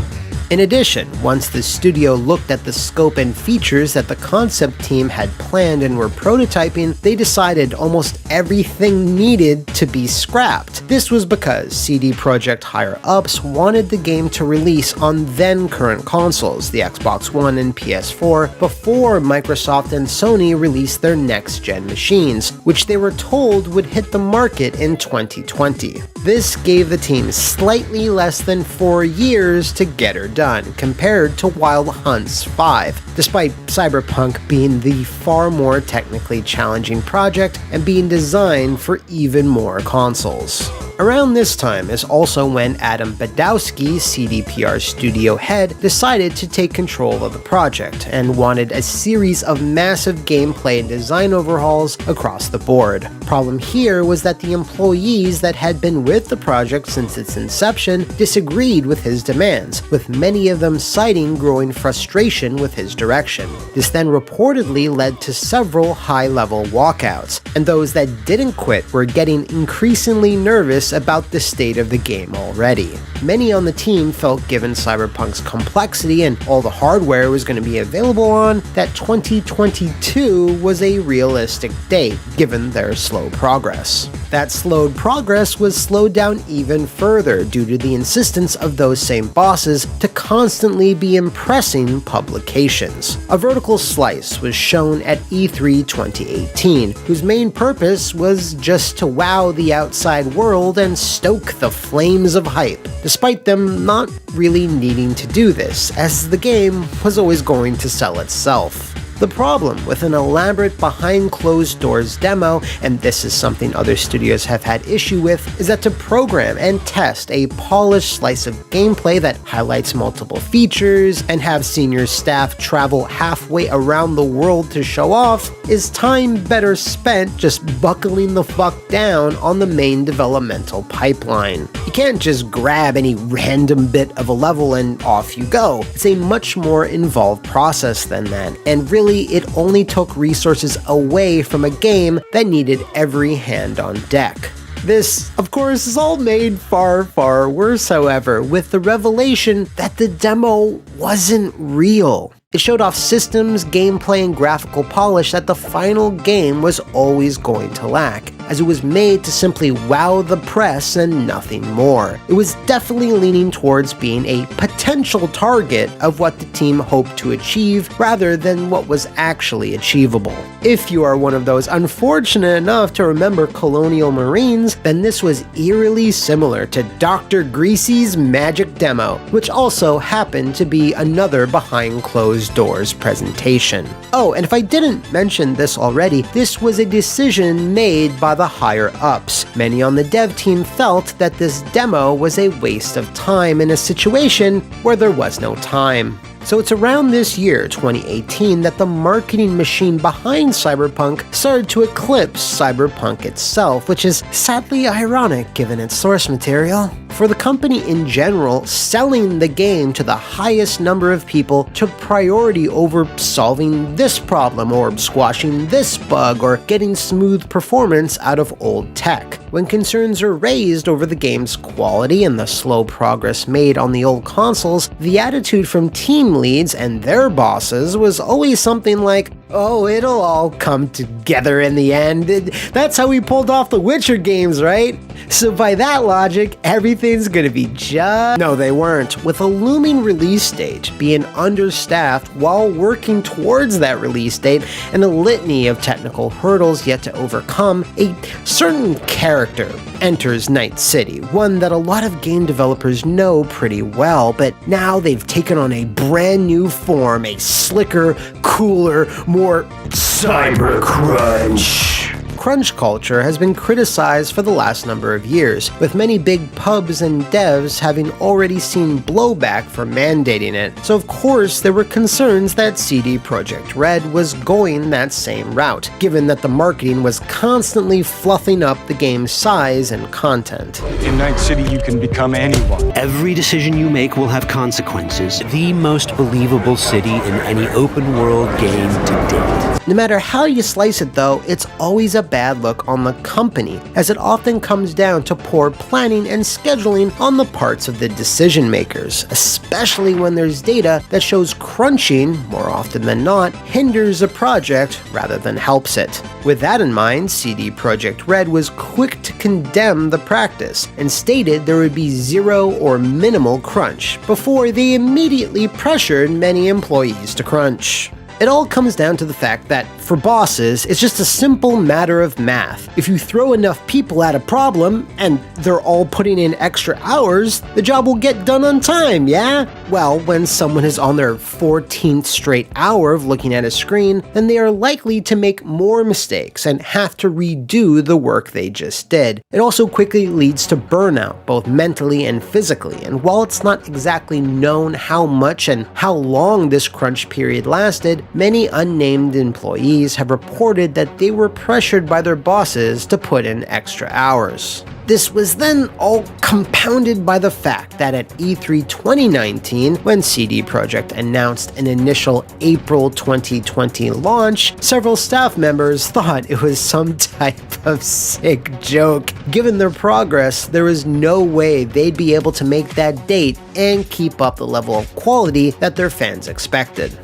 In addition, once the studio looked at the scope and features that the concept team had planned and were prototyping, they decided almost everything needed to be scrapped. This was because CD Projekt higher-ups wanted the game to release on then-current consoles, the Xbox One and PS4, before Microsoft and Sony released their next-gen machines, which they were told would hit the market in 2020. This gave the team slightly less than 4 years to get her done, compared to Wild Hunt's 5, despite Cyberpunk being the far more technically challenging project and being designed for even more consoles. Around this time is also when Adam Badowski, CDPR studio head, decided to take control of the project and wanted a series of massive gameplay and design overhauls across the board. Problem here was that the employees that had been with the project since its inception disagreed with his demands, with many of them citing growing frustration with his direction. This then reportedly led to several high-level walkouts, and those that didn't quit were getting increasingly nervous about the state of the game already. Many on the team felt, given Cyberpunk's complexity and all the hardware it was going to be available on, that 2022 was a realistic date, given their slow progress. That slowed progress was slowed down even further due to the insistence of those same bosses to constantly be impressing publications. A vertical slice was shown at E3 2018, whose main purpose was just to wow the outside world and stoke the flames of hype, despite them not really needing to do this, as the game was always going to sell itself. The problem with an elaborate behind-closed-doors demo, and this is something other studios have had issue with, is that to program and test a polished slice of gameplay that highlights multiple features and have senior staff travel halfway around the world to show off is time better spent just buckling the fuck down on the main developmental pipeline. You can't just grab any random bit of a level and off you go. It's a much more involved process than that, and really it only took resources away from a game that needed every hand on deck. This, of course, is all made far, far worse, however, with the revelation that the demo wasn't real. It showed off systems, gameplay, and graphical polish that the final game was always going to lack, as it was made to simply wow the press and nothing more. It was definitely leaning towards being a potential target of what the team hoped to achieve rather than what was actually achievable. If you are one of those unfortunate enough to remember Colonial Marines, then this was eerily similar to Dr. Greasy's Magic demo, which also happened to be another behind closed doors presentation. Oh, and if I didn't mention this already, this was a decision made by the higher-ups. Many on the dev team felt that this demo was a waste of time in a situation where there was no time. So it's around this year, 2018, that the marketing machine behind Cyberpunk started to eclipse Cyberpunk itself, which is sadly ironic given its source material. For the company in general, selling the game to the highest number of people took priority over solving this problem or squashing this bug or getting smooth performance out of old tech. When concerns are raised over the game's quality and the slow progress made on the old consoles, the attitude from team leads and their bosses was always something like, "Oh, it'll all come together in the end. That's how we pulled off the Witcher games, right?" So by that logic, everything's gonna be just... No, they weren't. With a looming release date, being understaffed while working towards that release date, and a litany of technical hurdles yet to overcome, a certain character enters Night City, one that a lot of game developers know pretty well, but now they've taken on a brand new form, a slicker, cooler, more cyber crunch. Crunch culture has been criticized for the last number of years, with many big pubs and devs having already seen blowback for mandating it. So of course there were concerns that CD Projekt Red was going that same route, given that the marketing was constantly fluffing up the game's size and content. In Night City, you can become anyone. Every decision you make will have consequences. The most believable city in any open world game to date. No matter how you slice it though, it's always a bad look on the company, as it often comes down to poor planning and scheduling on the parts of the decision makers, especially when there's data that shows crunching, more often than not, hinders a project rather than helps it. With that in mind, CD Projekt Red was quick to condemn the practice and stated there would be zero or minimal crunch, before they immediately pressured many employees to crunch. It all comes down to the fact that, for bosses, it's just a simple matter of math. If you throw enough people at a problem, and they're all putting in extra hours, the job will get done on time, yeah? Well, when someone is on their 14th straight hour of looking at a screen, then they are likely to make more mistakes and have to redo the work they just did. It also quickly leads to burnout, both mentally and physically, and while it's not exactly known how much and how long this crunch period lasted, many unnamed employees have reported that they were pressured by their bosses to put in extra hours. This was then all compounded by the fact that at E3 2019, when CD Projekt announced an initial April 2020 launch, several staff members thought it was some type of sick joke. Given their progress, there was no way they'd be able to make that date and keep up the level of quality that their fans expected.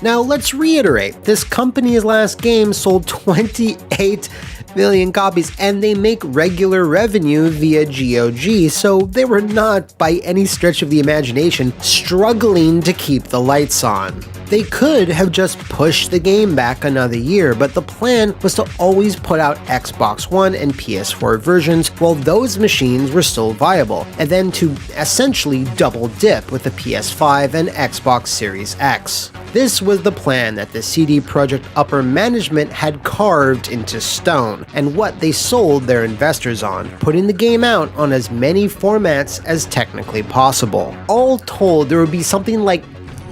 Now, let's reiterate, this company's last game sold 28 million copies, and they make regular revenue via GOG, so they were not, by any stretch of the imagination, struggling to keep the lights on. They could have just pushed the game back another year, but the plan was to always put out Xbox One and PS4 versions while those machines were still viable, and then to essentially double dip with the PS5 and Xbox Series X. This was the plan that the CD Projekt upper management had carved into stone, and what they sold their investors on, putting the game out on as many formats as technically possible. All told, there would be something like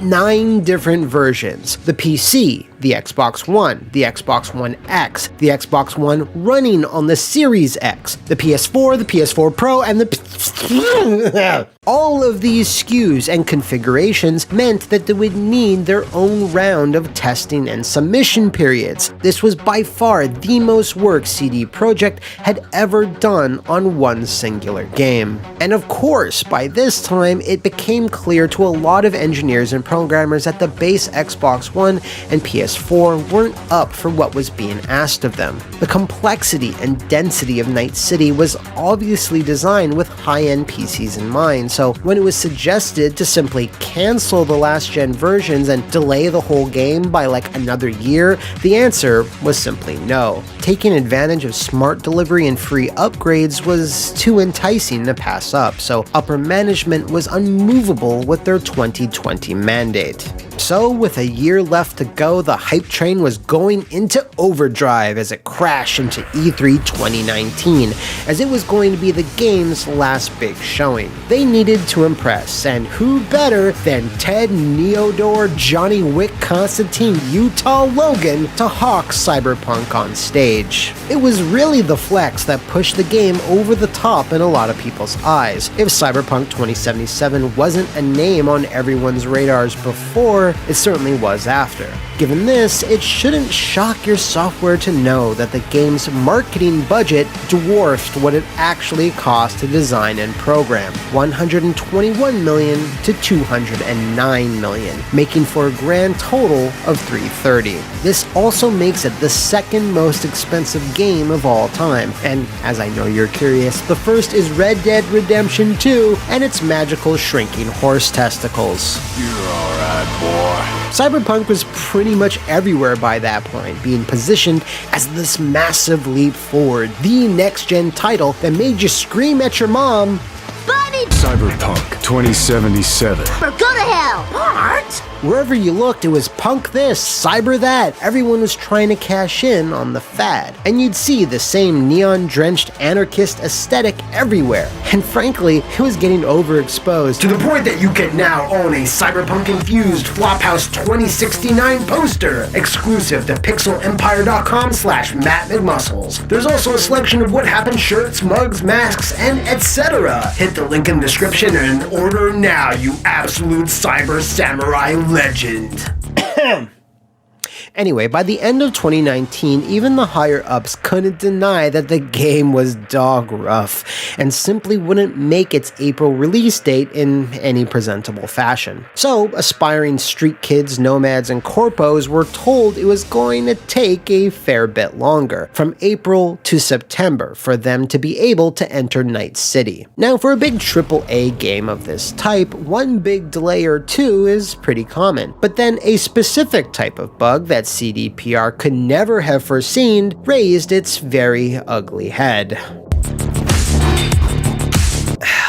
9 different versions: the PC, the Xbox One, the Xbox One X, the Xbox One running on the Series X, the PS4, the PS4 Pro, and the all of these SKUs and configurations meant that they would need their own round of testing and submission periods. This was by far the most work CD Projekt had ever done on one singular game. And of course, by this time, it became clear to a lot of engineers and programmers that the base Xbox One and PS4 weren't up for what was being asked of them. The complexity and density of Night City was obviously designed with high-end PCs in mind, so when it was suggested to simply cancel the last-gen versions and delay the whole game by like another year, the answer was simply no. Taking advantage of smart delivery and free upgrades was too enticing to pass up, so upper management was unmovable with their 2020 mandate. So with a year left to go, the hype train was going into overdrive as it crashed into E3 2019, as it was going to be the game's last big showing. They needed to impress, and who better than Ted Neodor, Johnny Wick, Constantine, Utah Logan to hawk Cyberpunk on stage. It was really the flex that pushed the game over the top in a lot of people's eyes. If Cyberpunk 2077 wasn't a name on everyone's radars before, it certainly was after. Given this, it shouldn't shock your software to know that the game's marketing budget dwarfed what it actually cost to design and program, $121 million to $209 million, making for a grand total of $330. This also makes it the second most expensive game of all time, and as I know you're curious, the first is Red Dead Redemption 2 and its magical shrinking horse testicles. You're alright, boy. Cyberpunk was pretty much everywhere by that point, being positioned as this massive leap forward, the next-gen title that made you scream at your mom, Buddy! Cyberpunk 2077. Go to hell! What? Wherever you looked, it was punk this, cyber that. Everyone was trying to cash in on the fad. And you'd see the same neon-drenched anarchist aesthetic everywhere. And frankly, it was getting overexposed to the point that you can now own a cyberpunk-infused Flophouse 2069 poster, exclusive to pixelempire.com/Matt McMuscles. There's also a selection of What Happened shirts, mugs, masks, and etc. Hit the link in the description and order now, you absolute cyber samurai legend. Anyway, by the end of 2019, even the higher-ups couldn't deny that the game was dog rough, and simply wouldn't make its April release date in any presentable fashion. So, aspiring street kids, nomads, and corpos were told it was going to take a fair bit longer, from April to September, for them to be able to enter Night City. Now, for a big AAA game of this type, one big delay or two is pretty common, but then a specific type of bug that CDPR could never have foreseen raised its very ugly head.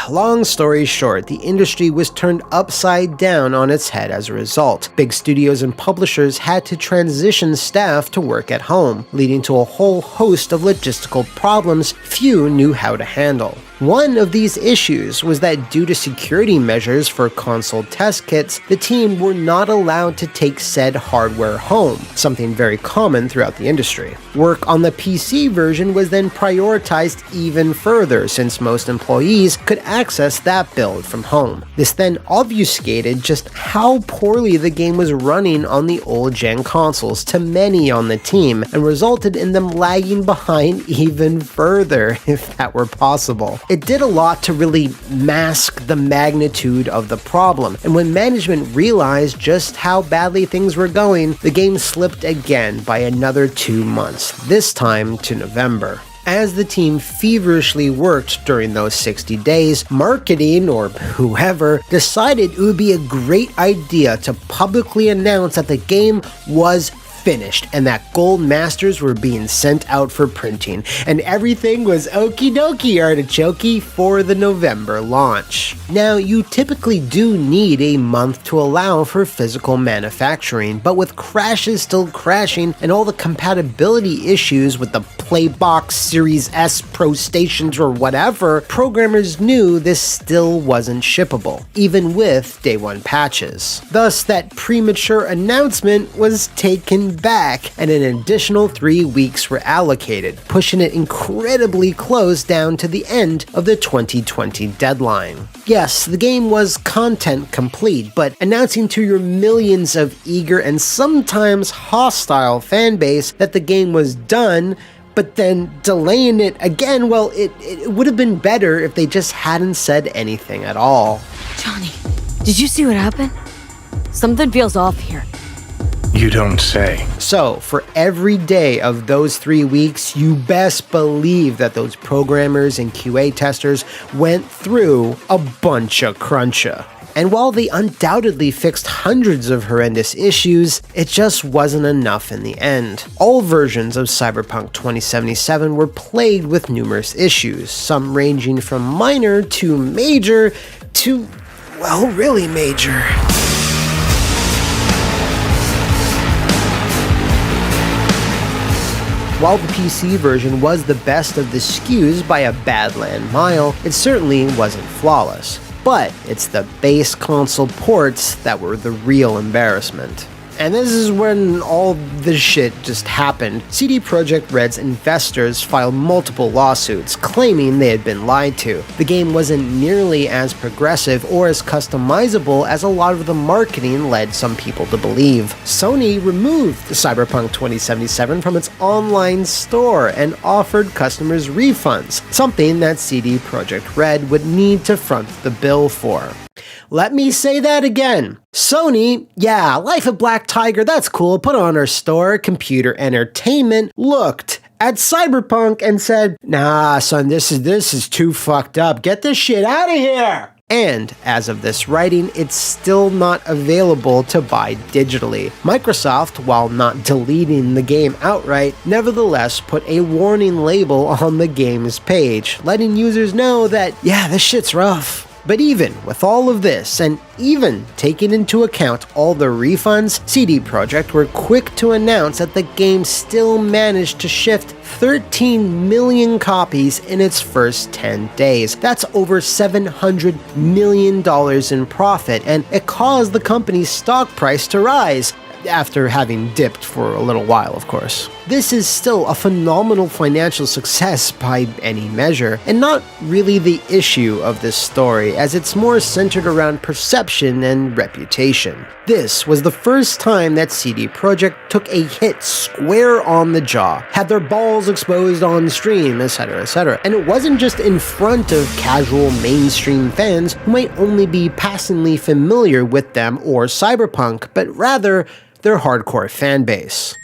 Long story short, the industry was turned upside down on its head as a result. Big studios and publishers had to transition staff to work at home, leading to a whole host of logistical problems few knew how to handle. One of these issues was that due to security measures for console test kits, the team were not allowed to take said hardware home, something very common throughout the industry. Work on the PC version was then prioritized even further, since most employees could access that build from home. This then obfuscated just how poorly the game was running on the old-gen consoles to many on the team, and resulted in them lagging behind even further, if that were possible. It did a lot to really mask the magnitude of the problem, and when management realized just how badly things were going, the game slipped again by another 2 months, this time to November. As the team feverishly worked during those 60 days, marketing, or whoever, decided it would be a great idea to publicly announce that the game was finished and that gold masters were being sent out for printing, and everything was okie dokie artichoke for the November launch. Now, you typically do need a month to allow for physical manufacturing, but with crashes still crashing and all the compatibility issues with the Playbox Series S Pro stations or whatever, programmers knew this still wasn't shippable, even with day one patches. Thus, that premature announcement was taken back, and an additional 3 weeks were allocated, pushing it incredibly close down to the end of the 2020 deadline. Yes, the game was content complete, but announcing to your millions of eager and sometimes hostile fanbase that the game was done, but then delaying it again, well, it would have been better if they just hadn't said anything at all. Johnny, did you see what happened? Something feels off here. You don't say. So, for every day of those 3 weeks, you best believe that those programmers and QA testers went through a bunch of cruncha. And while they undoubtedly fixed hundreds of horrendous issues, it just wasn't enough in the end. All versions of Cyberpunk 2077 were plagued with numerous issues, some ranging from minor to major to, well, really major. While the PC version was the best of the SKUs by a badland mile, it certainly wasn't flawless. But it's the base console ports that were the real embarrassment. And this is when all this shit just happened. CD Projekt Red's investors filed multiple lawsuits, claiming they had been lied to. The game wasn't nearly as progressive or as customizable as a lot of the marketing led some people to believe. Sony removed Cyberpunk 2077 from its online store and offered customers refunds, something that CD Projekt Red would need to front the bill for. Let me say that again. Sony, yeah, Life of Black Tiger, that's cool, put on our store, Computer Entertainment, looked at Cyberpunk and said, nah, son, this is too fucked up, get this shit out of here! And, as of this writing, it's still not available to buy digitally. Microsoft, while not deleting the game outright, nevertheless put a warning label on the game's page, letting users know that, yeah, this shit's rough. But even with all of this, and even taking into account all the refunds, CD Projekt were quick to announce that the game still managed to shift 13 million copies in its first 10 days. That's over $700 million in profit, and it caused the company's stock price to rise. After having dipped for a little while, of course. This is still a phenomenal financial success by any measure, and not really the issue of this story, as it's more centered around perception and reputation. This was the first time that CD Projekt took a hit square on the jaw, had their balls exposed on stream, etc., etc. And it wasn't just in front of casual mainstream fans who might only be passingly familiar with them or Cyberpunk, but rather their hardcore fanbase.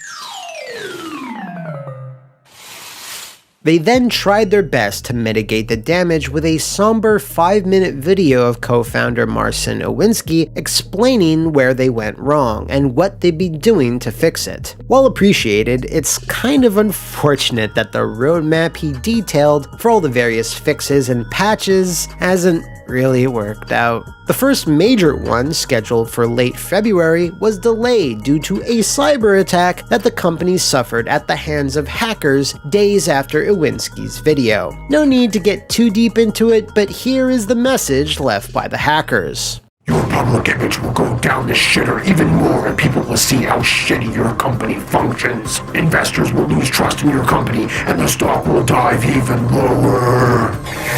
They then tried their best to mitigate the damage with a somber 5-minute video of co-founder Marcin Owinski explaining where they went wrong and what they'd be doing to fix it. While appreciated, it's kind of unfortunate that the roadmap he detailed for all the various fixes and patches hasn't really worked out. The first major one, scheduled for late February, was delayed due to a cyber attack that the company suffered at the hands of hackers days after Owinski's video. No need to get too deep into it, but here is the message left by the hackers. Your public image will go down the shitter even more, and people will see how shitty your company functions. Investors will lose trust in your company, and the stock will dive even lower.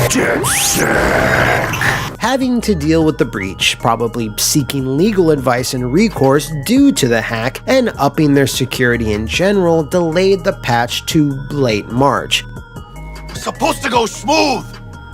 Dead sick. Having to deal with the breach, probably seeking legal advice and recourse due to the hack, and upping their security in general delayed the patch to late March. Supposed to go smooth!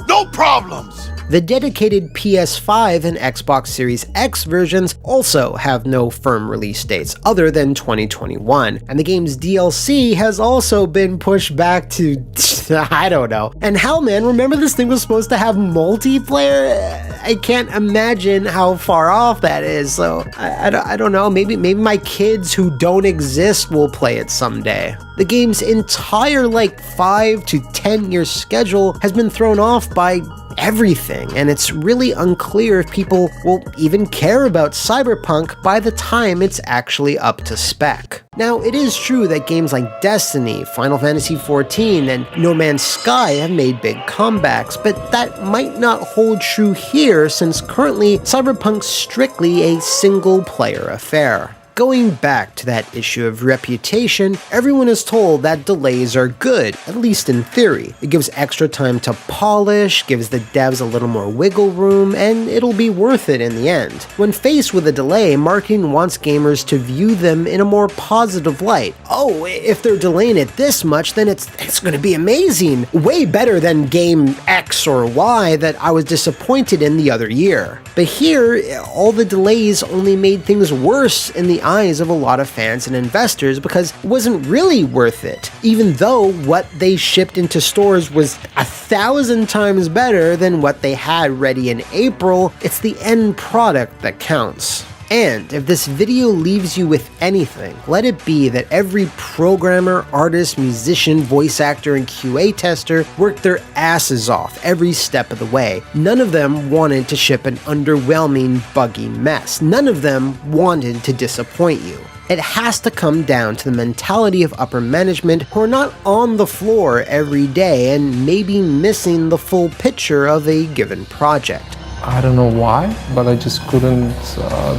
No problems! The dedicated PS5 and Xbox Series X versions also have no firm release dates other than 2021, and the game's DLC has also been pushed back to, I don't know. And hell man, remember this thing was supposed to have multiplayer? I can't imagine how far off that is, so I don't know, maybe my kids who don't exist will play it someday. The game's entire 5 to 10 year schedule has been thrown off by everything, and it's really unclear if people will even care about Cyberpunk by the time it's actually up to spec. Now, it is true that games like Destiny, Final Fantasy XIV, and No Man's Sky have made big comebacks, but that might not hold true here since currently Cyberpunk's strictly a single-player affair. Going back to that issue of reputation, everyone is told that delays are good, at least in theory. It gives extra time to polish, gives the devs a little more wiggle room, and it'll be worth it in the end. When faced with a delay, marketing wants gamers to view them in a more positive light. Oh, if they're delaying it this much, then it's gonna be amazing. Way better than game X or Y that I was disappointed in the other year. But here, all the delays only made things worse in the eyes of a lot of fans and investors because it wasn't really worth it. Even though what they shipped into stores was 1,000 times better than what they had ready in April, it's the end product that counts. And if this video leaves you with anything, let it be that every programmer, artist, musician, voice actor, and QA tester worked their asses off every step of the way. None of them wanted to ship an underwhelming, buggy mess. None of them wanted to disappoint you. It has to come down to the mentality of upper management who are not on the floor every day and maybe missing the full picture of a given project. I don't know why, but I just couldn't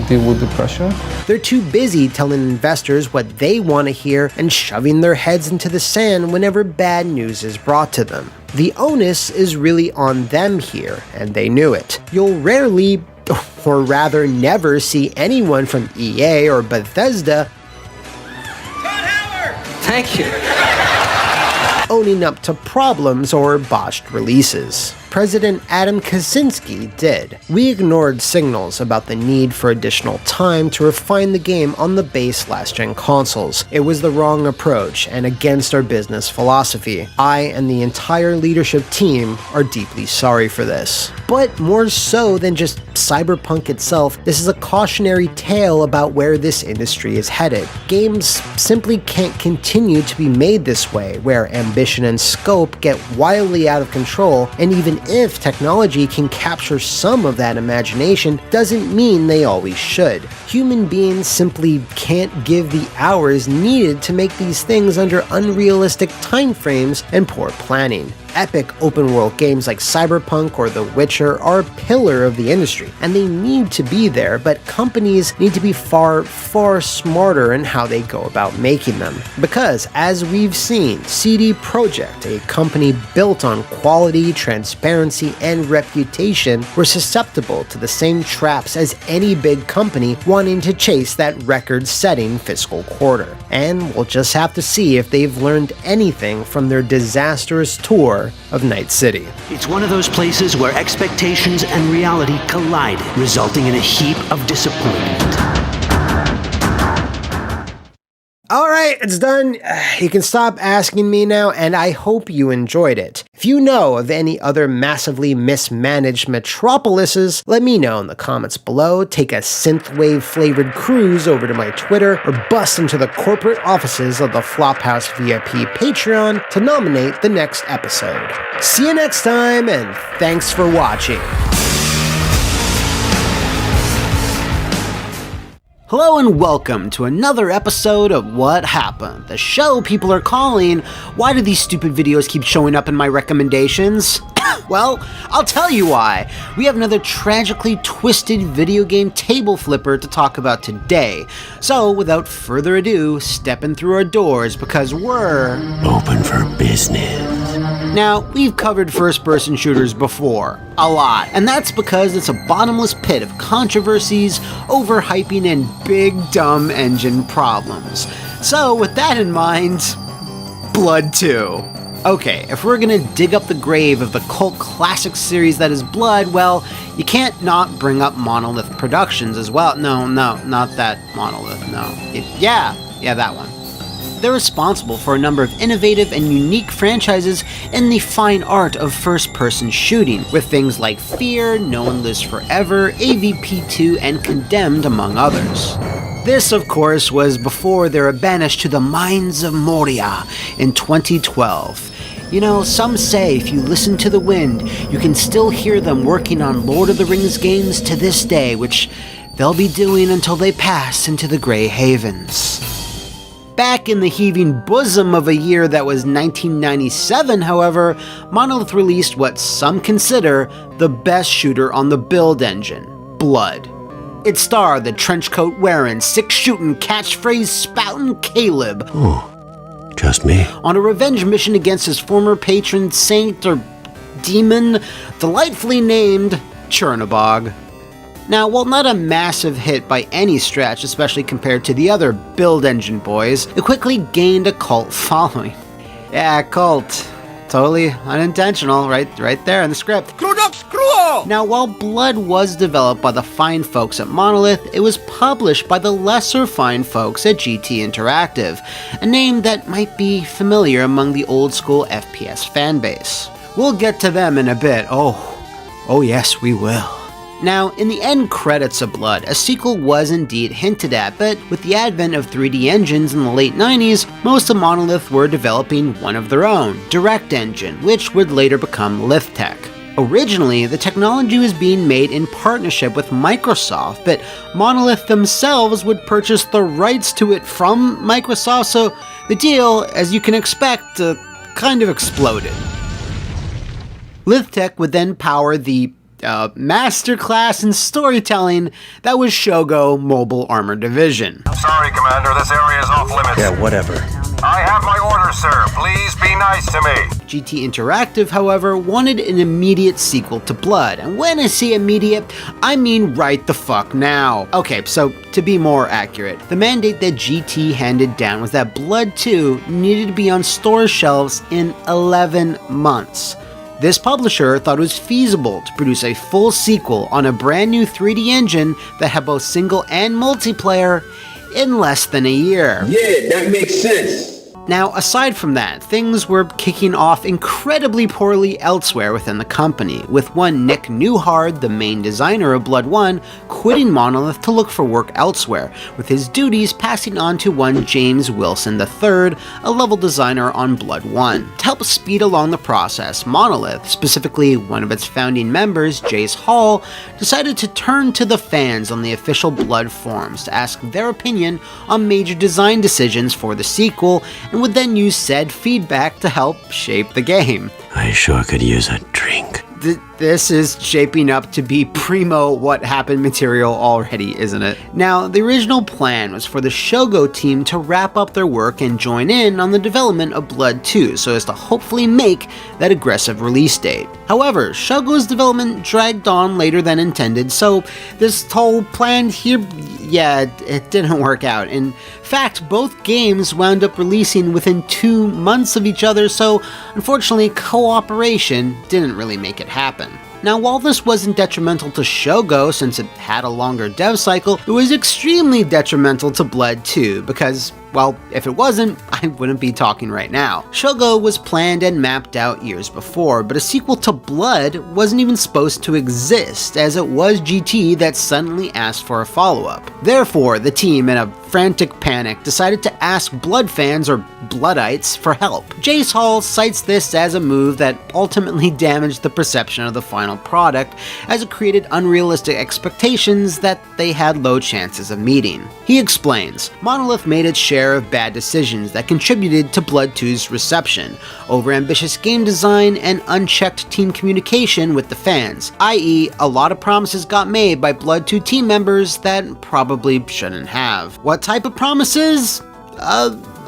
deal with the pressure. They're too busy telling investors what they want to hear and shoving their heads into the sand whenever bad news is brought to them. The onus is really on them here, and they knew it. You'll rarely, or rather never, see anyone from EA or Bethesda Thank you. owning up to problems or botched releases. President Adam Kaczynski did. We ignored signals about the need for additional time to refine the game on the base last-gen consoles. It was the wrong approach and against our business philosophy. I and the entire leadership team are deeply sorry for this. But more so than just Cyberpunk itself, this is a cautionary tale about where this industry is headed. Games simply can't continue to be made this way, where ambition and scope get wildly out of control, and even if technology can capture some of that imagination, doesn't mean they always should. Human beings simply can't give the hours needed to make these things under unrealistic timeframes and poor planning. Epic open-world games like Cyberpunk or The Witcher are a pillar of the industry, and they need to be there, but companies need to be far, far smarter in how they go about making them. Because, as we've seen, CD Projekt, a company built on quality, transparency, and reputation, were susceptible to the same traps as any big company wanting to chase that record-setting fiscal quarter. And we'll just have to see if they've learned anything from their disastrous tour of Night City. It's one of those places where expectations and reality collided, resulting in a heap of disappointment. Alright, it's done. You can stop asking me now, and I hope you enjoyed it. If you know of any other massively mismanaged metropolises, let me know in the comments below. Take a synthwave-flavored cruise over to my Twitter, or bust into the corporate offices of the Flophouse VIP Patreon to nominate the next episode. See you next time, and thanks for watching. Hello and welcome to another episode of What Happened, the show people are calling, why do these stupid videos keep showing up in my recommendations? Well, I'll tell you why. We have another tragically twisted video game table flipper to talk about today. So, without further ado, stepping through our doors because we're open for business. Now, we've covered first-person shooters before, a lot, and that's because it's a bottomless pit of controversies, overhyping, and big dumb engine problems. So, with that in mind, Blood 2. Okay, if we're gonna dig up the grave of the cult classic series that is Blood, well, you can't not bring up Monolith Productions as well. No, not that Monolith, no. Yeah, that one. They're responsible for a number of innovative and unique franchises in the fine art of first-person shooting, with things like Fear, No One Lives Forever, AVP2, and Condemned, among others. This, of course, was before they were banished to the Mines of Moria in 2012. You know, some say if you listen to the wind, you can still hear them working on Lord of the Rings games to this day, which they'll be doing until they pass into the Grey Havens. Back in the heaving bosom of a year that was 1997, however, Monolith released what some consider the best shooter on the build engine, Blood. It starred the trenchcoat wearing, six-shooting, catchphrase spouting Caleb. Just me? On a revenge mission against his former patron saint or demon, delightfully named Chernobog. Now, while not a massive hit by any stretch, especially compared to the other build engine boys, it quickly gained a cult following. Yeah, cult. Totally unintentional, right there in the script. Now, while Blood was developed by the fine folks at Monolith, it was published by the lesser fine folks at GT Interactive, a name that might be familiar among the old school FPS fanbase. We'll get to them in a bit. Oh yes, we will. Now, in the end credits of Blood, a sequel was indeed hinted at, but with the advent of 3D engines in the late 90s, most of Monolith were developing one of their own, Direct Engine, which would later become Lithtech. Originally, the technology was being made in partnership with Microsoft, but Monolith themselves would purchase the rights to it from Microsoft, so the deal, as you can expect, kind of exploded. Lithtech would then power the masterclass in storytelling that was Shogo Mobile Armor Division. Sorry, Commander, this area is off limits. Yeah, whatever. I have my orders, sir. Please be nice to me. GT Interactive, however, wanted an immediate sequel to Blood, and when I say immediate, I mean right the fuck now. Okay, so to be more accurate, the mandate that GT handed down was that Blood 2 needed to be on store shelves in 11 months. This publisher thought it was feasible to produce a full sequel on a brand new 3D engine that had both single and multiplayer in less than a year. Yeah, that makes sense. Now, aside from that, things were kicking off incredibly poorly elsewhere within the company, with one Nick Newhard, the main designer of Blood 1, quitting Monolith to look for work elsewhere, with his duties passing on to one James Wilson III, a level designer on Blood 1. To help speed along the process, Monolith, specifically one of its founding members, Jace Hall, decided to turn to the fans on the official Blood forums to ask their opinion on major design decisions for the sequel, and would then use said feedback to help shape the game. I sure could use a drink. This is shaping up to be primo what happened material already, isn't it? Now, the original plan was for the Shogo team to wrap up their work and join in on the development of Blood 2 so as to hopefully make that aggressive release date. However, Shogo's development dragged on later than intended, so this whole plan here, yeah, it didn't work out. In fact, both games wound up releasing within 2 months of each other, so unfortunately cooperation didn't really make it happen. Now, while this wasn't detrimental to Shogo since it had a longer dev cycle, it was extremely detrimental to Blood 2 because, well, if it wasn't, I wouldn't be talking right now. Shogo was planned and mapped out years before, but a sequel to Blood wasn't even supposed to exist, as it was GT that suddenly asked for a follow-up. Therefore, the team, in a frantic panic, decided to ask Blood fans, or Bloodites, for help. Jace Hall cites this as a move that ultimately damaged the perception of the final product, as it created unrealistic expectations that they had low chances of meeting. He explains, Monolith made its share of bad decisions that contributed to Blood 2's reception, overambitious game design, and unchecked team communication with the fans, i.e. a lot of promises got made by Blood 2 team members that probably shouldn't have. What type of promises?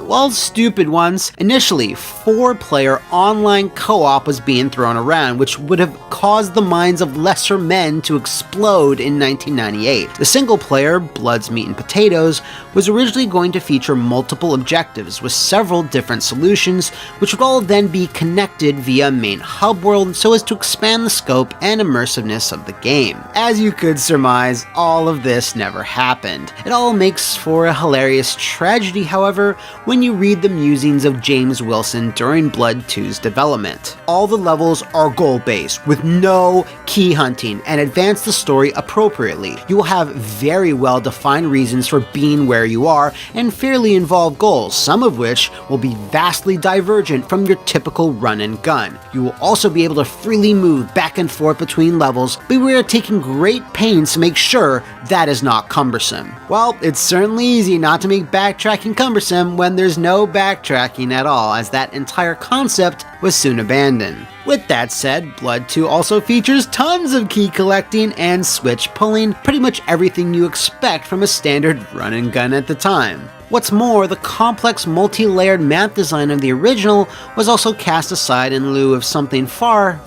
Well, stupid ones. Initially, 4-player online co-op was being thrown around, which would have caused the minds of lesser men to explode in 1998. The single-player, Blood's Meat and Potatoes, was originally going to feature multiple objectives with several different solutions, which would all then be connected via main hub world so as to expand the scope and immersiveness of the game. As you could surmise, all of this never happened. It all makes for a hilarious tragedy, however, when you read the musings of James Wilson during Blood 2's development. All the levels are goal-based, with no key hunting, and advance the story appropriately. You will have very well-defined reasons for being where you are, and fairly involved goals, some of which will be vastly divergent from your typical run and gun. You will also be able to freely move back and forth between levels, but we are taking great pains to make sure that is not cumbersome. Well, it's certainly easy not to make backtracking cumbersome when there's no backtracking at all, as that entire concept was soon abandoned. With that said, Blood 2 also features tons of key collecting and switch pulling, pretty much everything you expect from a standard run and gun at the time. What's more, the complex multi-layered map design of the original was also cast aside in lieu of something far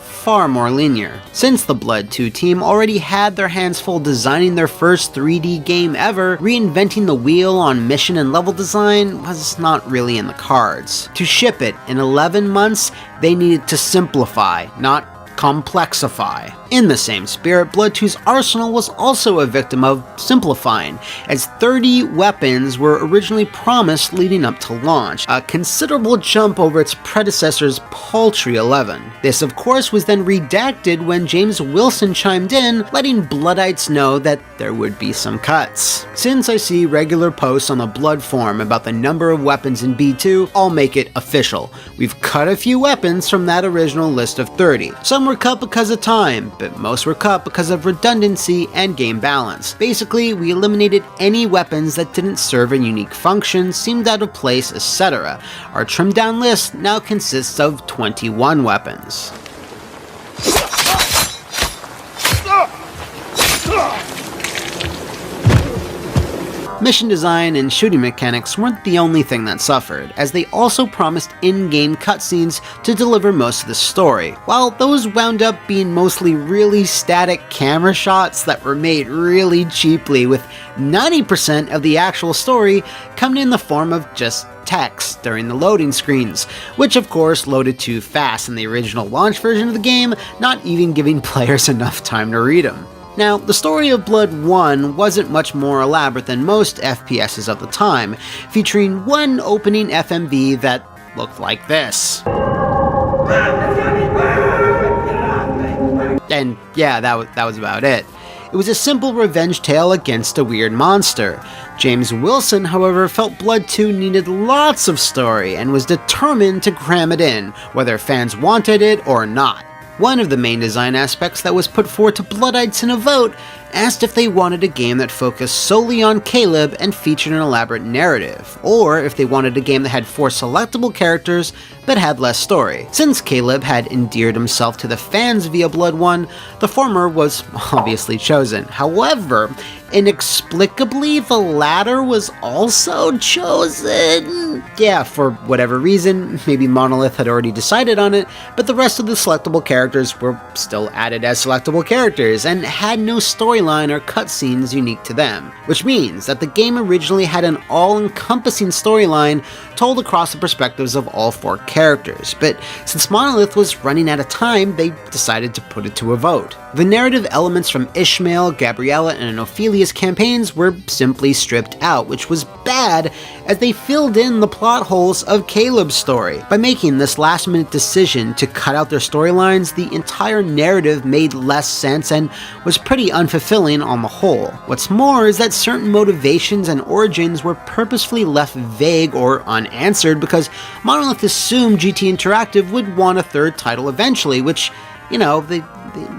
more linear. Since the Blood 2 team already had their hands full designing their first 3D game ever, reinventing the wheel on mission and level design was not really in the cards. To ship it in 11 months, they needed to simplify, not complexify. In the same spirit, Blood 2's arsenal was also a victim of simplifying, as 30 weapons were originally promised leading up to launch, a considerable jump over its predecessor's paltry 11. This, of course, was then redacted when James Wilson chimed in, letting Bloodites know that there would be some cuts. Since I see regular posts on the Blood forum about the number of weapons in B2, I'll make it official. We've cut a few weapons from that original list of 30. Some were cut because of time, but most were cut because of redundancy and game balance. Basically, we eliminated any weapons that didn't serve a unique function, seemed out of place, etc. Our trimmed down list now consists of 21 weapons. Mission design and shooting mechanics weren't the only thing that suffered, as they also promised in-game cutscenes to deliver most of the story. While those wound up being mostly really static camera shots that were made really cheaply, with 90% of the actual story coming in the form of just text during the loading screens, which of course loaded too fast in the original launch version of the game, not even giving players enough time to read them. Now, the story of Blood 1 wasn't much more elaborate than most FPSs of the time, featuring one opening FMV that looked like this. And yeah, that was about it. It was a simple revenge tale against a weird monster. James Wilson, however, felt Blood 2 needed lots of story and was determined to cram it in, whether fans wanted it or not. One of the main design aspects that was put forward to Bloodites in a vote asked if they wanted a game that focused solely on Caleb and featured an elaborate narrative, or if they wanted a game that had 4 selectable characters but had less story. Since Caleb had endeared himself to the fans via Blood 1, the former was obviously chosen. However, inexplicably, the latter was also chosen. Yeah, for whatever reason, maybe Monolith had already decided on it, but the rest of the selectable characters were still added as selectable characters and had no storyline or cutscenes unique to them, which means that the game originally had an all-encompassing storyline told across the perspectives of all 4 characters, but since Monolith was running out of time, they decided to put it to a vote. The narrative elements from Ishmael, Gabriella, and Ophelia's campaigns were simply stripped out, which was bad as they filled in the plot holes of Caleb's story. By making this last-minute decision to cut out their storylines, the entire narrative made less sense and was pretty unfulfilling on the whole. What's more is that certain motivations and origins were purposefully left vague or unanswered because Monolith assumed GT Interactive would want a 3rd title eventually, which, you know, they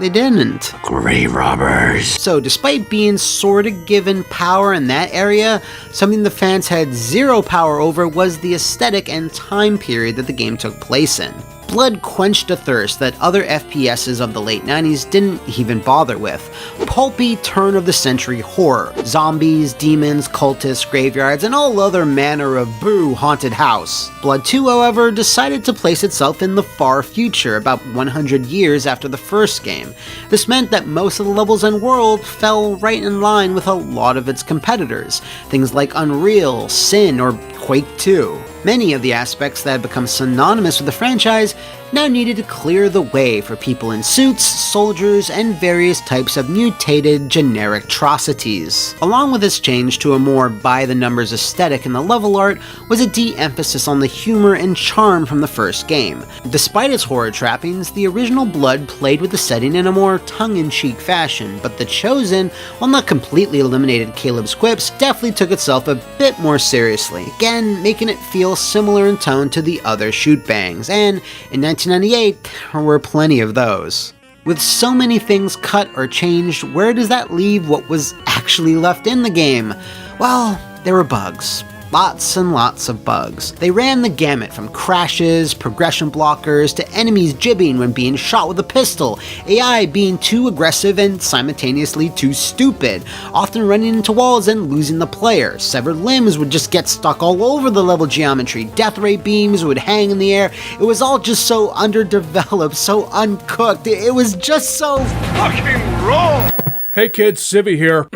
didn't. Grave robbers. So despite being sorta given power in that area, something the fans had 0 power over was the aesthetic and time period that the game took place in. Blood quenched a thirst that other FPSs of the late 90s didn't even bother with. Pulpy turn-of-the-century horror. Zombies, demons, cultists, graveyards, and all other manner of boo haunted house. Blood 2, however, decided to place itself in the far future, about 100 years after the first game. This meant that most of the levels and world fell right in line with a lot of its competitors, things like Unreal, Sin, or Quake 2. Many of the aspects that had become synonymous with the franchise now needed to clear the way for people in suits, soldiers, and various types of mutated generic atrocities. Along with this change to a more by-the-numbers aesthetic in the level art was a de-emphasis on the humor and charm from the first game. Despite its horror trappings, the original Blood played with the setting in a more tongue-in-cheek fashion, but The Chosen, while not completely eliminated Caleb's quips, definitely took itself a bit more seriously, again making it feel similar in tone to the other shoot-bangs, and in 1998, there were plenty of those. With so many things cut or changed, where does that leave what was actually left in the game? Well, there were bugs. Lots and lots of bugs. They ran the gamut from crashes, progression blockers, to enemies jibbing when being shot with a pistol, AI being too aggressive and simultaneously too stupid, often running into walls and losing the player. Severed limbs would just get stuck all over the level geometry, death ray beams would hang in the air. It was all just so underdeveloped, so uncooked. It was just so fucking wrong! Hey kids, Civi here.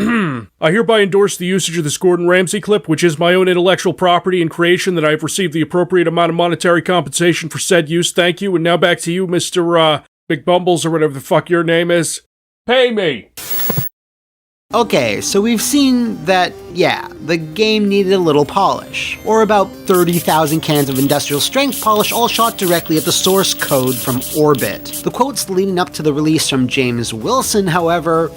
I hereby endorse the usage of this Gordon Ramsay clip, which is my own intellectual property and creation that I have received the appropriate amount of monetary compensation for said use. Thank you, and now back to you, Mr. McBumbles or whatever the fuck your name is. Pay me! Okay, so we've seen that, yeah, the game needed a little polish, or about 30,000 cans of industrial strength polish all shot directly at the source code from Orbit. The quotes leading up to the release from James Wilson, however,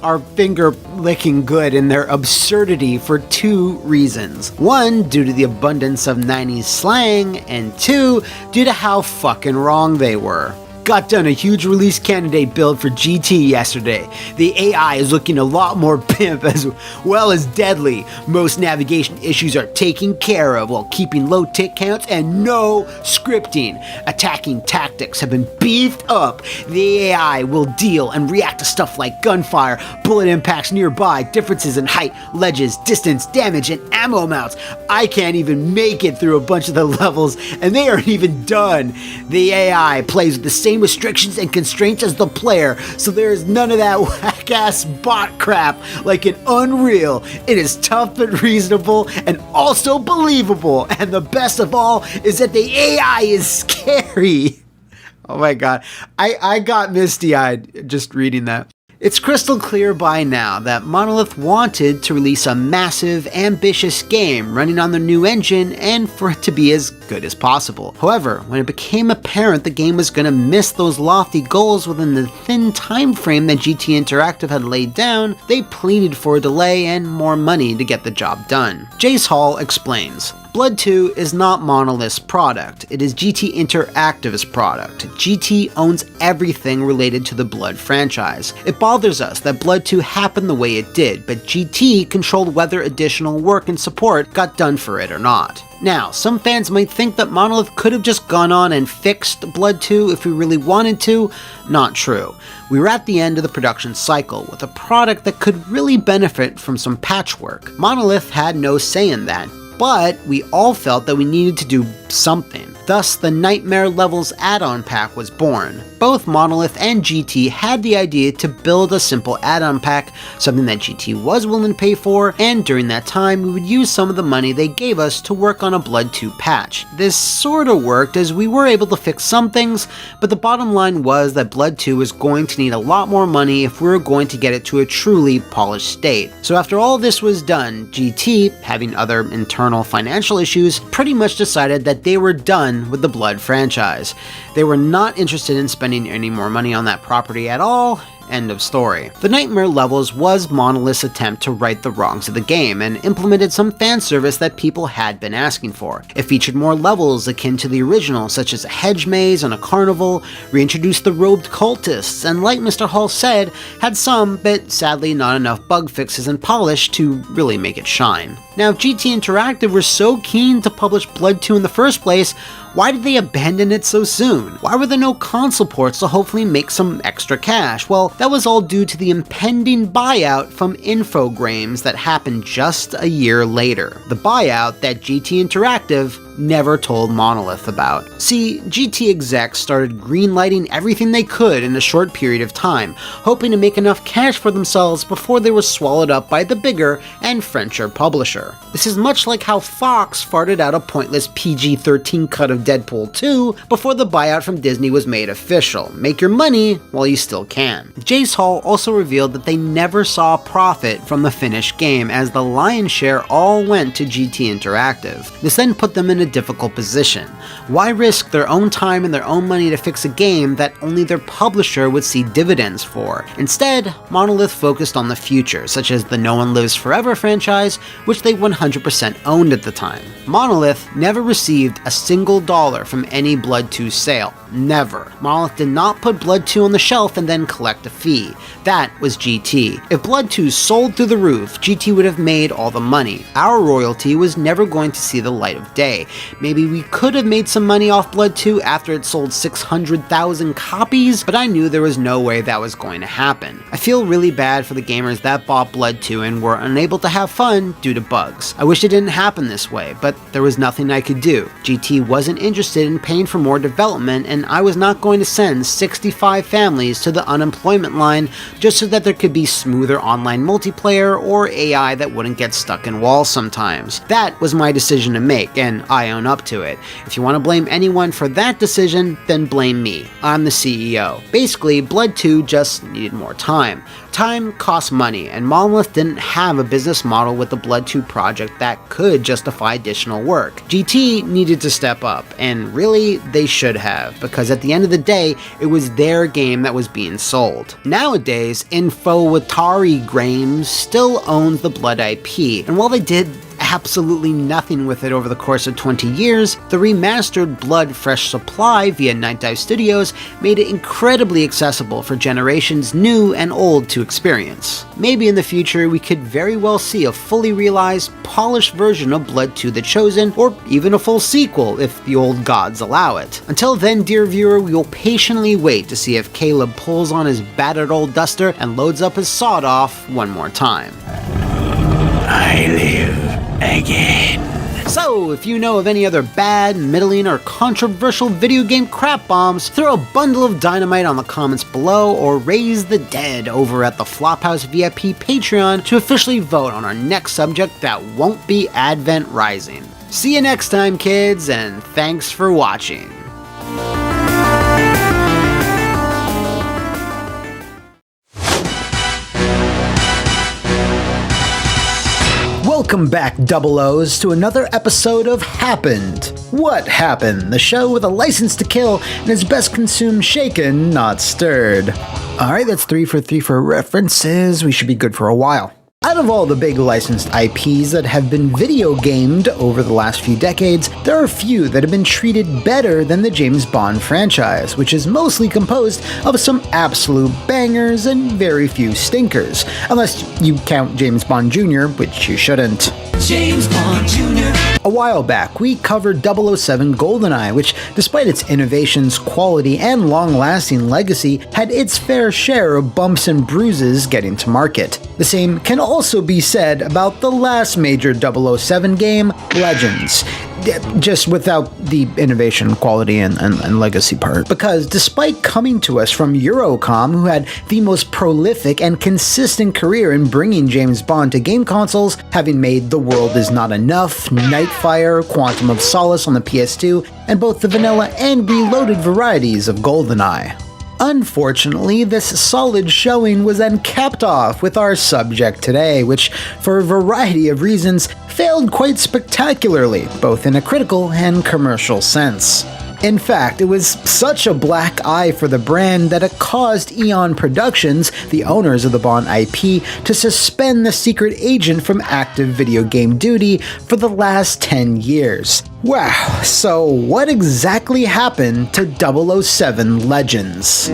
are finger-licking good in their absurdity for two reasons. One, due to the abundance of 90s slang, and two, due to how fucking wrong they were. Got done a huge release candidate build for GT yesterday. The AI is looking a lot more pimp as well as deadly. Most navigation issues are taken care of while keeping low tick counts and no scripting. Attacking tactics have been beefed up. The AI will deal and react to stuff like gunfire, bullet impacts nearby, differences in height, ledges, distance, damage, and ammo amounts. I can't even make it through a bunch of the levels and they aren't even done. The AI plays with the same restrictions and constraints as the player, so there is none of that whack-ass bot crap like in Unreal. It is tough but reasonable and also believable, and the best of all is that the AI is scary. Oh my god, I got misty-eyed just reading that. It's crystal clear by now that Monolith wanted to release a massive, ambitious game running on their new engine and for it to be as good as possible. However, when it became apparent the game was going to miss those lofty goals within the thin time frame that GT Interactive had laid down, they pleaded for a delay and more money to get the job done. Jace Hall explains, Blood 2 is not Monolith's product, it is GT Interactive's product. GT owns everything related to the Blood franchise. It bothers us that Blood 2 happened the way it did, but GT controlled whether additional work and support got done for it or not. Now, some fans might think that Monolith could have just gone on and fixed Blood 2 if we really wanted to. Not true. We were at the end of the production cycle with a product that could really benefit from some patchwork. Monolith had no say in that, but we all felt that we needed to do something. Thus, the Nightmare Levels add-on pack was born. Both Monolith and GT had the idea to build a simple add-on pack, something that GT was willing to pay for, and during that time we would use some of the money they gave us to work on a Blood 2 patch. This sorta worked as we were able to fix some things, but the bottom line was that Blood 2 was going to need a lot more money if we were going to get it to a truly polished state. So after all this was done, GT, having other internal financial issues, pretty much decided that they were done with the Blood franchise. They were not interested in spending any more money on that property at all. End of story. The Nightmare Levels was Monolith's attempt to right the wrongs of the game and implemented some fan service that people had been asking for. It featured more levels akin to the original, such as a hedge maze and a carnival, reintroduced the robed cultists, and like Mr. Hall said, had some, but sadly not enough bug fixes and polish to really make it shine. Now, if GT Interactive were so keen to publish Blood 2 in the first place, why did they abandon it so soon? Why were there no console ports to hopefully make some extra cash? Well, that was all due to the impending buyout from Infogrames that happened just a year later. The buyout that GT Interactive never told Monolith about. See, GT execs started greenlighting everything they could in a short period of time, hoping to make enough cash for themselves before they were swallowed up by the bigger and Frencher publisher. This is much like how Fox farted out a pointless PG-13 cut of Deadpool 2 before the buyout from Disney was made official. Make your money while you still can. Jace Hall also revealed that they never saw a profit from the finished game, as the lion's share all went to GT Interactive. This then put them in a difficult position. Why risk their own time and their own money to fix a game that only their publisher would see dividends for? Instead, Monolith focused on the future, such as the No One Lives Forever franchise, which they 100% owned at the time. Monolith never received a single dollar from any Blood 2 sale. Never. Monolith did not put Blood 2 on the shelf and then collect a fee. That was GT. If Blood 2 sold through the roof, GT would have made all the money. Our royalty was never going to see the light of day. Maybe we could have made some money off Blood 2 after it sold 600,000 copies, but I knew there was no way that was going to happen. I feel really bad for the gamers that bought Blood 2 and were unable to have fun due to bugs. I wish it didn't happen this way, but there was nothing I could do. GT wasn't interested in paying for more development, and I was not going to send 65 families to the unemployment line just so that there could be smoother online multiplayer or AI that wouldn't get stuck in walls sometimes. That was my decision to make, and I I own up to it. If you want to blame anyone for that decision, then blame me. I'm the CEO. Basically, Blood 2 just needed more time. Time costs money, and Monolith didn't have a business model with the Blood 2 project that could justify additional work. GT needed to step up, and really, they should have, because at the end of the day, it was their game that was being sold. Nowadays, Infowatari Games still owns the Blood IP, and while they did absolutely nothing with it over the course of 20 years, the remastered Blood Fresh Supply via Night Dive Studios made it incredibly accessible for generations new and old to experience. Maybe in the future we could very well see a fully realized, polished version of Blood 2 The Chosen, or even a full sequel if the old gods allow it. Until then, dear viewer, we will patiently wait to see if Caleb pulls on his battered old duster and loads up his sawed-off one more time. I live again. So, if you know of any other bad, middling, or controversial video game crap bombs, throw a bundle of dynamite on the comments below, or raise the dead over at the Flophouse VIP Patreon to officially vote on our next subject that won't be Advent Rising. See you next time, kids, and thanks for watching. Welcome back, Double O's, to another episode of Happened. What Happened? The show with a license to kill and is best consumed shaken, not stirred. Alright, that's 3 for references. We should be good for a while. Out of all the big licensed IPs that have been video gamed over the last few decades, there are few that have been treated better than the James Bond franchise, which is mostly composed of some absolute bangers and very few stinkers, unless you count James Bond Jr., which you shouldn't. James Bond Jr. A while back, we covered 007 GoldenEye, which, despite its innovations, quality, and long-lasting legacy, had its fair share of bumps and bruises getting to market. The same can also be said about the last major 007 game, Legends, just without the innovation, quality, and legacy part. Because despite coming to us from Eurocom, who had the most prolific and consistent career in bringing James Bond to game consoles, having made The World Is Not Enough, Nightfire, Quantum of Solace on the PS2, and both the vanilla and reloaded varieties of GoldenEye. Unfortunately, this solid showing was then capped off with our subject today, which, for a variety of reasons, failed quite spectacularly, both in a critical and commercial sense. In fact, it was such a black eye for the brand that it caused Eon Productions, the owners of the Bond IP, to suspend the secret agent from active video game duty for the last 10 years. Wow, so what exactly happened to 007 Legends?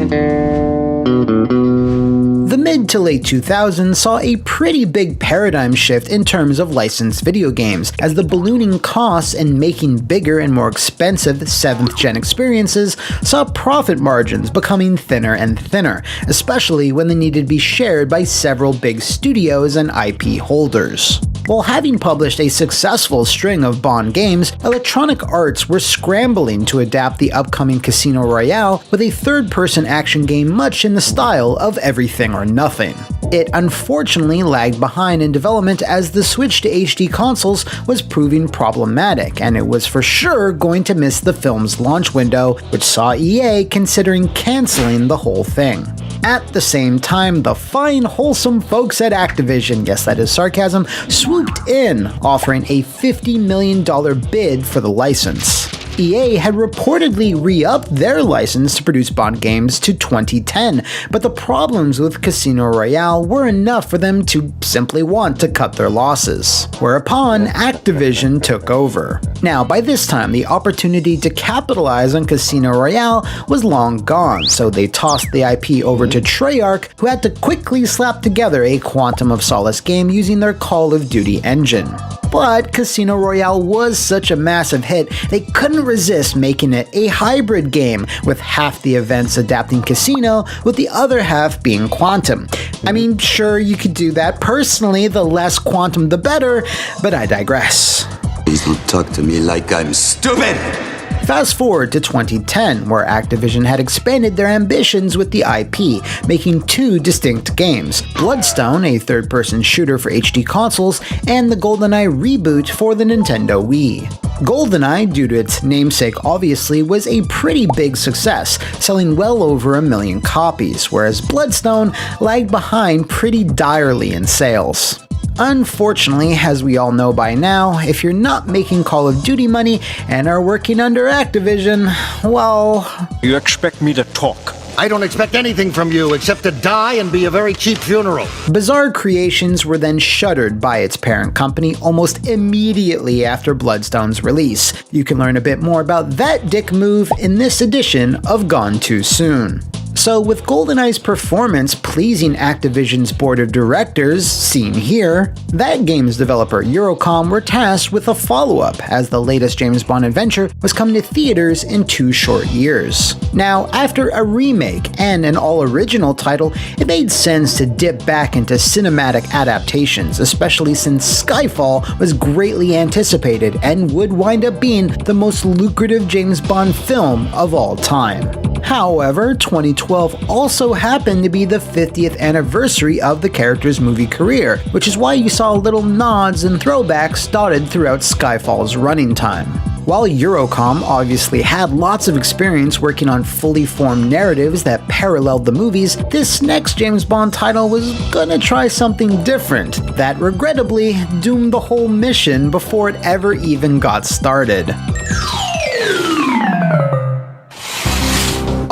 The mid to late 2000s saw a pretty big paradigm shift in terms of licensed video games, as the ballooning costs in making bigger and more expensive 7th gen experiences saw profit margins becoming thinner and thinner, especially when they needed to be shared by several big studios and IP holders. While having published a successful string of Bond games, Electronic Arts were scrambling to adapt the upcoming Casino Royale with a third-person action game much in the style of Everything or Nothing. It unfortunately lagged behind in development as the switch to HD consoles was proving problematic, and it was for sure going to miss the film's launch window, which saw EA considering canceling the whole thing. At the same time, the fine, wholesome folks at Activision, yes that is sarcasm, swooped in, offering a $50 million bid for the license. EA had reportedly re-upped their license to produce Bond games to 2010, but the problems with Casino Royale were enough for them to simply want to cut their losses. Whereupon, Activision took over. Now, by this time, the opportunity to capitalize on Casino Royale was long gone, so they tossed the IP over to Treyarch, who had to quickly slap together a Quantum of Solace game using their Call of Duty engine. But Casino Royale was such a massive hit, they couldn't resist making it a hybrid game, with half the events adapting Casino, with the other half being Quantum. I mean, sure, you could do that. Personally, the less Quantum the better, but I digress. Please don't talk to me like I'm stupid! Fast forward to 2010, where Activision had expanded their ambitions with the IP, making two distinct games: Bloodstone, a third-person shooter for HD consoles, and the GoldenEye reboot for the Nintendo Wii. GoldenEye, due to its namesake obviously, was a pretty big success, selling well over 1 million copies, whereas Bloodstone lagged behind pretty direly in sales. Unfortunately, as we all know by now, if you're not making Call of Duty money and are working under Activision, well... You expect me to talk? I don't expect anything from you except to die and be a very cheap funeral. Bizarre Creations were then shuttered by its parent company almost immediately after Bloodstone's release. You can learn a bit more about that dick move in this edition of Gone Too Soon. So with GoldenEye's performance pleasing Activision's board of directors, seen here, that game's developer Eurocom were tasked with a follow-up, as the latest James Bond adventure was coming to theaters in 2 short years. Now, after a remake and an all-original title, it made sense to dip back into cinematic adaptations, especially since Skyfall was greatly anticipated and would wind up being the most lucrative James Bond film of all time. However, 2012 also happened to be the 50th anniversary of the character's movie career, which is why you saw little nods and throwbacks dotted throughout Skyfall's running time. While Eurocom obviously had lots of experience working on fully formed narratives that paralleled the movies, this next James Bond title was gonna try something different that regrettably doomed the whole mission before it ever even got started.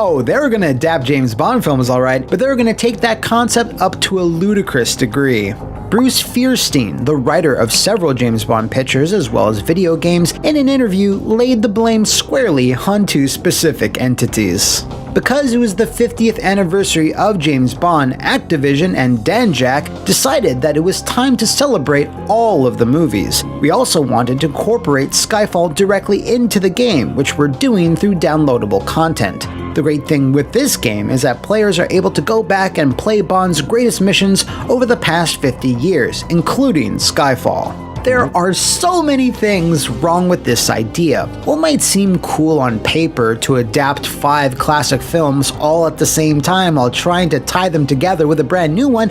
Oh, they were going to adapt James Bond films alright, but they were going to take that concept up to a ludicrous degree. Bruce Fierstein, the writer of several James Bond pictures as well as video games, in an interview laid the blame squarely on 2 specific entities. Because it was the 50th anniversary of James Bond, Activision and Danjaq decided that it was time to celebrate all of the movies. We also wanted to incorporate Skyfall directly into the game, which we're doing through downloadable content. The great thing with this game is that players are able to go back and play Bond's greatest missions over the past 50 years, including Skyfall. There are so many things wrong with this idea. What might seem cool on paper to adapt 5 classic films all at the same time while trying to tie them together with a brand new one,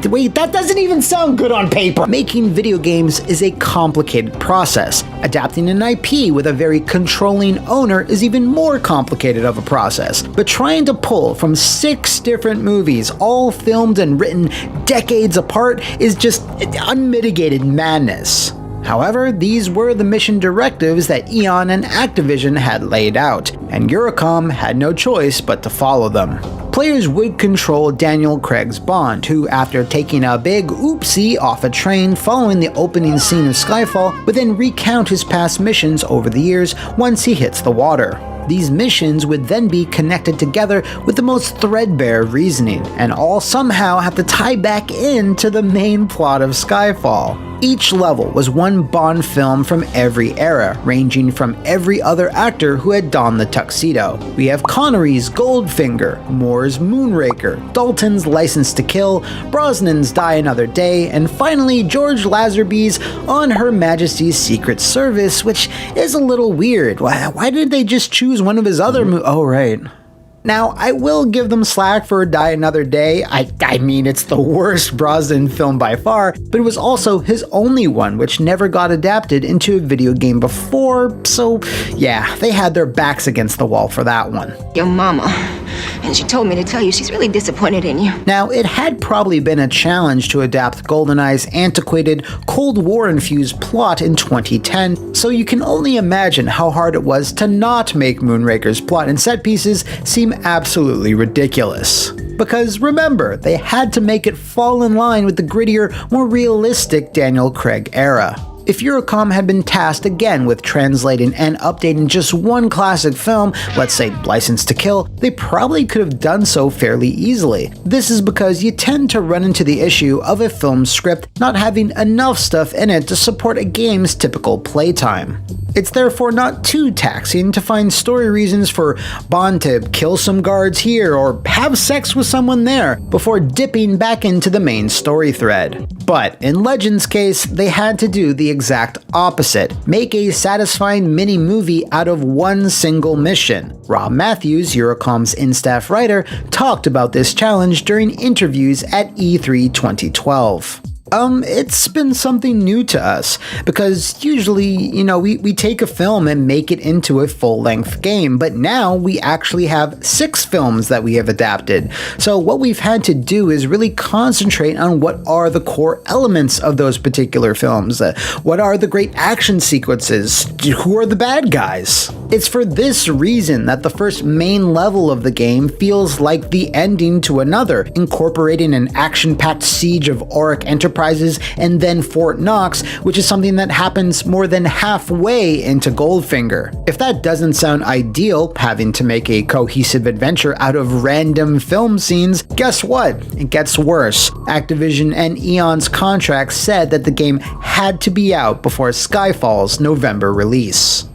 wait, that doesn't even sound good on paper. Making video games is a complicated process. Adapting an IP with a very controlling owner is even more complicated of a process. But trying to pull from 6 different movies, all filmed and written decades apart, is just unmitigated madness. However, these were the mission directives that Eon and Activision had laid out, and Eurocom had no choice but to follow them. Players would control Daniel Craig's Bond, who, after taking a big oopsie off a train following the opening scene of Skyfall, would then recount his past missions over the years once he hits the water. These missions would then be connected together with the most threadbare reasoning, and all somehow have to tie back into the main plot of Skyfall. Each level was one Bond film from every era, ranging from every other actor who had donned the tuxedo. We have Connery's Goldfinger, Moore's Moonraker, Dalton's License to Kill, Brosnan's Die Another Day, and finally George Lazenby's On Her Majesty's Secret Service, which is a little weird. Why did they just choose one of his other Oh, right. Now, I will give them slack for Die Another Day. I mean, it's the worst Brosnan film by far, but it was also his only one, which never got adapted into a video game before, so yeah, they had their backs against the wall for that one. Your mama, and she told me to tell you she's really disappointed in you. Now, it had probably been a challenge to adapt GoldenEye's antiquated, Cold War-infused plot in 2010, so you can only imagine how hard it was to not make Moonraker's plot and set pieces seem absolutely ridiculous. Because remember, they had to make it fall in line with the grittier, more realistic Daniel Craig era. If Eurocom had been tasked again with translating and updating just one classic film, let's say License to Kill, they probably could have done so fairly easily. This is because you tend to run into the issue of a film script not having enough stuff in it to support a game's typical playtime. It's therefore not too taxing to find story reasons for Bond to kill some guards here or have sex with someone there before dipping back into the main story thread. But in Legend's case, they had to do the exact opposite, make a satisfying mini-movie out of one single mission. Rob Matthews, Eurocom's in-staff writer, talked about this challenge during interviews at E3 2012. It's been something new to us, because usually, we take a film and make it into a full-length game, but now we actually have 6 films that we have adapted. So what we've had to do is really concentrate on what are the core elements of those particular films. What are the great action sequences? Who are the bad guys? It's for this reason that the first main level of the game feels like the ending to another, incorporating an action-packed siege of Auric Enterprises and then Fort Knox, which is something that happens more than halfway into Goldfinger. If that doesn't sound ideal, having to make a cohesive adventure out of random film scenes, guess what? It gets worse. Activision and Eon's contract said that the game had to be out before Skyfall's November release.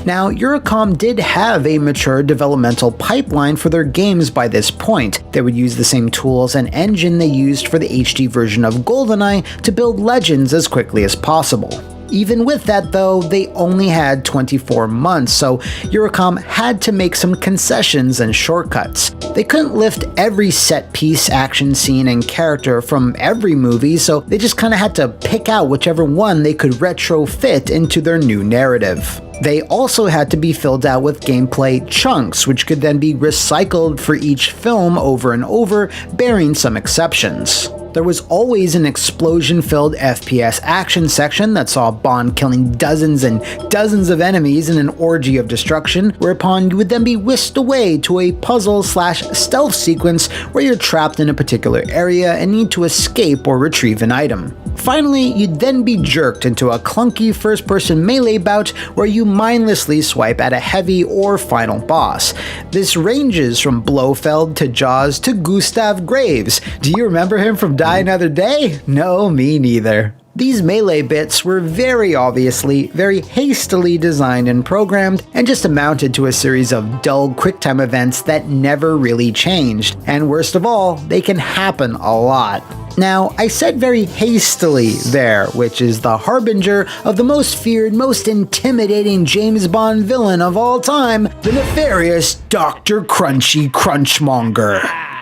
Now, Eurocom did have a mature developmental pipeline for their games by this point. They would use the same tools and engine they used for the HD version of GoldenEye to build Legends as quickly as possible. Even with that though, they only had 24 months, so Eurocom had to make some concessions and shortcuts. They couldn't lift every set-piece, action scene, and character from every movie, so they just kinda had to pick out whichever one they could retrofit into their new narrative. They also had to be filled out with gameplay chunks, which could then be recycled for each film over and over, bearing some exceptions. There was always an explosion-filled FPS action section that saw Bond killing dozens and dozens of enemies in an orgy of destruction, whereupon you would then be whisked away to a puzzle/stealth sequence where you're trapped in a particular area and need to escape or retrieve an item. Finally, you'd then be jerked into a clunky first-person melee bout where you mindlessly swipe at a heavy or final boss. This ranges from Blofeld to Jaws to Gustav Graves. Do you remember him from Die Another Day? No, me neither. These melee bits were very obviously, very hastily designed and programmed, and just amounted to a series of dull QuickTime events that never really changed. And worst of all, they can happen a lot. Now, I said very hastily there, which is the harbinger of the most feared, most intimidating James Bond villain of all time, the nefarious Dr. Crunchy Crunchmonger.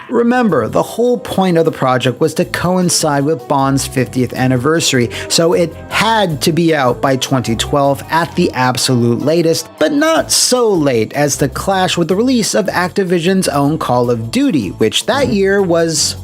Remember, the whole point of the project was to coincide with Bond's 50th anniversary, so it had to be out by 2012 at the absolute latest, but not so late as to clash with the release of Activision's own Call of Duty, which that year was...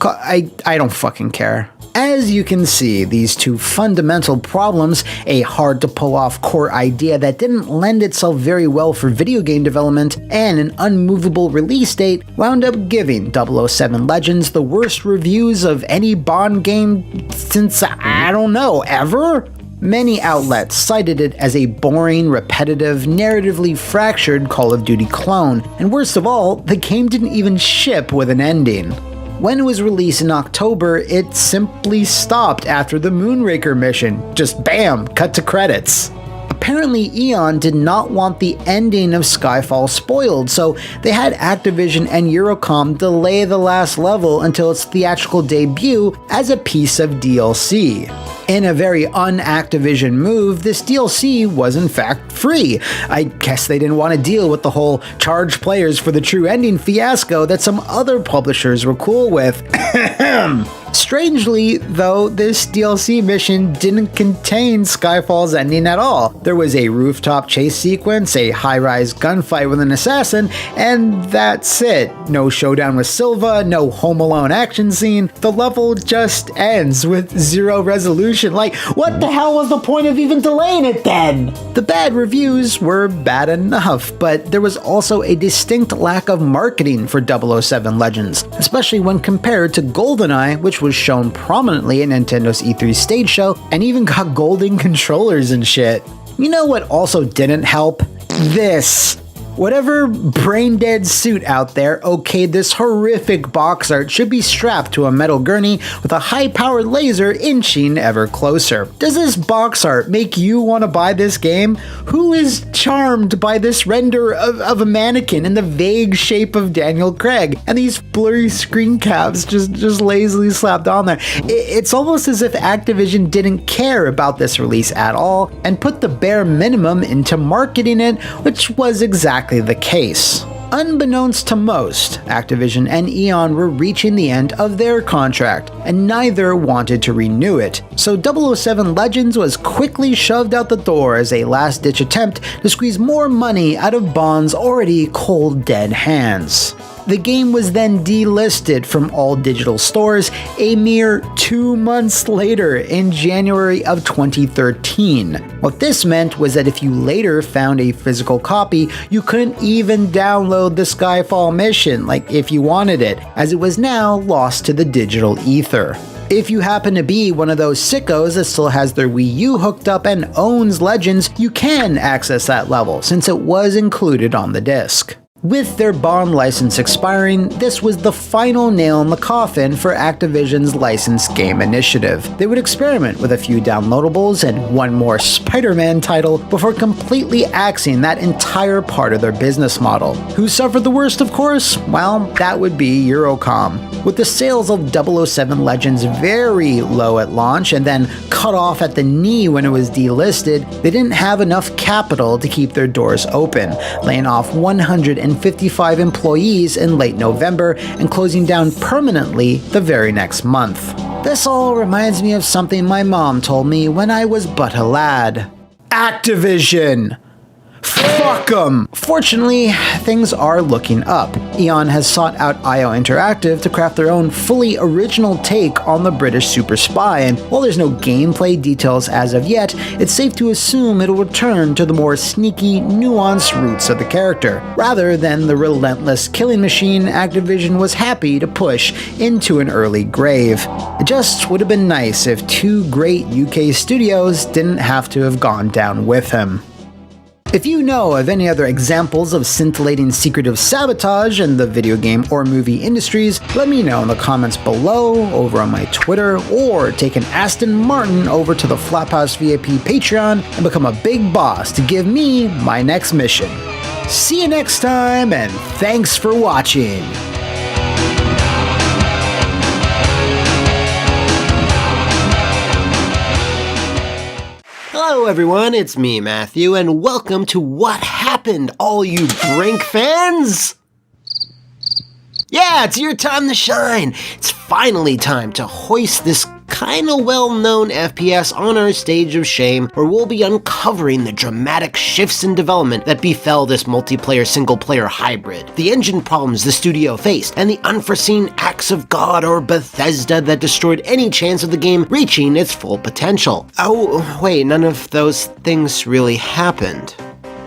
I don't fucking care. As you can see, these two fundamental problems, a hard-to-pull-off core idea that didn't lend itself very well for video game development, and an unmovable release date, wound up giving 007 Legends the worst reviews of any Bond game since, I don't know, ever? Many outlets cited it as a boring, repetitive, narratively fractured Call of Duty clone, and worst of all, the game didn't even ship with an ending. When it was released in October, it simply stopped after the Moonraker mission. Just bam, cut to credits. Apparently, Eon did not want the ending of Skyfall spoiled, so they had Activision and Eurocom delay the last level until its theatrical debut as a piece of DLC. In a very un-Activision move, this DLC was in fact free. I guess they didn't want to deal with the whole charge players for the true ending fiasco that some other publishers were cool with. Strangely, though, this DLC mission didn't contain Skyfall's ending at all. There was a rooftop chase sequence, a high-rise gunfight with an assassin, and that's it. No showdown with Silva, no Home Alone action scene. The level just ends with zero resolution. Like, what the hell was the point of even delaying it then? The bad reviews were bad enough, but there was also a distinct lack of marketing for 007 Legends, especially when compared to GoldenEye, which was shown prominently at Nintendo's E3 stage show and even got golden controllers and shit. You know what also didn't help? This. Whatever brain-dead suit out there okayed this horrific box art should be strapped to a metal gurney with a high-powered laser inching ever closer. Does this box art make you want to buy this game? Who is charmed by this render of a mannequin in the vague shape of Daniel Craig and these blurry screen caps just lazily slapped on there? It's almost as if Activision didn't care about this release at all and put the bare minimum into marketing it, which was exactly the case. Unbeknownst to most, Activision and Eon were reaching the end of their contract, and neither wanted to renew it, so 007 Legends was quickly shoved out the door as a last-ditch attempt to squeeze more money out of Bond's already cold dead hands. The game was then delisted from all digital stores a mere 2 months later in January of 2013. What this meant was that if you later found a physical copy, you couldn't even download the Skyfall mission, like if you wanted it, as it was now lost to the digital ether. If you happen to be one of those sickos that still has their Wii U hooked up and owns Legends, you can access that level since it was included on the disc. With their Bond license expiring, this was the final nail in the coffin for Activision's licensed game initiative. They would experiment with a few downloadables and one more Spider-Man title before completely axing that entire part of their business model. Who suffered the worst, of course? Well, that would be Eurocom. With the sales of 007 Legends very low at launch and then cut off at the knee when it was delisted, they didn't have enough capital to keep their doors open, laying off 155 employees in late November and closing down permanently the very next month. This all reminds me of something my mom told me when I was but a lad. Activision! Fuck 'em! Fortunately, things are looking up. Eon has sought out IO Interactive to craft their own fully original take on the British super spy, and while there's no gameplay details as of yet, it's safe to assume it'll return to the more sneaky, nuanced roots of the character, rather than the relentless killing machine Activision was happy to push into an early grave. It just would have been nice if two great UK studios didn't have to have gone down with him. If you know of any other examples of scintillating secretive sabotage in the video game or movie industries, let me know in the comments below, over on my Twitter, or take an Aston Martin over to the Flaphouse VIP Patreon and become a big boss to give me my next mission. See you next time, and thanks for watching! Hello everyone, it's me, Matthew, and welcome to What Happened, all you Brink fans! Yeah, it's your time to shine! It's finally time to hoist this kinda well-known FPS on our stage of shame, where we'll be uncovering the dramatic shifts in development that befell this multiplayer single-player hybrid, the engine problems the studio faced, and the unforeseen acts of God or Bethesda that destroyed any chance of the game reaching its full potential. Oh, wait, none of those things really happened.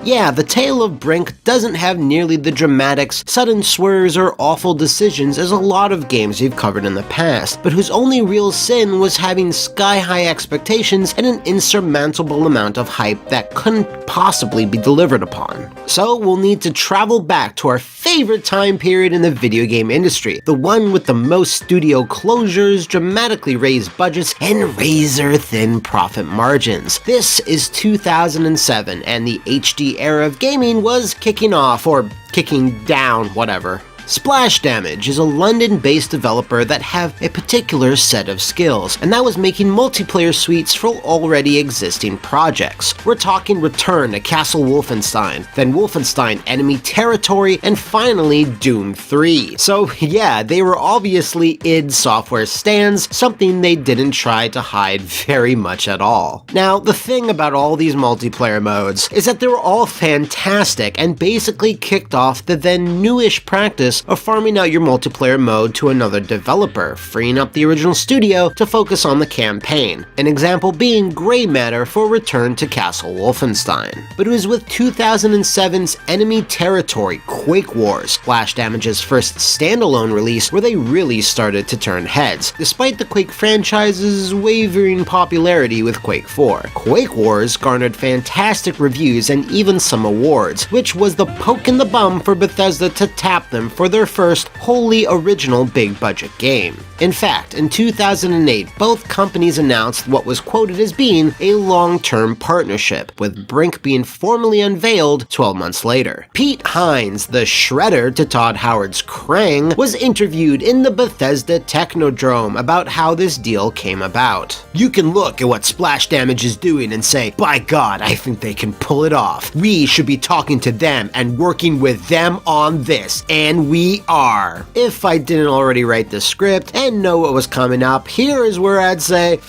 Yeah, the tale of Brink doesn't have nearly the dramatics, sudden swerves, or awful decisions as a lot of games we've covered in the past, but whose only real sin was having sky-high expectations and an insurmountable amount of hype that couldn't possibly be delivered upon. So we'll need to travel back to our favorite time period in the video game industry, the one with the most studio closures, dramatically raised budgets, and razor-thin profit margins. This is 2007, and the HD era of gaming was kicking off, or kicking down, whatever. Splash Damage is a London-based developer that have a particular set of skills, and that was making multiplayer suites for already existing projects. We're talking Return to Castle Wolfenstein, then Wolfenstein Enemy Territory, and finally Doom 3. So yeah, they were obviously id Software stans, something they didn't try to hide very much at all. Now, the thing about all these multiplayer modes is that they were all fantastic and basically kicked off the then newish practice practice of farming out your multiplayer mode to another developer, freeing up the original studio to focus on the campaign. An example being Grey Matter for Return to Castle Wolfenstein. But it was with 2007's Enemy Territory Quake Wars, Splash Damage's first standalone release, where they really started to turn heads, despite the Quake franchise's wavering popularity with Quake 4. Quake Wars garnered fantastic reviews and even some awards, which was the poke in the bum for Bethesda to tap them for their first wholly original big-budget game. In fact, in 2008, both companies announced what was quoted as being a long-term partnership, with Brink being formally unveiled 12 months later. Pete Hines, the Shredder to Todd Howard's Krang, was interviewed in the Bethesda Technodrome about how this deal came about. "You can look at what Splash Damage is doing and say, by God, I think they can pull it off. We should be talking to them and working with them on this, and we are." If I didn't already write the script and know what was coming up, here is where I'd say,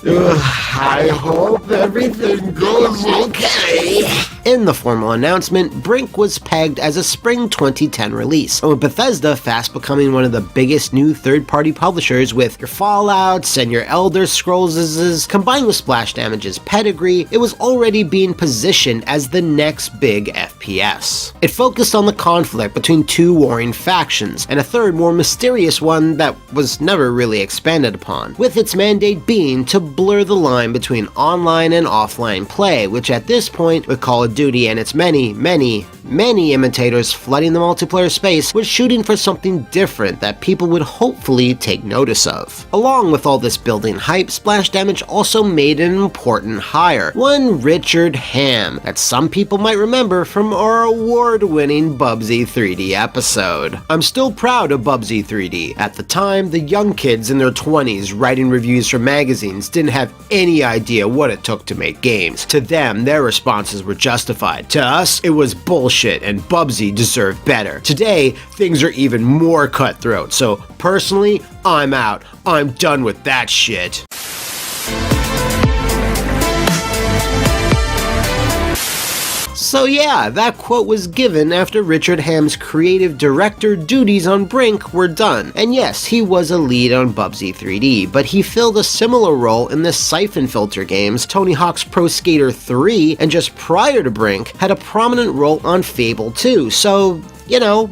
I hope everything goes okay. In the formal announcement, Brink was pegged as a spring 2010 release, and with Bethesda fast becoming one of the biggest new third-party publishers with your Fallouts and your Elder Scrolls' combined with Splash Damage's pedigree, it was already being positioned as the next big FPS. It focused on the conflict between two warring factions, and a third more mysterious one that was never really expanded upon, with its mandate being to blur the line between online and offline play, which at this point, with Call of Duty and its many imitators flooding the multiplayer space, was shooting for something different that people would hopefully take notice of. Along with all this building hype, Splash Damage also made an important hire, one Richard Hamm, that some people might remember from our award-winning Bubsy 3D episode. I'm still proud of Bubsy 3D. At the time, the young kids in their 20s writing reviews for magazines didn't have any idea what it took to make games. To them, their responses were justified. To us, it was bullshit and Bubsy deserved better. Today, things are even more cutthroat, so personally, I'm out. I'm done with that shit. So yeah, that quote was given after Richard Hamm's creative director duties on Brink were done. And yes, he was a lead on Bubsy 3D, but he filled a similar role in the Siphon Filter games, Tony Hawk's Pro Skater 3, and just prior to Brink, had a prominent role on Fable 2, so, you know,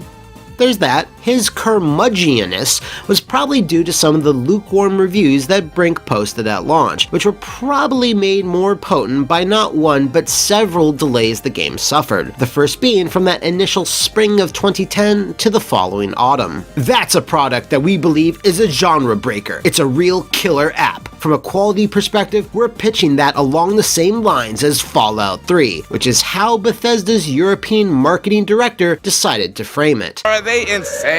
there's that. His curmudgeonness was probably due to some of the lukewarm reviews that Brink posted at launch, which were probably made more potent by not one but several delays the game suffered, the first being from that initial spring of 2010 to the following autumn. That's a product that we believe is a genre breaker. It's a real killer app. From a quality perspective, we're pitching that along the same lines as Fallout 3, which is how Bethesda's European marketing director decided to frame it. Are they insane?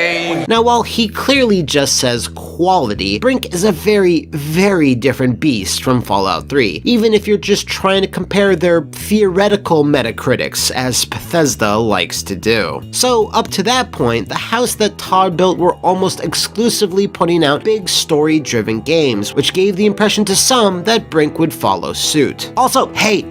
Now, while he clearly just says quality, Brink is a very, very different beast from Fallout 3, even if you're just trying to compare their theoretical Metacritics, as Bethesda likes to do. So, up to that point, the house that Todd built were almost exclusively putting out big story-driven games, which gave the impression to some that Brink would follow suit. Also, hey,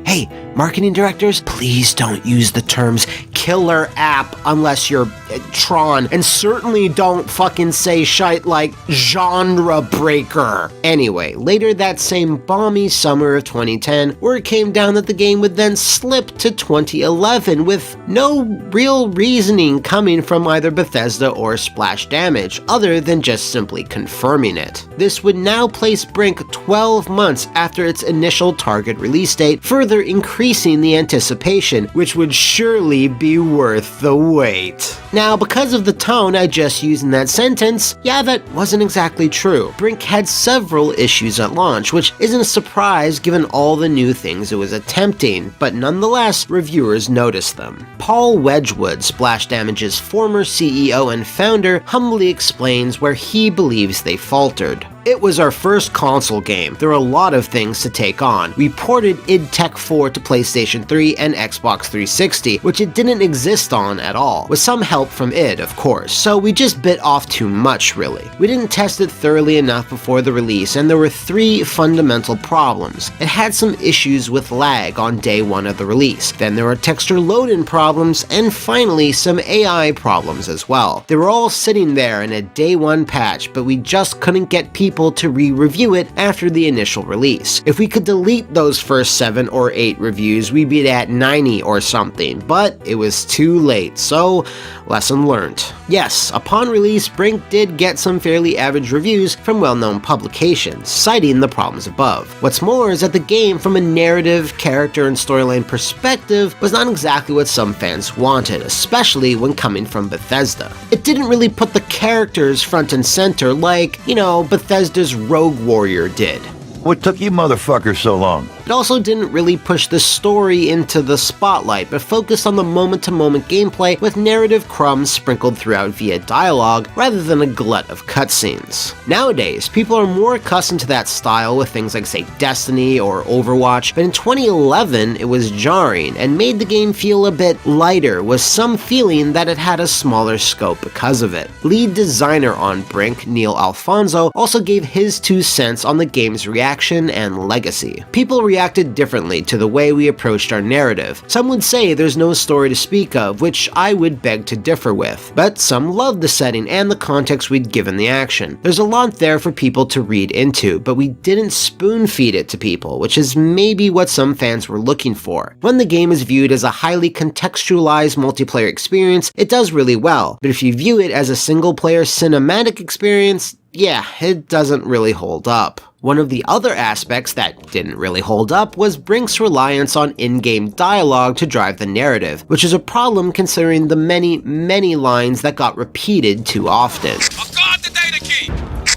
marketing directors, please don't use the terms killer app unless you're Tron, and certainly don't fucking say shite like genre breaker. Anyway, later that same balmy summer of 2010, word came down that the game would then slip to 2011 with no real reasoning coming from either Bethesda or Splash Damage, other than just simply confirming it. This would now place Brink 12 months after its initial target release date, further increasing the anticipation, which would surely be worth the wait. Now, because of the tone I just used in that sentence, yeah, that wasn't exactly true. Brink had several issues at launch, which isn't a surprise given all the new things it was attempting, but nonetheless, reviewers noticed them. Paul Wedgwood, Splash Damage's former CEO and founder, humbly explains where he believes they faltered. It was our first console game. There were a lot of things to take on. We ported id Tech 4 to PlayStation 3 and Xbox 360, which it didn't exist on at all, with some help from id, of course, so we just bit off too much, really. We didn't test it thoroughly enough before the release, and there were 3 fundamental problems. It had some issues with lag on day 1 of the release, then there were texture load-in problems, and finally some AI problems as well. They were all sitting there in a day 1 patch, but we just couldn't get people to re-review it after the initial release. If we could delete those first 7 or 8 reviews, we'd be at 90 or something, but it was too late, so lesson learned. Yes, upon release, Brink did get some fairly average reviews from well-known publications, citing the problems above. What's more is that the game, from a narrative, character, and storyline perspective, was not exactly what some fans wanted, especially when coming from Bethesda. It didn't really put the characters front and center like, Bethesda's Rogue Warrior did. What took you motherfuckers so long? It also didn't really push the story into the spotlight, but focused on the moment-to-moment gameplay with narrative crumbs sprinkled throughout via dialogue rather than a glut of cutscenes. Nowadays, people are more accustomed to that style with things like, say, Destiny or Overwatch, but in 2011 it was jarring and made the game feel a bit lighter, with some feeling that it had a smaller scope because of it. Lead designer on Brink, Neil Alfonso, also gave his 2 cents on the game's reaction and legacy. People reacted differently to the way we approached our narrative. Some would say there's no story to speak of, which I would beg to differ with, but some loved the setting and the context we'd given the action. There's a lot there for people to read into, but we didn't spoon-feed it to people, which is maybe what some fans were looking for. When the game is viewed as a highly contextualized multiplayer experience, it does really well, but if you view it as a single-player cinematic experience, yeah, it doesn't really hold up. One of the other aspects that didn't really hold up was Brink's reliance on in-game dialogue to drive the narrative, which is a problem considering the many lines that got repeated too often. I'll guard the data key!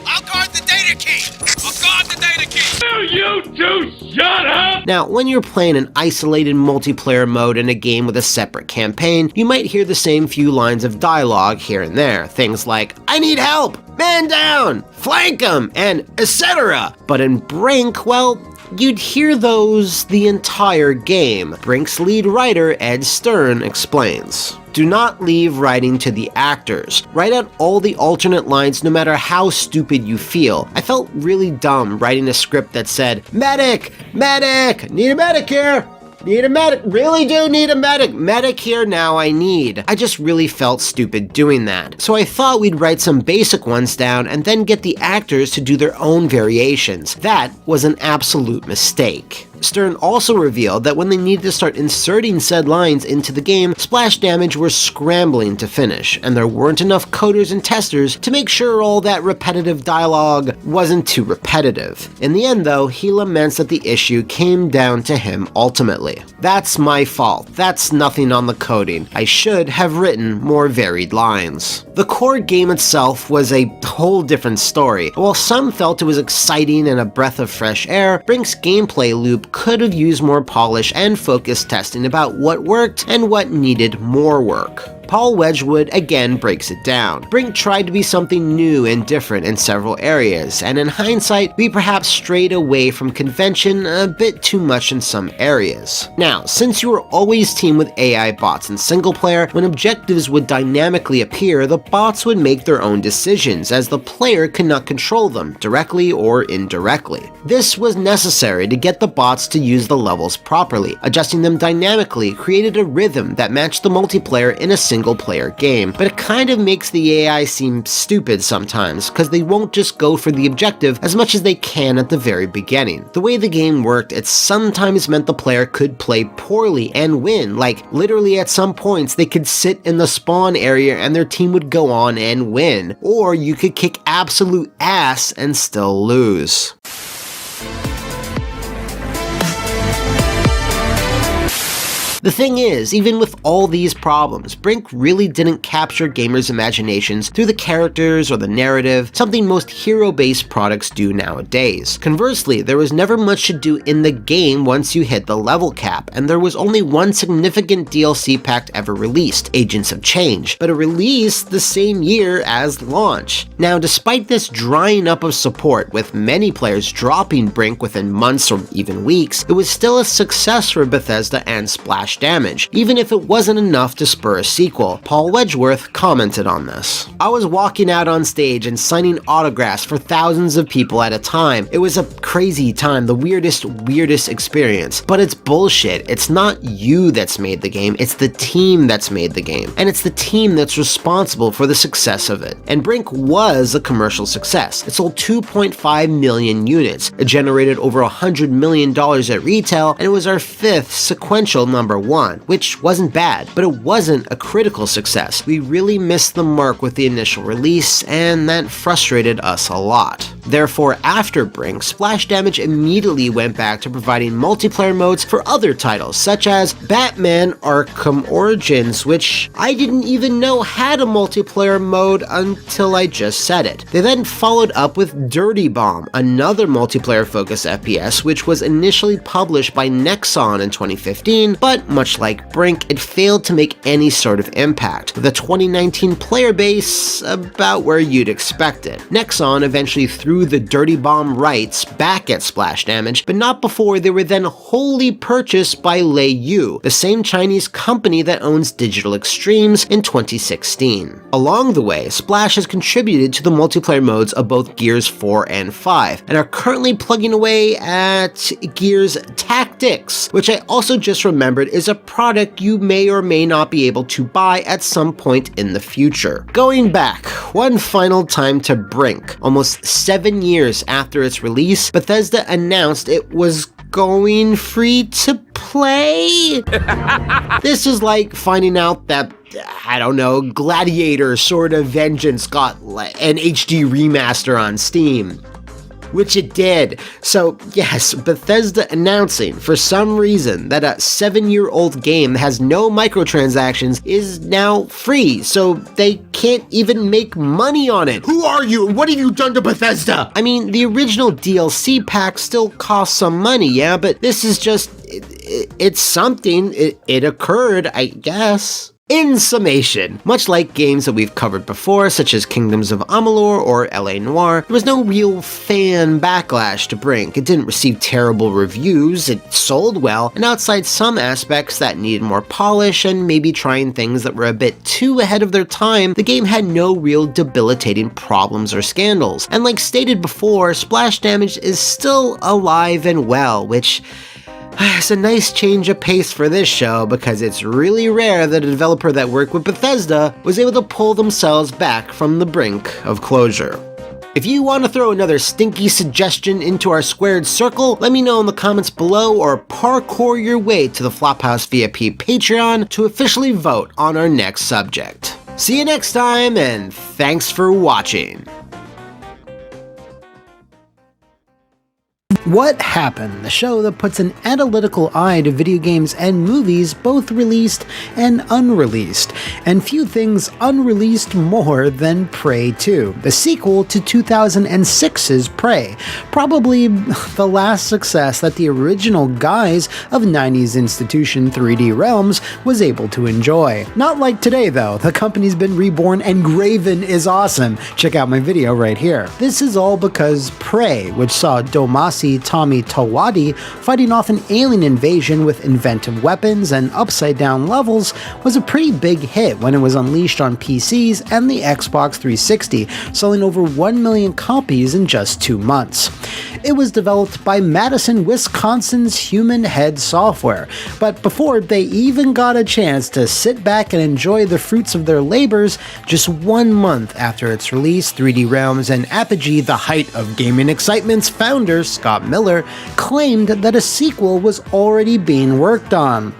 I'll guard the data key! I'll guard the data key! Will you two shut up? Now, when you're playing an isolated multiplayer mode in a game with a separate campaign, you might hear the same few lines of dialogue here and there. Things like, "I need help! Man down! Flank him!" and etc. But in Brink, well, you'd hear those the entire game. Brink's lead writer, Ed Stern, explains. Do not leave writing to the actors. Write out all the alternate lines no matter how stupid you feel. I felt really dumb writing a script that said, "Medic! Medic! Need a medic here! Need a medic! Really do need a medic! Medic here now, I need." I just really felt stupid doing that. So I thought we'd write some basic ones down and then get the actors to do their own variations. That was an absolute mistake. Stern also revealed that when they needed to start inserting said lines into the game, Splash Damage were scrambling to finish, and there weren't enough coders and testers to make sure all that repetitive dialogue wasn't too repetitive. In the end, though, he laments that the issue came down to him ultimately. That's my fault. That's nothing on the coding. I should have written more varied lines. The core game itself was a whole different story. While some felt it was exciting and a breath of fresh air, Brink's gameplay loop could have used more polish and focused testing about what worked and what needed more work. Paul Wedgwood again breaks it down. Brink tried to be something new and different in several areas, and in hindsight, we perhaps strayed away from convention a bit too much in some areas. Now, since you were always teamed with AI bots in single player, when objectives would dynamically appear, the bots would make their own decisions, as the player could not control them, directly or indirectly. This was necessary to get the bots to use the levels properly. Adjusting them dynamically created a rhythm that matched the multiplayer in a single-player game, but it kind of makes the AI seem stupid sometimes, because they won't just go for the objective as much as they can at the very beginning. The way the game worked, it sometimes meant the player could play poorly and win, like literally at some points they could sit in the spawn area and their team would go on and win, or you could kick absolute ass and still lose. The thing is, even with all these problems, Brink really didn't capture gamers' imaginations through the characters or the narrative, something most hero-based products do nowadays. Conversely, there was never much to do in the game once you hit the level cap, and there was only one significant DLC pack ever released, Agents of Change, but it released the same year as launch. Now, despite this drying up of support, with many players dropping Brink within months or even weeks, it was still a success for Bethesda and Splash Damage, even if it wasn't enough to spur a sequel. Paul Wedgeworth commented on this. "I was walking out on stage and signing autographs for thousands of people at a time. It was a crazy time, the weirdest experience. But it's bullshit. It's not you that's made the game, it's the team that's made the game. And it's the team that's responsible for the success of it." And Brink was a commercial success. It sold 2.5 million units. It generated over $100 million at retail, and it was our 5th sequential #1, which wasn't bad, but it wasn't a critical success. We really missed the mark with the initial release, and that frustrated us a lot. Therefore, after Brink, Splash Damage immediately went back to providing multiplayer modes for other titles, such as Batman Arkham Origins, which I didn't even know had a multiplayer mode until I just said it. They then followed up with Dirty Bomb, another multiplayer-focused FPS, which was initially published by Nexon in 2015, but much like Brink, it failed to make any sort of impact, with a 2019 player base about where you'd expect it. Nexon eventually threw the Dirty Bomb rights back at Splash Damage, but not before they were then wholly purchased by Lei Yu, the same Chinese company that owns Digital Extremes, in 2016. Along the way, Splash has contributed to the multiplayer modes of both Gears 4 and 5, and are currently plugging away at Gears Tactics, which I also just remembered is a product you may or may not be able to buy at some point in the future. Going back one final time to Brink, almost 7 years after its release, Bethesda announced it was going free to play? This is like finding out that, I don't know, Gladiator Sword of Vengeance got an HD remaster on Steam. Which it did. So yes, Bethesda announcing for some reason that a 7-year-old game that has no microtransactions is now free, so they can't even make money on it. Who are you and what have you done to Bethesda? I mean, the original DLC pack still costs some money, yeah, but this is just, it's something. It occurred, I guess. In summation, much like games that we've covered before, such as Kingdoms of Amalur or LA Noire, there was no real fan backlash to Brink. It didn't receive terrible reviews, it sold well, and outside some aspects that needed more polish and maybe trying things that were a bit too ahead of their time, the game had no real debilitating problems or scandals. And like stated before, Splash Damage is still alive and well, which it's a nice change of pace for this show, because it's really rare that a developer that worked with Bethesda was able to pull themselves back from the brink of closure. If you want to throw another stinky suggestion into our squared circle, let me know in the comments below, or parkour your way to the Flophouse VIP Patreon to officially vote on our next subject. See you next time, and thanks for watching. What Happened, the show that puts an analytical eye to video games and movies, both released and unreleased, and few things unreleased more than Prey 2, the sequel to 2006's Prey, probably the last success that the original guys of 90s institution 3D Realms was able to enjoy. Not like today though, the company's been reborn and Graven is awesome. Check out my video right here. This is all because Prey, which saw Domasi Tommy Tawadi fighting off an alien invasion with inventive weapons and upside-down levels, was a pretty big hit when it was unleashed on PCs and the Xbox 360, selling over 1 million copies in just 2 months. It was developed by Madison, Wisconsin's Human Head Software, but before they even got a chance to sit back and enjoy the fruits of their labors, just 1 month after its release, 3D Realms and Apogee, the height of gaming excitement's founder, Scott Miller, claimed that a sequel was already being worked on,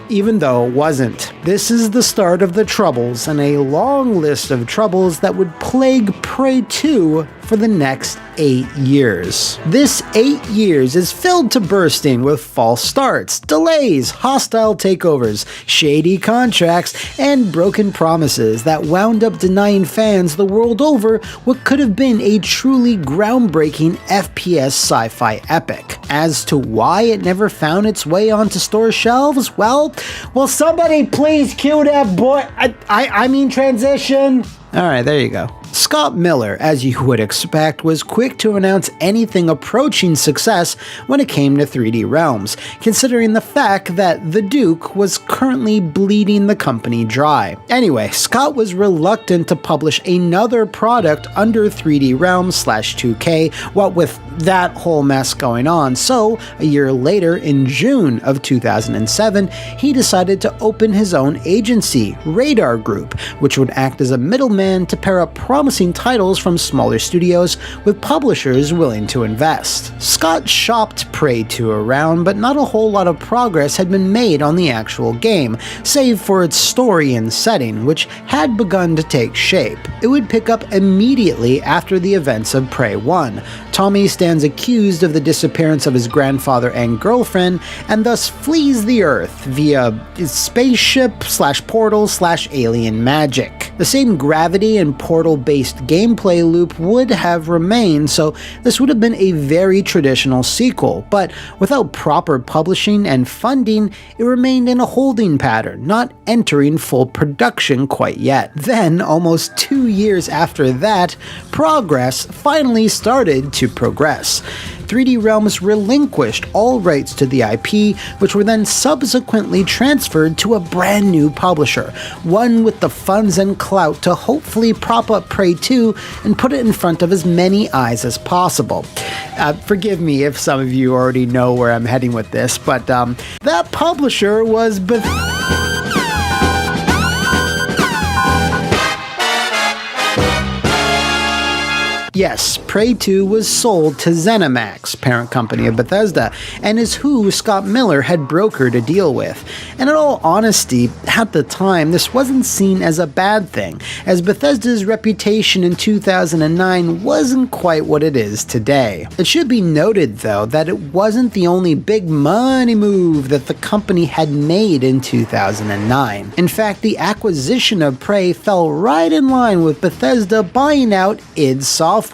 even though it wasn't. This is the start of the troubles, and a long list of troubles that would plague Prey 2 for the next 8 years. This 8 years is filled to bursting with false starts, delays, hostile takeovers, shady contracts, and broken promises that wound up denying fans the world over what could have been a truly groundbreaking FPS sci-fi epic. As to why it never found its way onto store shelves, well, will somebody please cue that boy? I mean transition. Alright, there you go. Scott Miller, as you would expect, was quick to announce anything approaching success when it came to 3D Realms, considering the fact that the Duke was currently bleeding the company dry. Anyway, Scott was reluctant to publish another product under 3D Realms/2K, what with that whole mess going on, so a year later, in June of 2007, he decided to open his own agency, Radar Group, which would act as a middleman to pair up promising titles from smaller studios with publishers willing to invest. Scott shopped Prey 2 around, but not a whole lot of progress had been made on the actual game, save for its story and setting, which had begun to take shape. It would pick up immediately after the events of Prey 1. Tommy stands accused of the disappearance of his grandfather and girlfriend, and thus flees the Earth via spaceship/portal/alien magic. The same gravity and portal-based gameplay loop would have remained, so this would have been a very traditional sequel, but without proper publishing and funding, it remained in a holding pattern, not entering full production quite yet. Then, almost 2 years after that, progress finally started to progress. 3D Realms relinquished all rights to the IP, which were then subsequently transferred to a brand new publisher, one with the funds and clout to hopefully prop up Prey 2 and put it in front of as many eyes as possible. Forgive me if some of you already know where I'm heading with this, but that publisher was Yes, Prey 2 was sold to ZeniMax, parent company of Bethesda, and is who Scott Miller had brokered a deal with. And in all honesty, at the time, this wasn't seen as a bad thing, as Bethesda's reputation in 2009 wasn't quite what it is today. It should be noted, though, that it wasn't the only big money move that the company had made in 2009. In fact, the acquisition of Prey fell right in line with Bethesda buying out id Software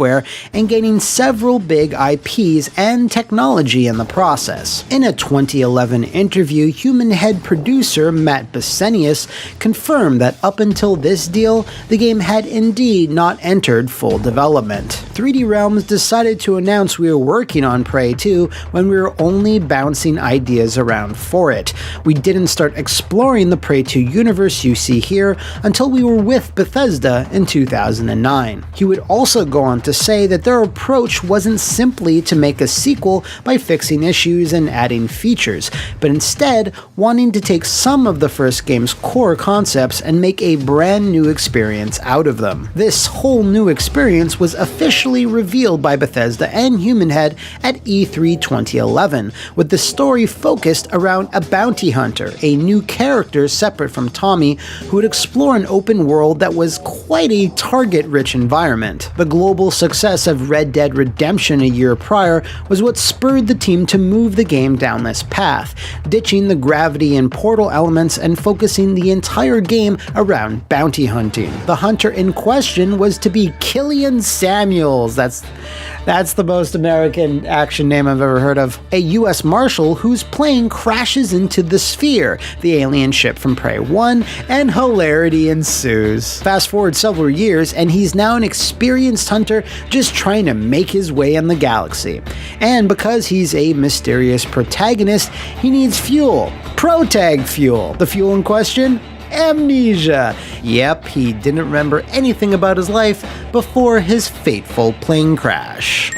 and gaining several big IPs and technology in the process. In a 2011 interview, Human Head producer Matt Besenius confirmed that up until this deal, the game had indeed not entered full development. 3D Realms decided to announce we were working on Prey 2 when we were only bouncing ideas around for it. We didn't start exploring the Prey 2 universe you see here until we were with Bethesda in 2009. He would also go on to say that their approach wasn't simply to make a sequel by fixing issues and adding features, but instead wanting to take some of the first game's core concepts and make a brand new experience out of them. This whole new experience was officially revealed by Bethesda and Human Head at E3 2011, with the story focused around a bounty hunter, a new character separate from Tommy, who would explore an open world that was quite a target-rich environment. The global success of Red Dead Redemption a year prior was what spurred the team to move the game down this path, ditching the gravity and portal elements and focusing the entire game around bounty hunting. The hunter in question was to be Killian Samuels. That's the most American action name I've ever heard of. A US Marshal whose plane crashes into the Sphere, the alien ship from Prey 1, and hilarity ensues. Fast forward several years, and he's now an experienced hunter just trying to make his way in the galaxy. And because he's a mysterious protagonist, he needs fuel. Protag fuel. The fuel in question? Amnesia. Yep, he didn't remember anything about his life before his fateful plane crash.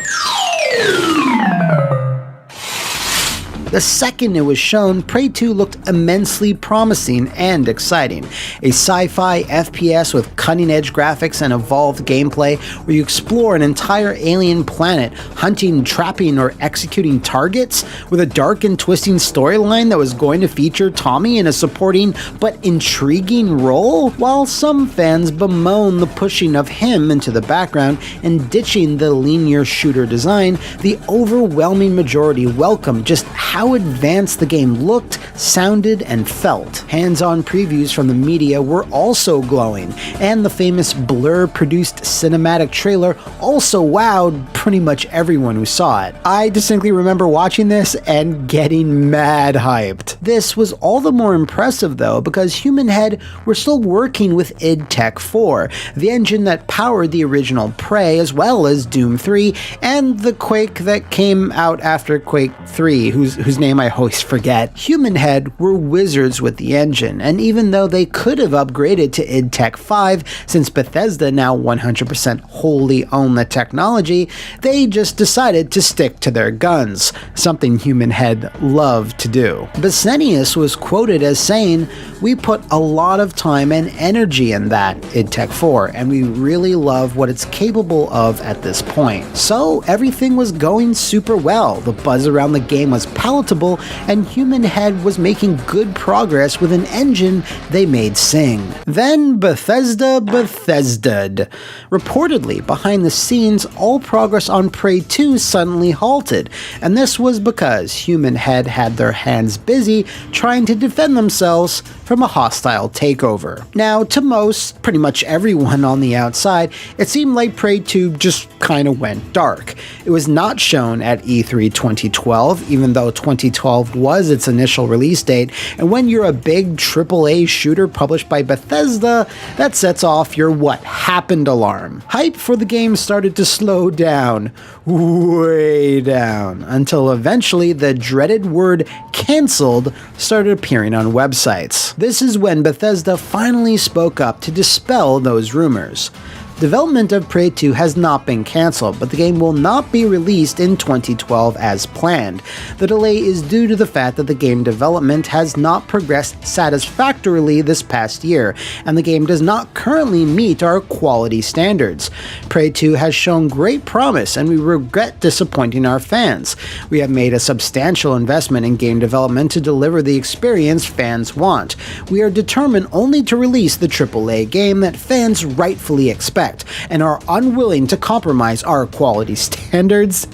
The second it was shown, Prey 2 looked immensely promising and exciting. A sci-fi FPS with cutting-edge graphics and evolved gameplay where you explore an entire alien planet, hunting, trapping, or executing targets, with a dark and twisting storyline that was going to feature Tommy in a supporting but intriguing role, while some fans bemoan the pushing of him into the background and ditching the linear shooter design. The overwhelming majority welcomed just how advanced the game looked, sounded, and felt. Hands-on previews from the media were also glowing, and the famous Blur-produced cinematic trailer also wowed pretty much everyone who saw it. I distinctly remember watching this and getting mad hyped. This was all the more impressive though because Human Head were still working with id Tech 4, the engine that powered the original Prey as well as Doom 3 and the Quake that came out after Quake 3, whose name I always forget. Human Head were wizards with the engine, and even though they could have upgraded to id Tech 5 since Bethesda now 100% wholly own the technology, they just decided to stick to their guns, something Human Head loved to do. Basenius was quoted as saying, "We put a lot of time and energy in that, id Tech 4, and we really love what it's capable of at this point." So everything was going super well, the buzz around the game was palatable, and Human Head was making good progress with an engine they made sing. Then Bethesda'd. Reportedly, behind the scenes, all progress on Prey 2 suddenly halted, and this was because Human Head had their hands busy trying to defend themselves from a hostile takeover. Now, to most, pretty much everyone on the outside, it seemed like Prey 2 just kinda went dark. It was not shown at E3 2012, even though 2012 was its initial release date, and when you're a big AAA shooter published by Bethesda, that sets off your what happened alarm. Hype for the game started to slow down, way down, until eventually the dreaded word cancelled started appearing on websites. This is when Bethesda finally spoke up to dispel those rumors. Development of Prey 2 has not been cancelled, but the game will not be released in 2012 as planned. The delay is due to the fact that the game development has not progressed satisfactorily this past year, and the game does not currently meet our quality standards. Prey 2 has shown great promise, and we regret disappointing our fans. We have made a substantial investment in game development to deliver the experience fans want. We are determined only to release the AAA game that fans rightfully expect, and are unwilling to compromise our quality standards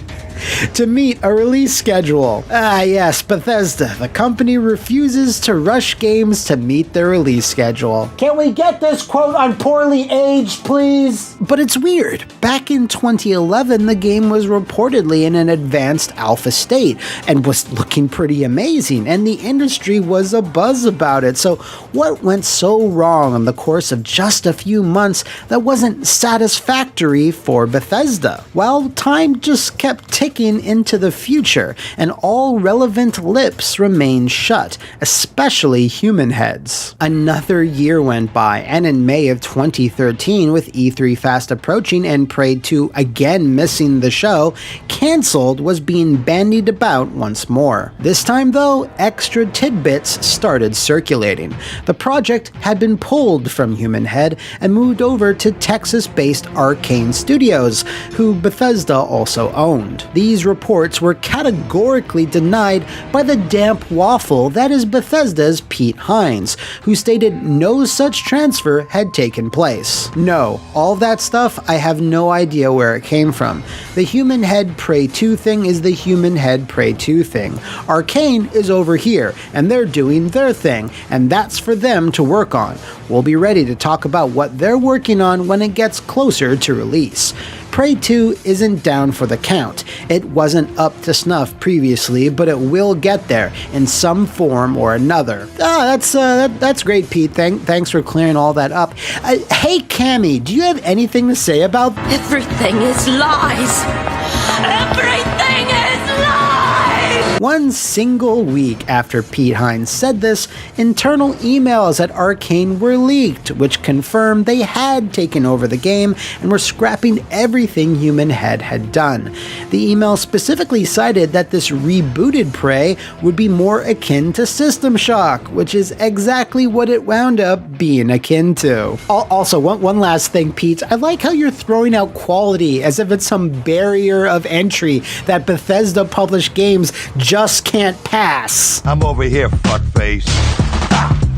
to meet a release schedule. Ah yes, Bethesda. The company refuses to rush games to meet their release schedule. Can we get this quote on poorly aged, please? But it's weird. Back in 2011, the game was reportedly in an advanced alpha state and was looking pretty amazing, and the industry was abuzz about it. So what went so wrong in the course of just a few months that wasn't satisfactory for Bethesda? Well, time just kept ticking into the future, and all relevant lips remained shut, especially Human Head's. Another year went by, and in May of 2013, with E3 fast approaching and Prey 2 again missing the show, cancelled was being bandied about once more. This time though, extra tidbits started circulating. The project had been pulled from Human Head and moved over to Texas-based Arcane Studios, who Bethesda also owned. These reports were categorically denied by the damp waffle that is Bethesda's Pete Hines, who stated no such transfer had taken place. No, all that stuff, I have no idea where it came from. The Human Head Prey 2 thing is the Human Head Prey 2 thing. Arcane is over here, and they're doing their thing, and that's for them to work on. We'll be ready to talk about what they're working on when it gets closer to release. Prey 2 isn't down for the count. It wasn't up to snuff previously, but it will get there in some form or another. That's great, Pete. Thanks for clearing all that up. Hey, Cammy, do you have anything to say about... Everything is lies! Everything is lies! One single week after Pete Hines said this, internal emails at Arcane were leaked, which confirmed they had taken over the game and were scrapping everything Human Head had done. The email specifically cited that this rebooted Prey would be more akin to System Shock, which is exactly what it wound up being akin to. Also, one last thing, Pete. I like how you're throwing out quality as if it's some barrier of entry that Bethesda published games just can't pass. I'm over here, fuckface.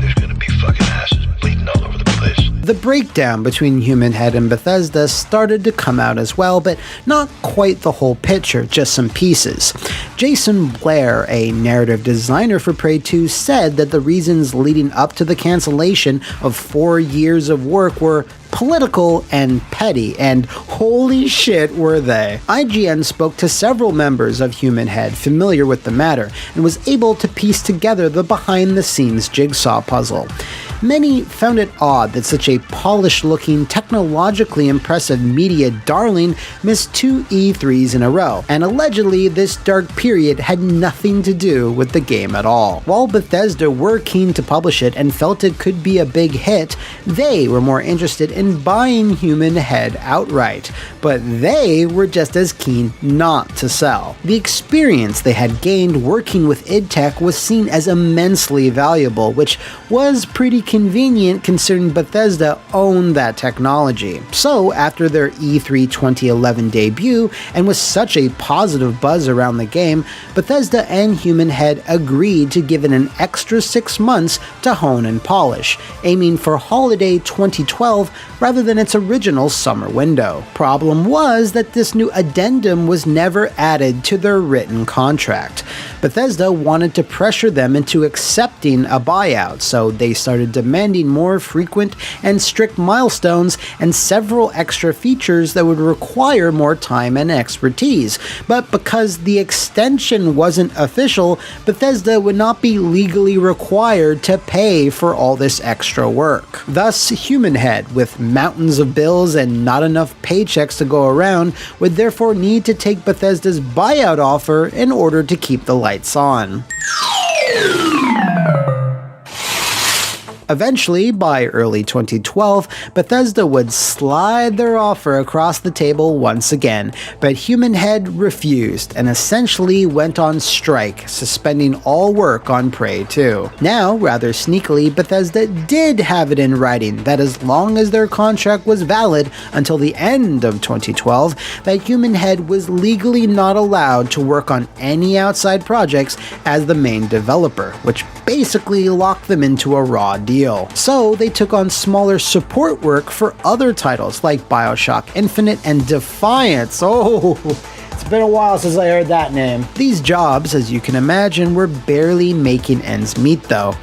There's gonna be fucking asses bleeding all over the place. The breakdown between Human Head and Bethesda started to come out as well, but not quite the whole picture, just some pieces. Jason Blair, a narrative designer for Prey 2, said that the reasons leading up to the cancellation of 4 years of work were political and petty, and holy shit were they. IGN spoke to several members of Human Head familiar with the matter, and was able to piece together the behind-the-scenes jigsaw puzzle. Many found it odd that such a polished-looking, technologically impressive media darling missed 2 E3s in a row, and allegedly this dark period had nothing to do with the game at all. While Bethesda were keen to publish it and felt it could be a big hit, they were more interested in buying Human Head outright, but they were just as keen not to sell. The experience they had gained working with id Tech was seen as immensely valuable, which was pretty convenient considering Bethesda owned that technology. So after their E3 2011 debut, and with such a positive buzz around the game, Bethesda and Human Head agreed to give it an extra 6 months to hone and polish, aiming for holiday 2012 rather than its original summer window. Problem was that this new addendum was never added to their written contract. Bethesda wanted to pressure them into accepting a buyout, so they started demanding more frequent and strict milestones and several extra features that would require more time and expertise. But because the extension wasn't official, Bethesda would not be legally required to pay for all this extra work. Thus, Human Head, with mountains of bills and not enough paychecks to go around, would therefore need to take Bethesda's buyout offer in order to keep the lights on. Eventually, by early 2012, Bethesda would slide their offer across the table once again, but Human Head refused and essentially went on strike, suspending all work on Prey 2. Now, rather sneakily, Bethesda did have it in writing that as long as their contract was valid until the end of 2012, that Human Head was legally not allowed to work on any outside projects as the main developer, which basically locked them into a raw deal. So they took on smaller support work for other titles like BioShock Infinite and Defiance. Oh, it's been a while since I heard that name. These jobs, as you can imagine, were barely making ends meet though.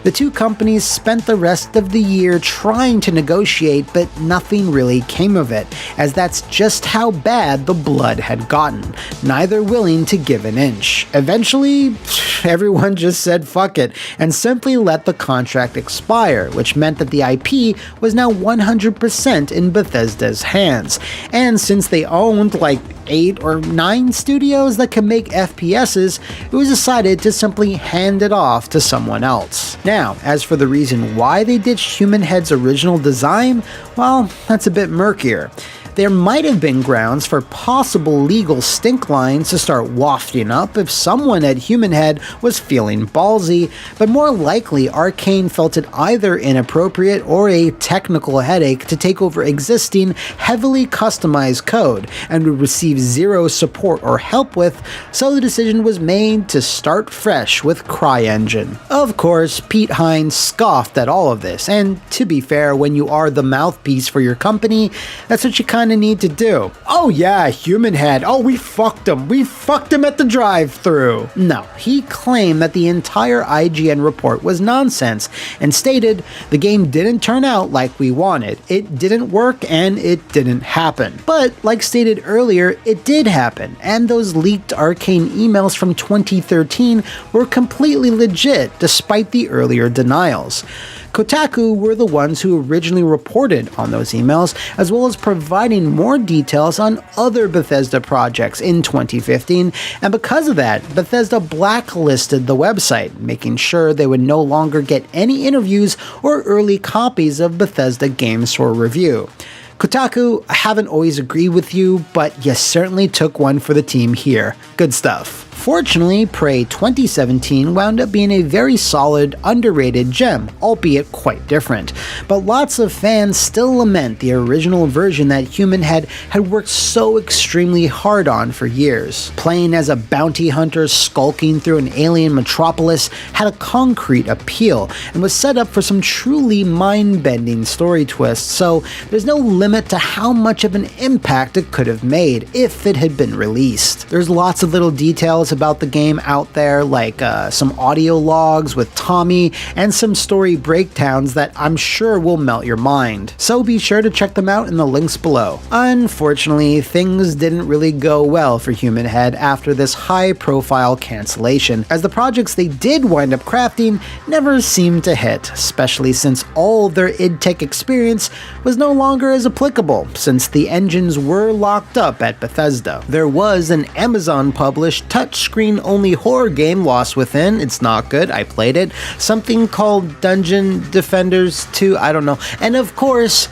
The two companies spent the rest of the year trying to negotiate, but nothing really came of it, as that's just how bad the blood had gotten, neither willing to give an inch. Eventually, everyone just said fuck it, and simply let the contract expire, which meant that the IP was now 100% in Bethesda's hands. And since they owned like 8 or 9 studios that could make FPSs, it was decided to simply hand it off to someone else. Now, as for the reason why they ditched Human Head's original design, well, that's a bit murkier. There might have been grounds for possible legal stink lines to start wafting up if someone at Human Head was feeling ballsy, but more likely Arcane felt it either inappropriate or a technical headache to take over existing, heavily customized code and would receive zero support or help with, so the decision was made to start fresh with CryEngine. Of course, Pete Hines scoffed at all of this, and to be fair, when you are the mouthpiece for your company, that's what you kind of need to do. Oh yeah, Human Head. Oh, we fucked him. We fucked him at the drive-thru. No, he claimed that the entire IGN report was nonsense and stated the game didn't turn out like we wanted. It didn't work and it didn't happen. But like stated earlier, it did happen, and those leaked Arcane emails from 2013 were completely legit despite the earlier denials. Kotaku were the ones who originally reported on those emails, as well as providing more details on other Bethesda projects in 2015, and because of that, Bethesda blacklisted the website, making sure they would no longer get any interviews or early copies of Bethesda games for review. Kotaku, I haven't always agreed with you, but you certainly took one for the team here. Good stuff. Fortunately, Prey 2017 wound up being a very solid, underrated gem, albeit quite different. But lots of fans still lament the original version that Human had worked so extremely hard on for years. Playing as a bounty hunter skulking through an alien metropolis had a concrete appeal, and was set up for some truly mind-bending story twists, so there's no limit to how much of an impact it could have made if it had been released. There's lots of little details about the game out there, like some audio logs with Tommy and some story breakdowns that I'm sure will melt your mind. So be sure to check them out in the links below. Unfortunately, things didn't really go well for Human Head after this high-profile cancellation, as the projects they did wind up crafting never seemed to hit, especially since all of their id Tech experience was no longer as applicable, since the engines were locked up at Bethesda. There was an Amazon-published touchscreen-only horror game, Lost Within. It's not good. I played it. Something called Dungeon Defenders 2. I don't know. And of course,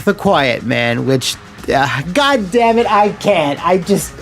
The Quiet Man, which God damn it, I can't. I just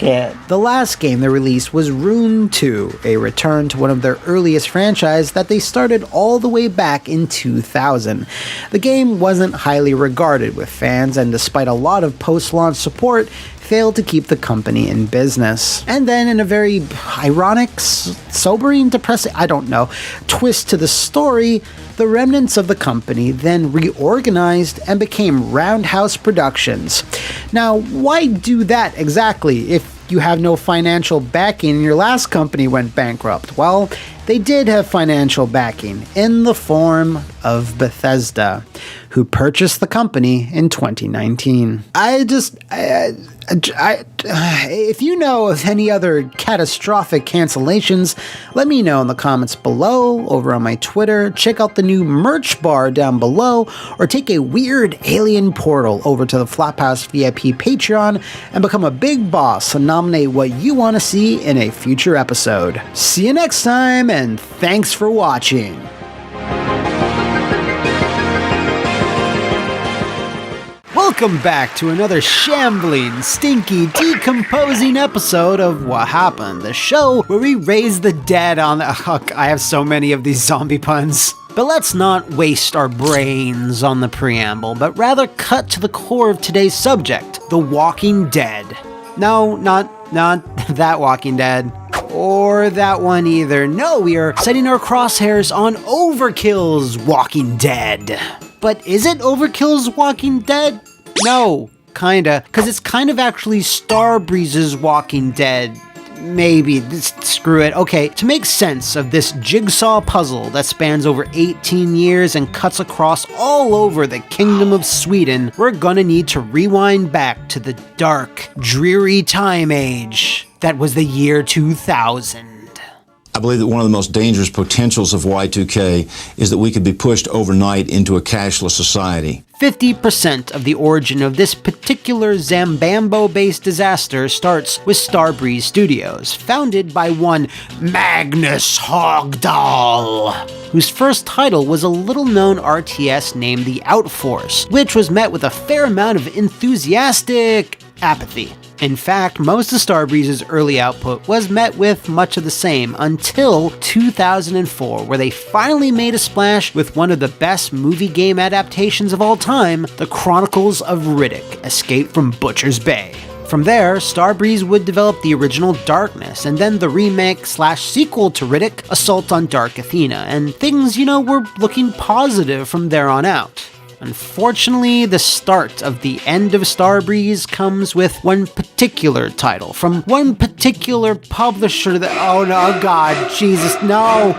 can't. The last game they released was Rune 2, a return to one of their earliest franchise that they started all the way back in 2000. The game wasn't highly regarded with fans, and despite a lot of post-launch support, failed to keep the company in business. And then in a very ironic, sobering, depressing, I don't know, twist to the story, the remnants of the company then reorganized and became Roundhouse Productions. Now, why do that exactly if you have no financial backing and your last company went bankrupt? Well, they did have financial backing in the form of Bethesda, who purchased the company in 2019. If you know of any other catastrophic cancellations, let me know in the comments below, over on my Twitter, check out the new merch bar down below, or take a weird alien portal over to the Flophouse VIP Patreon and become a big boss and nominate what you want to see in a future episode. See you next time, and thanks for watching. Welcome back to another shambling, stinky, decomposing episode of What Happened, the show where we raise the dead on I have so many of these zombie puns. But let's not waste our brains on the preamble, but rather cut to the core of today's subject, The Walking Dead. No, not that Walking Dead. Or that one either. No, we are setting our crosshairs on Overkill's Walking Dead. But is it Overkill's Walking Dead? No, kinda, because it's kind of actually Starbreeze's Walking Dead. Maybe, screw it. Okay, to make sense of this jigsaw puzzle that spans over 18 years and cuts across all over the Kingdom of Sweden, we're gonna need to rewind back to the dark, dreary time age that was the year 2000. I believe that one of the most dangerous potentials of Y2K is that we could be pushed overnight into a cashless society. 50% of the origin of this particular Zambambo-based disaster starts with Starbreeze Studios, founded by one Magnus Hogdahl, whose first title was a little-known RTS named The Outforce, which was met with a fair amount of enthusiastic apathy. In fact, most of Starbreeze's early output was met with much of the same until 2004, where they finally made a splash with one of the best movie game adaptations of all time, The Chronicles of Riddick: Escape from Butcher's Bay. From there, Starbreeze would develop the original Darkness, and then the remake/sequel to Riddick, Assault on Dark Athena, and things, were looking positive from there on out. Unfortunately, the start of the end of Starbreeze comes with one particular title from one particular publisher that, oh no, God, Jesus, no.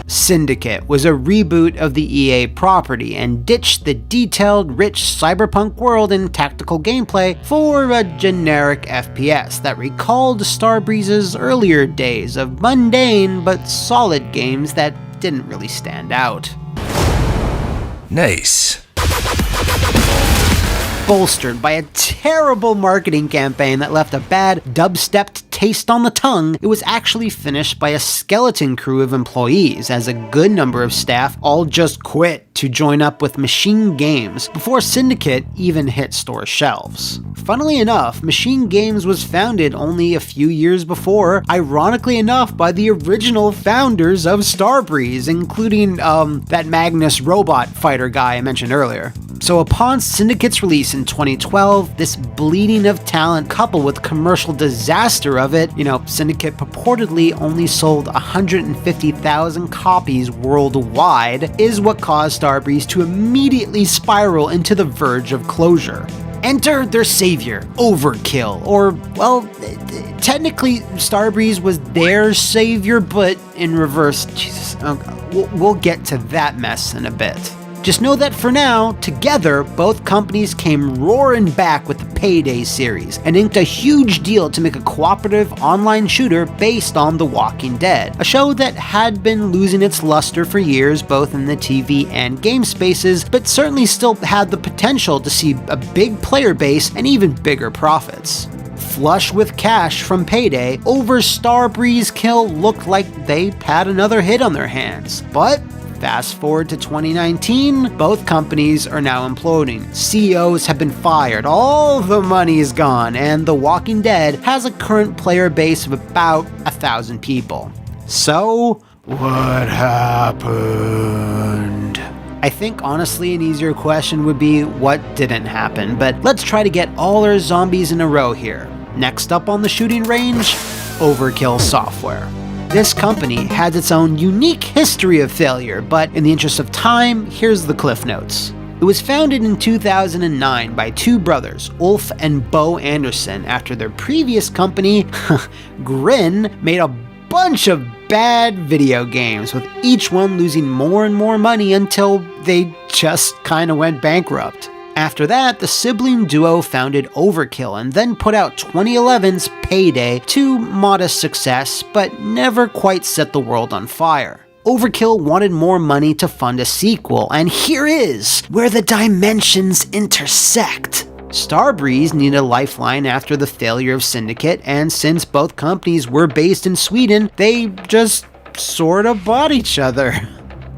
Syndicate was a reboot of the EA property and ditched the detailed, rich cyberpunk world and tactical gameplay for a generic FPS that recalled Starbreeze's earlier days of mundane but solid games that didn't really stand out. Nice. Bolstered by a terrible marketing campaign that left a bad, dubstepped taste on the tongue, it was actually finished by a skeleton crew of employees, as a good number of staff all just quit to join up with Machine Games before Syndicate even hit store shelves. Funnily enough, Machine Games was founded only a few years before, ironically enough, by the original founders of Starbreeze, including that Magnus robot fighter guy I mentioned earlier. So upon Syndicate's release in 2012, this bleeding of talent coupled with commercial disaster of it, Syndicate purportedly only sold 150,000 copies worldwide, is what caused Starbreeze to immediately spiral into the verge of closure. Enter their savior, Overkill, or, well, technically Starbreeze was their savior, but in reverse. Jesus, we'll get to that mess in a bit. Just know that for now, together, both companies came roaring back with the Payday series and inked a huge deal to make a cooperative online shooter based on The Walking Dead, a show that had been losing its luster for years both in the TV and game spaces, but certainly still had the potential to see a big player base and even bigger profits. Flush with cash from Payday, over Starbreeze Kill looked like they had another hit on their hands, but fast forward to 2019, both companies are now imploding. CEOs have been fired, all the money is gone, and The Walking Dead has a current player base of about 1,000 people. So, what happened? I think honestly an easier question would be what didn't happen, but let's try to get all our zombies in a row here. Next up on the shooting range, Overkill Software. This company has its own unique history of failure, but in the interest of time, here's the cliff notes. It was founded in 2009 by two brothers, Ulf and Bo Anderson, after their previous company, Grin, made a bunch of bad video games, with each one losing more and more money until they just kinda went bankrupt. After that, the sibling duo founded Overkill and then put out 2011's Payday to modest success, but never quite set the world on fire. Overkill wanted more money to fund a sequel, and here is where the dimensions intersect. Starbreeze needed a lifeline after the failure of Syndicate, and since both companies were based in Sweden, they just sort of bought each other.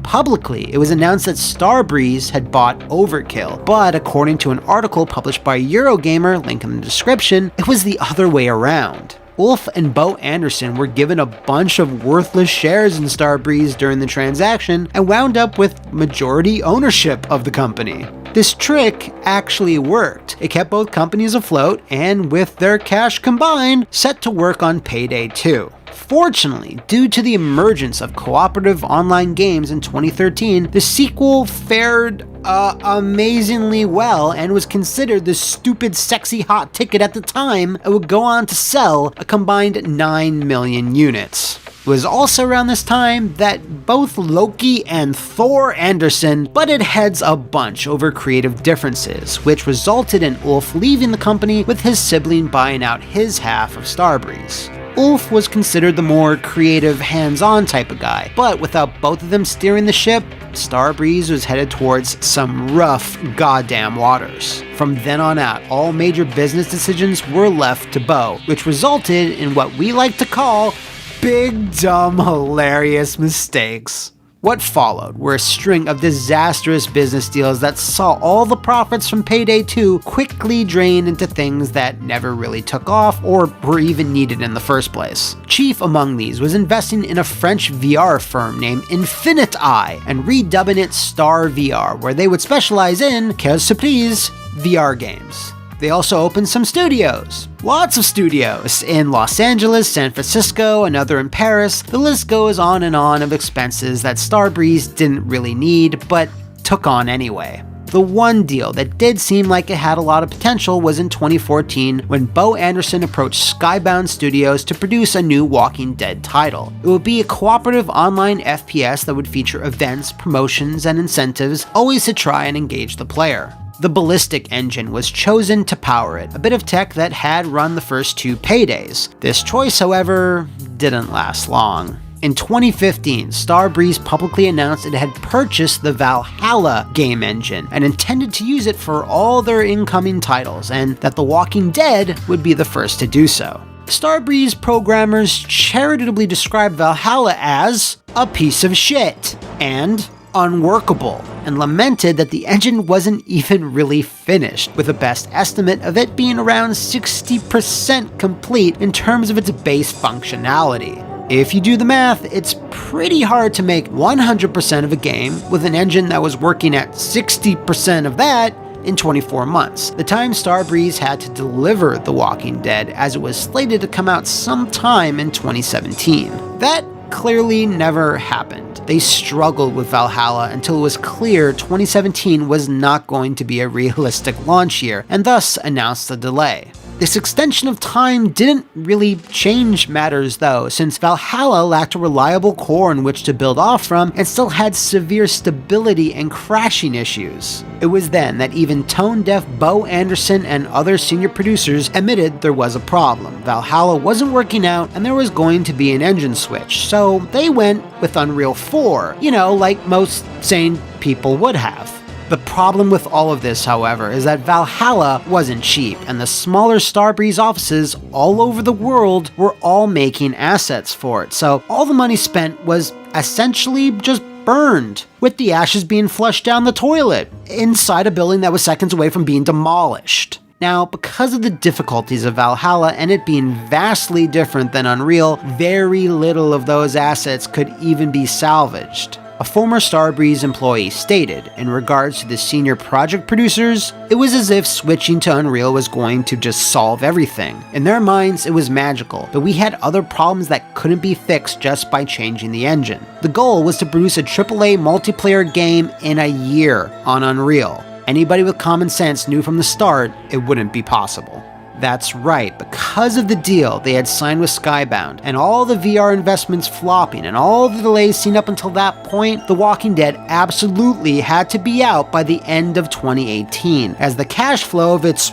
Publicly, it was announced that Starbreeze had bought Overkill, but according to an article published by Eurogamer, link in the description, it was the other way around. Ulf and Bo Anderson were given a bunch of worthless shares in Starbreeze during the transaction and wound up with majority ownership of the company. This trick actually worked. It kept both companies afloat and, with their cash combined, set to work on Payday 2. Fortunately, due to the emergence of cooperative online games in 2013, the sequel fared amazingly well and was considered the stupid sexy hot ticket at the time and would go on to sell a combined 9 million units. It was also around this time that both Loki and Thor Anderson butted heads a bunch over creative differences, which resulted in Ulf leaving the company with his sibling buying out his half of Starbreeze. Ulf was considered the more creative, hands-on type of guy, but without both of them steering the ship, Starbreeze was headed towards some rough goddamn waters. From then on out, all major business decisions were left to Bo, which resulted in what we like to call big, dumb, hilarious mistakes. What followed were a string of disastrous business deals that saw all the profits from Payday 2 quickly drain into things that never really took off or were even needed in the first place. Chief among these was investing in a French VR firm named Infinite Eye and redubbing it Star VR, where they would specialize in, quelle surprise, VR games. They also opened some studios. Lots of studios in Los Angeles, San Francisco, another in Paris. The list goes on and on of expenses that Starbreeze didn't really need, but took on anyway. The one deal that did seem like it had a lot of potential was in 2014 when Bo Anderson approached Skybound Studios to produce a new Walking Dead title. It would be a cooperative online FPS that would feature events, promotions, and incentives, always to try and engage the player. The Ballistic engine was chosen to power it, a bit of tech that had run the first 2 paydays. This choice, however, didn't last long. In 2015, Starbreeze publicly announced it had purchased the Valhalla game engine and intended to use it for all their incoming titles, and that The Walking Dead would be the first to do so. Starbreeze programmers charitably described Valhalla as a piece of shit and unworkable, and lamented that the engine wasn't even really finished, with a best estimate of it being around 60% complete in terms of its base functionality. If you do the math, it's pretty hard to make 100% of a game with an engine that was working at 60% of that in 24 months, the time Starbreeze had to deliver The Walking Dead, as it was slated to come out sometime in 2017. That clearly never happened. They struggled with Valhalla until it was clear 2017 was not going to be a realistic launch year, and thus announced the delay. This extension of time didn't really change matters though, since Valhalla lacked a reliable core in which to build off from and still had severe stability and crashing issues. It was then that even tone-deaf Bo Anderson and other senior producers admitted there was a problem. Valhalla wasn't working out and there was going to be an engine switch, so they went with Unreal 4, like most sane people would have. The problem with all of this, however, is that Valhalla wasn't cheap, and the smaller Starbreeze offices all over the world were all making assets for it, so all the money spent was essentially just burned, with the ashes being flushed down the toilet, inside a building that was seconds away from being demolished. Now, because of the difficulties of Valhalla and it being vastly different than Unreal, very little of those assets could even be salvaged. A former Starbreeze employee stated, in regards to the senior project producers, it was as if switching to Unreal was going to just solve everything. In their minds, it was magical, but we had other problems that couldn't be fixed just by changing the engine. The goal was to produce a AAA multiplayer game in a year on Unreal. Anybody with common sense knew from the start it wouldn't be possible. That's right, because of the deal they had signed with Skybound, and all the VR investments flopping, and all the delays seen up until that point, The Walking Dead absolutely had to be out by the end of 2018, as the cash flow of its,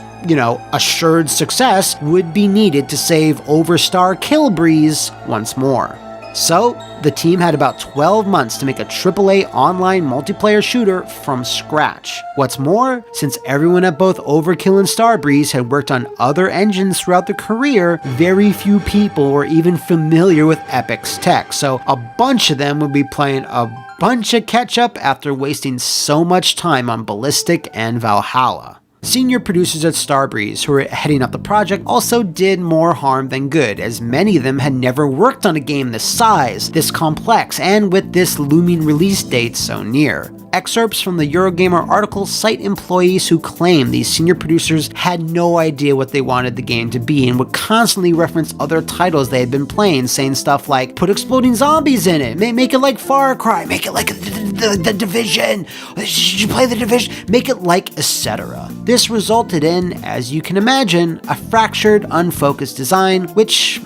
assured success would be needed to save Overstar Killbreeze once more. So, the team had about 12 months to make a AAA online multiplayer shooter from scratch. What's more, since everyone at both Overkill and Starbreeze had worked on other engines throughout their career, very few people were even familiar with Epic's tech, so a bunch of them would be playing a bunch of catch-up after wasting so much time on Ballistic and Valhalla. Senior producers at Starbreeze who were heading up the project also did more harm than good, as many of them had never worked on a game this size, this complex, and with this looming release date so near. Excerpts from the Eurogamer article cite employees who claim these senior producers had no idea what they wanted the game to be and would constantly reference other titles they had been playing, saying stuff like, put exploding zombies in it, make it like Far Cry, make it like the Division, should you play the Division, make it like etc. This resulted in, as you can imagine, a fractured, unfocused design, which,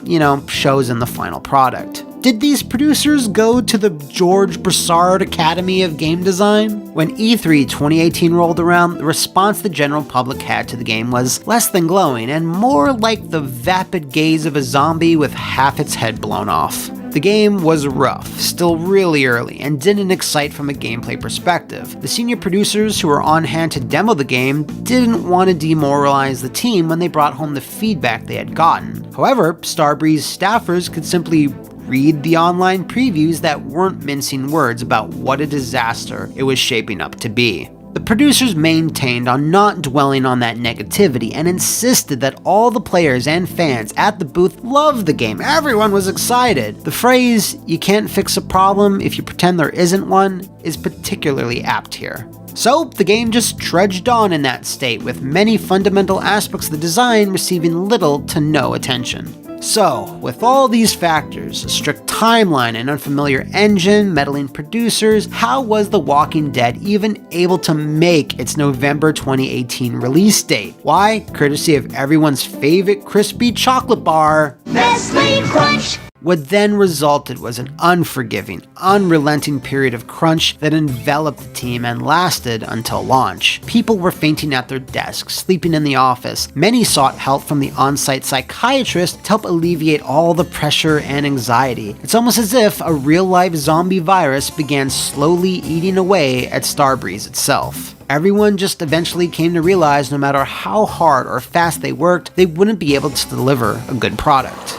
shows in the final product. Did these producers go to the George Broussard Academy of Game Design? When E3 2018 rolled around, the response the general public had to the game was less than glowing and more like the vapid gaze of a zombie with half its head blown off. The game was rough, still really early, and didn't excite from a gameplay perspective. The senior producers who were on hand to demo the game didn't want to demoralize the team when they brought home the feedback they had gotten. However, Starbreeze staffers could simply read the online previews that weren't mincing words about what a disaster it was shaping up to be. The producers maintained on not dwelling on that negativity and insisted that all the players and fans at the booth loved the game. Everyone was excited. The phrase, "you can't fix a problem if you pretend there isn't one," is particularly apt here. So, the game just trudged on in that state, with many fundamental aspects of the design receiving little to no attention. So, with all these factors, a strict timeline, an unfamiliar engine, meddling producers, how was The Walking Dead even able to make its November 2018 release date? Why? Courtesy of everyone's favorite crispy chocolate bar, Nestle Crunch! What then resulted was an unforgiving, unrelenting period of crunch that enveloped the team and lasted until launch. People were fainting at their desks, sleeping in the office. Many sought help from the on-site psychiatrist to help alleviate all the pressure and anxiety. It's almost as if a real-life zombie virus began slowly eating away at Starbreeze itself. Everyone just eventually came to realize no matter how hard or fast they worked, they wouldn't be able to deliver a good product.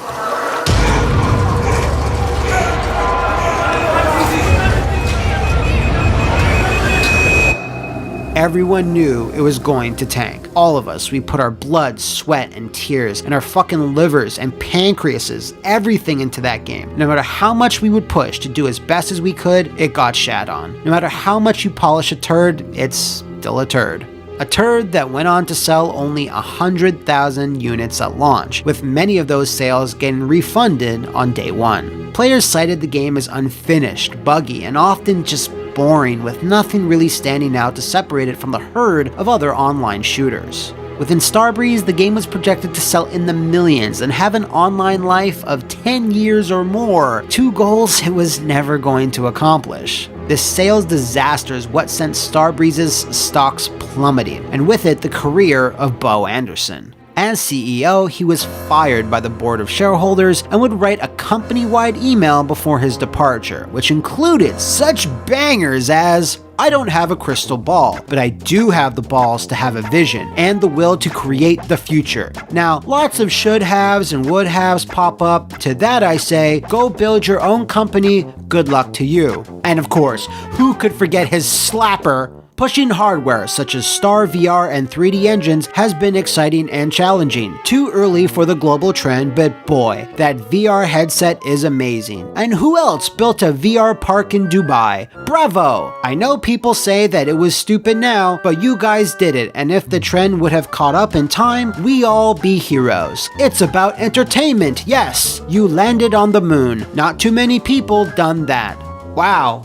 Everyone knew it was going to tank. All of us, we put our blood, sweat, and tears, and our fucking livers and pancreases, everything into that game. No matter how much we would push to do as best as we could, it got shat on. No matter how much you polish a turd, it's still a turd. A turd that went on to sell only 100,000 units at launch, with many of those sales getting refunded on day one. Players cited the game as unfinished, buggy, and often just boring, with nothing really standing out to separate it from the herd of other online shooters. Within Starbreeze, the game was projected to sell in the millions and have an online life of 10 years or more, two goals it was never going to accomplish. This sales disaster is what sent Starbreeze's stocks plummeting, and with it the career of Bo Anderson. As CEO, he was fired by the board of shareholders and would write a company-wide email before his departure, which included such bangers as, "I don't have a crystal ball, but I do have the balls to have a vision and the will to create the future." Now, lots of should-haves and would-haves pop up. To that I say, go build your own company, good luck to you. And of course, who could forget his slapper? Pushing hardware such as Star VR and 3D engines has been exciting and challenging. Too early for the global trend, but boy, that VR headset is amazing. And who else built a VR park in Dubai? Bravo! I know people say that it was stupid now, but you guys did it, and if the trend would have caught up in time, we all be heroes. It's about entertainment, yes! You landed on the moon. Not too many people done that. Wow,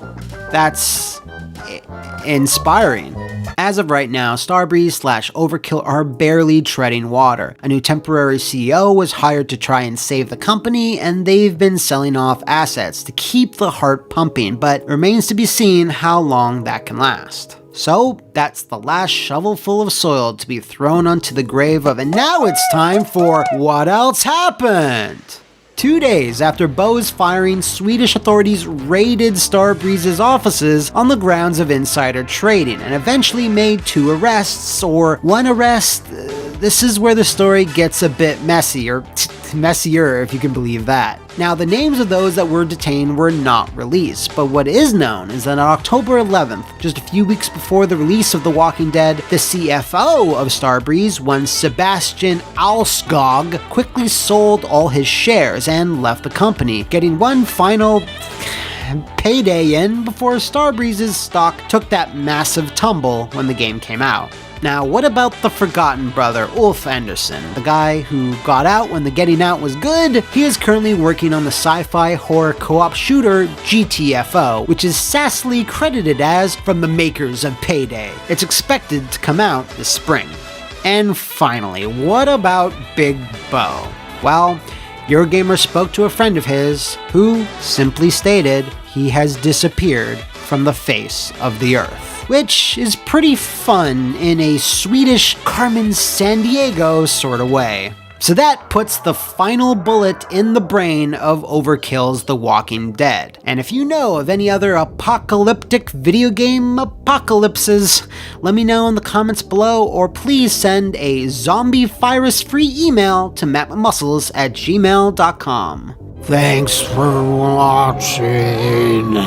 that's inspiring. As of right now, Starbreeze/Overkill are barely treading water. A new temporary CEO was hired to try and save the company, and they've been selling off assets to keep the heart pumping, but remains to be seen how long that can last. So, that's the last shovelful of soil to be thrown onto the grave of, and now it's time for What Else Happened? 2 days after Bo's firing, Swedish authorities raided Starbreeze's offices on the grounds of insider trading and eventually made 2 arrests, or 1 arrest. This is where the story gets a bit messy, or messier if you can believe that. Now, the names of those that were detained were not released, but what is known is that on October 11th, just a few weeks before the release of The Walking Dead, the CFO of Starbreeze, one Sebastian Alskog, quickly sold all his shares and left the company, getting one final payday in before Starbreeze's stock took that massive tumble when the game came out. Now, what about the forgotten brother, Ulf Anderson, the guy who got out when the getting out was good? He is currently working on the sci-fi horror co-op shooter GTFO, which is sassily credited as from the makers of Payday. It's expected to come out this spring. And finally, what about Big Bo? Well, Eurogamer spoke to a friend of his who simply stated he has disappeared from the face of the earth, which is pretty fun in a Swedish Carmen Sandiego sort of way. So that puts the final bullet in the brain of Overkill's The Walking Dead. And if you know of any other apocalyptic video game apocalypses, let me know in the comments below, or please send a zombie virus-free email to McMuscles@gmail.com. Thanks for watching.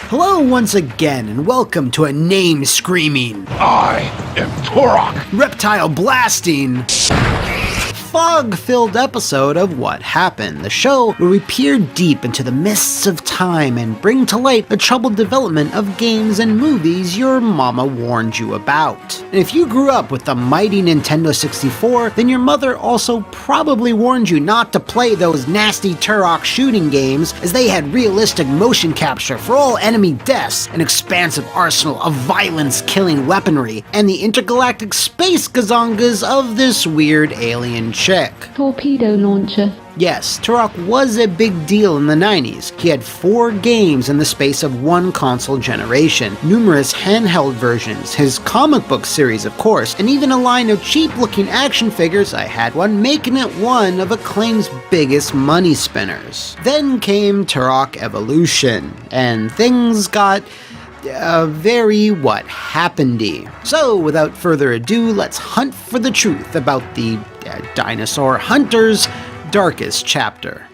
Hello once again, and welcome to a name-screaming, I am Turok, reptile-blasting, fog-filled episode of What Happened, the show where we peer deep into the mists of time and bring to light the troubled development of games and movies your mama warned you about. And if you grew up with the mighty Nintendo 64, then your mother also probably warned you not to play those nasty Turok shooting games, as they had realistic motion capture for all enemy deaths, an expansive arsenal of violence-killing weaponry, and the intergalactic space gazongas of this weird alien chick. Torpedo launcher. Yes, Turok was a big deal in the 90s. He had 4 games in the space of one console generation, numerous handheld versions, his comic book series of course, and even a line of cheap-looking action figures, I had one, making it one of Acclaim's biggest money spinners. Then came Turok Evolution, and things got very what happened-y. So without further ado, let's hunt for the truth about the dinosaur hunter's darkest chapter.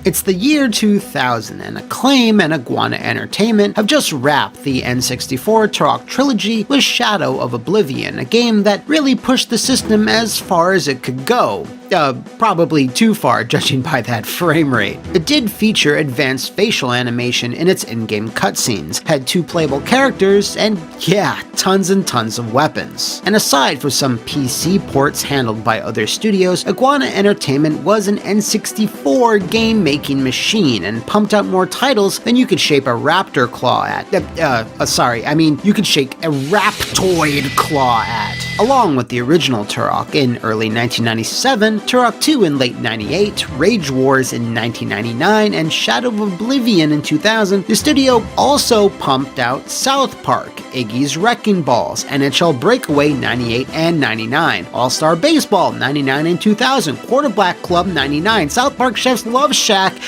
It's the year 2000, and Acclaim and Iguana Entertainment have just wrapped the N64 Turok trilogy with Shadow of Oblivion, a game that really pushed the system as far as it could go. Probably too far, judging by that frame rate. It did feature advanced facial animation in its in-game cutscenes, had 2 playable characters, and yeah, tons and tons of weapons. And aside from some PC ports handled by other studios, Iguana Entertainment was an N64 game-making machine and pumped out more titles than you could shape a raptor claw at. You could shake a Raptoid claw at. Along with the original Turok in early 1997, Turok 2 in late 98, Rage Wars in 1999, and Shadow of Oblivion in 2000, the studio also pumped out South Park, Iggy's Wrecking Balls, NHL Breakaway 98 and 99, All-Star Baseball 99 and 2000, Quarterback Club 99, South Park Chef's Love Shack,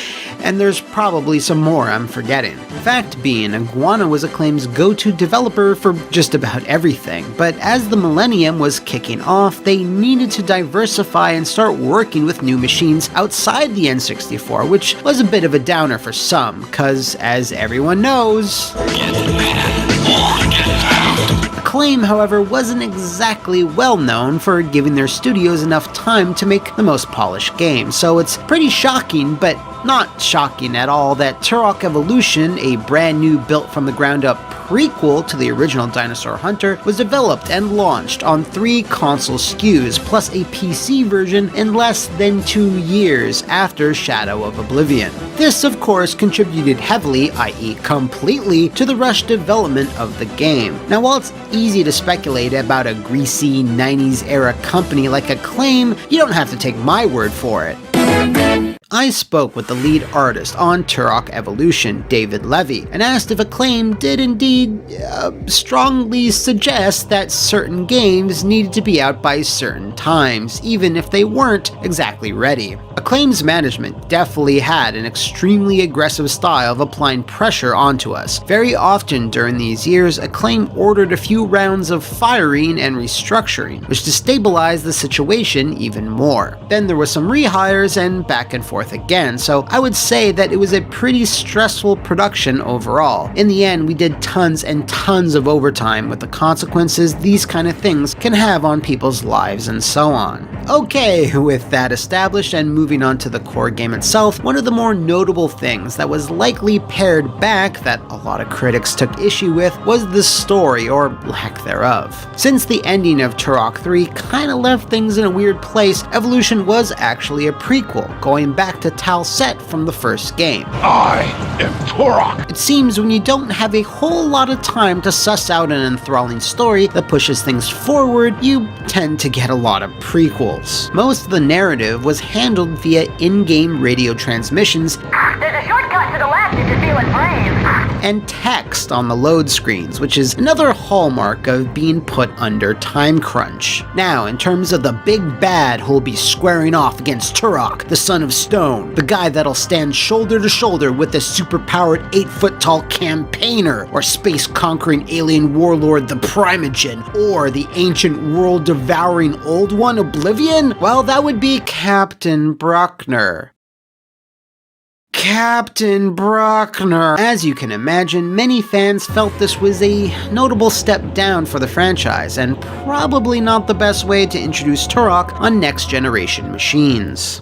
and there's probably some more I'm forgetting. Fact being, Iguana was Acclaim's go-to developer for just about everything, but as the millennium was kicking off, they needed to diversify and start working with new machines outside the N64, which was a bit of a downer for some, cause as everyone knows, Acclaim, however, wasn't exactly well known for giving their studios enough time to make the most polished games, so it's pretty shocking, but not shocking at all, that Turok Evolution, a brand new built from the ground up prequel to the original Dinosaur Hunter, was developed and launched on 3 console SKUs plus a PC version in less than 2 years after Shadow of Oblivion. This of course contributed heavily, i.e. completely, to the rushed development of the game. Now while it's easy to speculate about a greasy 90s era company like Acclaim, you don't have to take my word for it. I spoke with the lead artist on Turok Evolution, David Levy, and asked if Acclaim did indeed strongly suggest that certain games needed to be out by certain times, even if they weren't exactly ready. Acclaim's management definitely had an extremely aggressive style of applying pressure onto us. Very often during these years, Acclaim ordered a few rounds of firing and restructuring, which destabilized the situation even more. Then there was some rehires and back and forth again, so I would say that it was a pretty stressful production overall. In the end, we did tons and tons of overtime with the consequences these kind of things can have on people's lives and so on. Okay, with that established and moving on to the core game itself, one of the more notable things that was likely pared back that a lot of critics took issue with was the story, or lack thereof. Since the ending of Turok 3 kinda left things in a weird place, Evolution was actually a prequel, going back to Tal Set from the first game. I am Turok! It seems when you don't have a whole lot of time to suss out an enthralling story that pushes things forward, you tend to get a lot of prequels. Most of the narrative was handled via in-game radio transmissions. There's a shortcut to the left if you're feeling brave. And text on the load screens, which is another hallmark of being put under time crunch. Now, in terms of the big bad who'll be squaring off against Turok, the son of Stone, the guy that'll stand shoulder to shoulder with the superpowered 8-foot-tall campaigner, or space-conquering alien warlord the Primogen, or the ancient world-devouring old one Oblivion, well, that would be Captain Bruckner. Captain Bruckner. As you can imagine, many fans felt this was a notable step down for the franchise, and probably not the best way to introduce Turok on next-generation machines.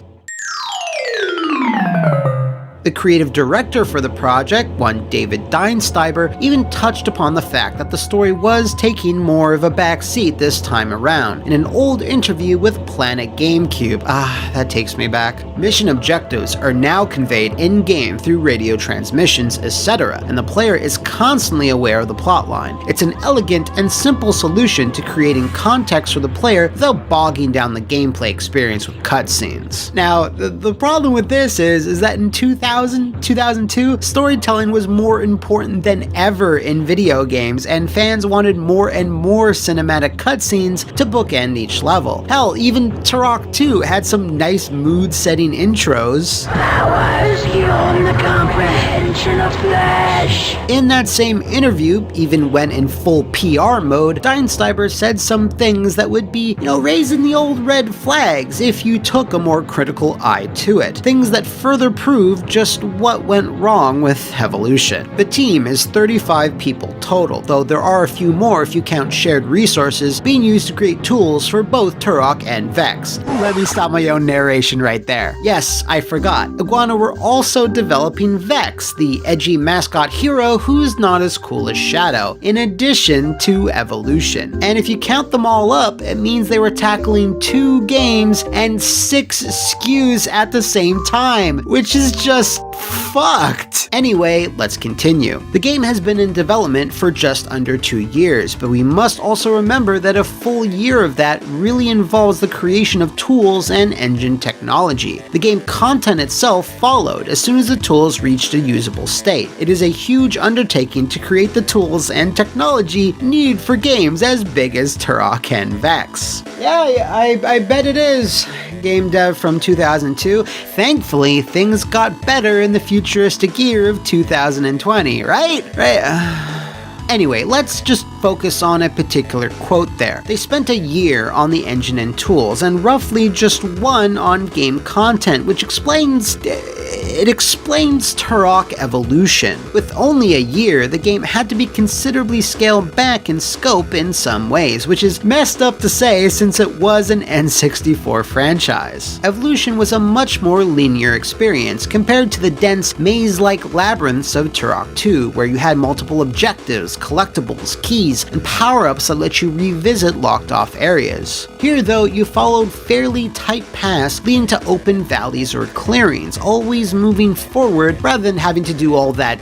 The creative director for the project, one David Deinsteiber, even touched upon the fact that the story was taking more of a backseat this time around. In an old interview with Planet GameCube, that takes me back. Mission objectives are now conveyed in-game through radio transmissions, etc., and the player is constantly aware of the plotline. It's an elegant and simple solution to creating context for the player without bogging down the gameplay experience with cutscenes. Now, the problem with this is that in 2002, storytelling was more important than ever in video games, and fans wanted more and more cinematic cutscenes to bookend each level. Hell, even Turok 2 had some nice mood-setting intros. Powers beyond the comprehension of flesh. In that same interview, even when in full PR mode, Deinsteiber said some things that would be, raising the old red flags if you took a more critical eye to it. Things that further proved just what went wrong with Evolution. The team is 35 people total, though there are a few more if you count shared resources being used to create tools for both Turok and Vex. Let me stop my own narration right there. Yes, I forgot. Iguana were also developing Vex, the edgy mascot hero who's not as cool as Shadow, in addition to Evolution. And if you count them all up, it means they were tackling 2 games and 6 SKUs at the same time, which is just fucked. Anyway, let's continue. The game has been in development for just under 2 years, but we must also remember that a full year of that really involves the creation of tools and engine technology. The game content itself followed as soon as the tools reached a usable state. It is a huge undertaking to create the tools and technology needed for games as big as Turok and Vex. Yeah, I bet it is. Game dev from 2002. Thankfully, things got better in the futuristic year of 2020, right? Anyway, let's just focus on a particular quote there. They spent a year on the engine and tools, and roughly just 1 on game content, which explains Turok Evolution. With only a year, the game had to be considerably scaled back in scope in some ways, which is messed up to say since it was an N64 franchise. Evolution was a much more linear experience compared to the dense maze-like labyrinths of Turok 2, where you had multiple objectives, collectibles, keys, and power-ups that let you revisit locked-off areas. Here, though, you followed fairly tight paths leading to open valleys or clearings, always moving forward rather than having to do all that,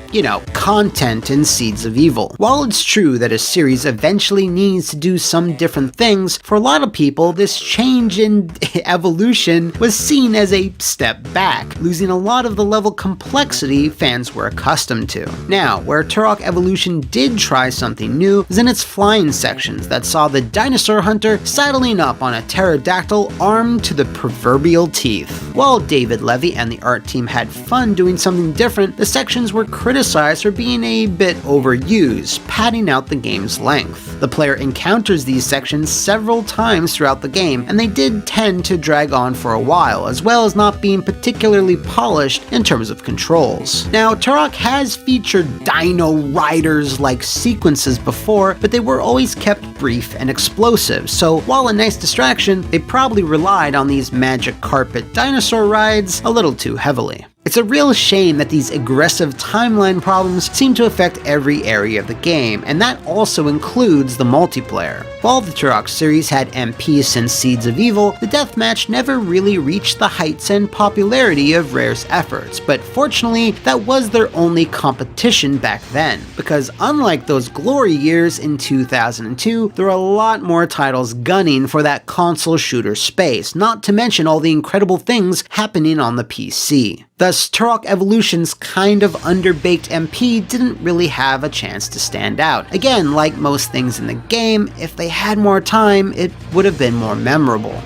content in Seeds of Evil. While it's true that a series eventually needs to do some different things, for a lot of people, this change in Evolution was seen as a step back, losing a lot of the level complexity fans were accustomed to. Now, where Turok Evolution did try something new was in its flying sections that saw the dinosaur hunter saddling up on a pterodactyl armed to the proverbial teeth. While David Levy and the art team had fun doing something different, the sections were criticized for being a bit overused, padding out the game's length. The player encounters these sections several times throughout the game, and they did tend to drag on for a while, as well as not being particularly polished in terms of controls. Now, Turok has featured dino riders-like sequences before, but they were always kept brief and explosive, so while a nice distraction, they probably relied on these magic carpet dinosaur rides a little too heavily. It's a real shame that these aggressive timeline problems seem to affect every area of the game, and that also includes the multiplayer. While the Turok series had MP since Seeds of Evil, the deathmatch never really reached the heights and popularity of Rare's efforts, but fortunately, that was their only competition back then, because unlike those glory years in 2002, there were a lot more titles gunning for that console shooter space, not to mention all the incredible things happening on the PC. Thus, Turok Evolution's kind of underbaked MP didn't really have a chance to stand out. Again, like most things in the game, if they had more time, it would have been more memorable.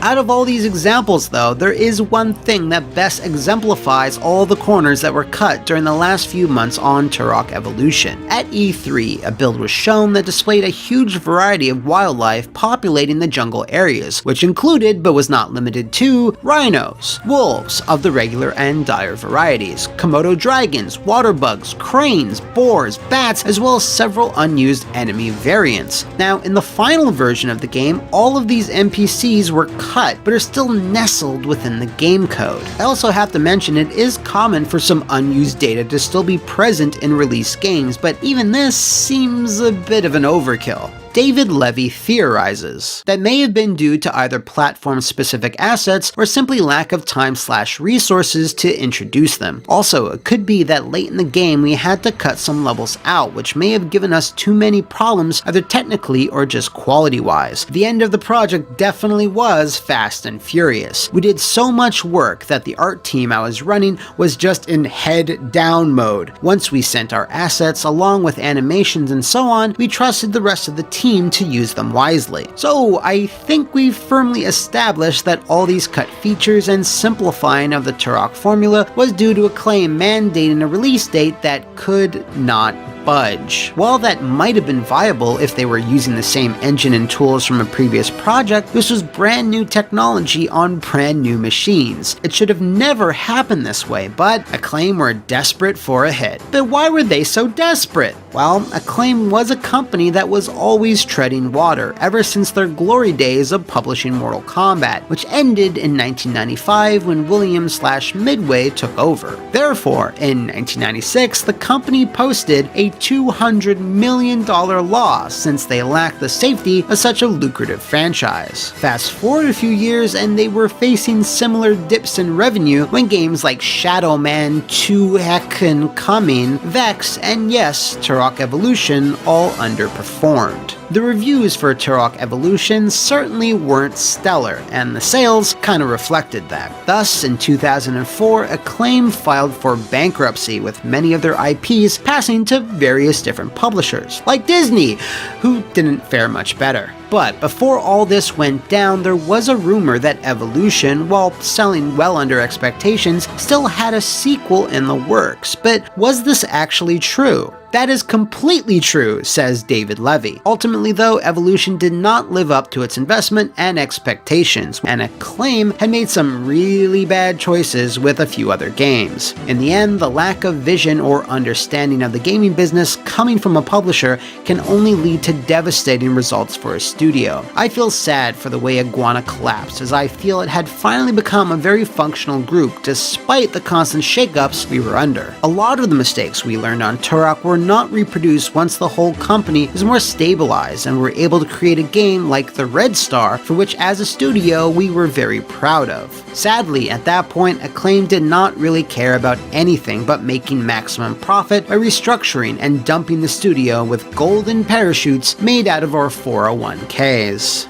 Out of all these examples though, there is one thing that best exemplifies all the corners that were cut during the last few months on Turok Evolution. At E3, a build was shown that displayed a huge variety of wildlife populating the jungle areas, which included, but was not limited to, rhinos, wolves of the regular and dire varieties, Komodo dragons, water bugs, cranes, boars, bats, as well as several unused enemy variants. Now, in the final version of the game, all of these NPCs were cut, but are still nestled within the game code. I also have to mention it is common for some unused data to still be present in released games, but even this seems a bit of an overkill. David Levy theorizes that may have been due to either platform-specific assets or simply lack of time/resources to introduce them. Also, it could be that late in the game we had to cut some levels out, which may have given us too many problems either technically or just quality-wise. The end of the project definitely was fast and furious. We did so much work that the art team I was running was just in head-down mode. Once we sent our assets along with animations and so on, we trusted the rest of the team to use them wisely. So I think we've firmly established that all these cut features and simplifying of the Turok formula was due to Acclaim mandating a release date that could not budge. While that might have been viable if they were using the same engine and tools from a previous project, this was brand new technology on brand new machines. It should have never happened this way, but Acclaim were desperate for a hit. But why were they so desperate? Well, Acclaim was a company that was always treading water ever since their glory days of publishing Mortal Kombat, which ended in 1995 when Williams/Midway took over. Therefore, in 1996, the company posted a $200 million loss since they lacked the safety of such a lucrative franchise. Fast forward a few years and they were facing similar dips in revenue when games like Shadow Man, 2 Heckin' Coming, Vex, and yes, Turok Evolution all underperformed. The reviews for Turok Evolution certainly weren't stellar, and the sales kinda reflected that. Thus, in 2004, Acclaim filed for bankruptcy, with many of their IPs passing to various different publishers, like Disney, who didn't fare much better. But before all this went down, there was a rumor that Evolution, while selling well under expectations, still had a sequel in the works. But was this actually true? That is completely true, says David Levy. Ultimately though, Evolution did not live up to its investment and expectations, and Acclaim had made some really bad choices with a few other games. In the end, the lack of vision or understanding of the gaming business coming from a publisher can only lead to devastating results for a studio. I feel sad for the way Iguana collapsed, as I feel it had finally become a very functional group despite the constant shakeups we were under. A lot of the mistakes we learned on Turok were not reproduced once the whole company was more stabilized and were able to create a game like the Red Star, for which as a studio we were very proud of. Sadly, at that point, Acclaim did not really care about anything but making maximum profit by restructuring and dumping the studio with golden parachutes made out of our 401ks.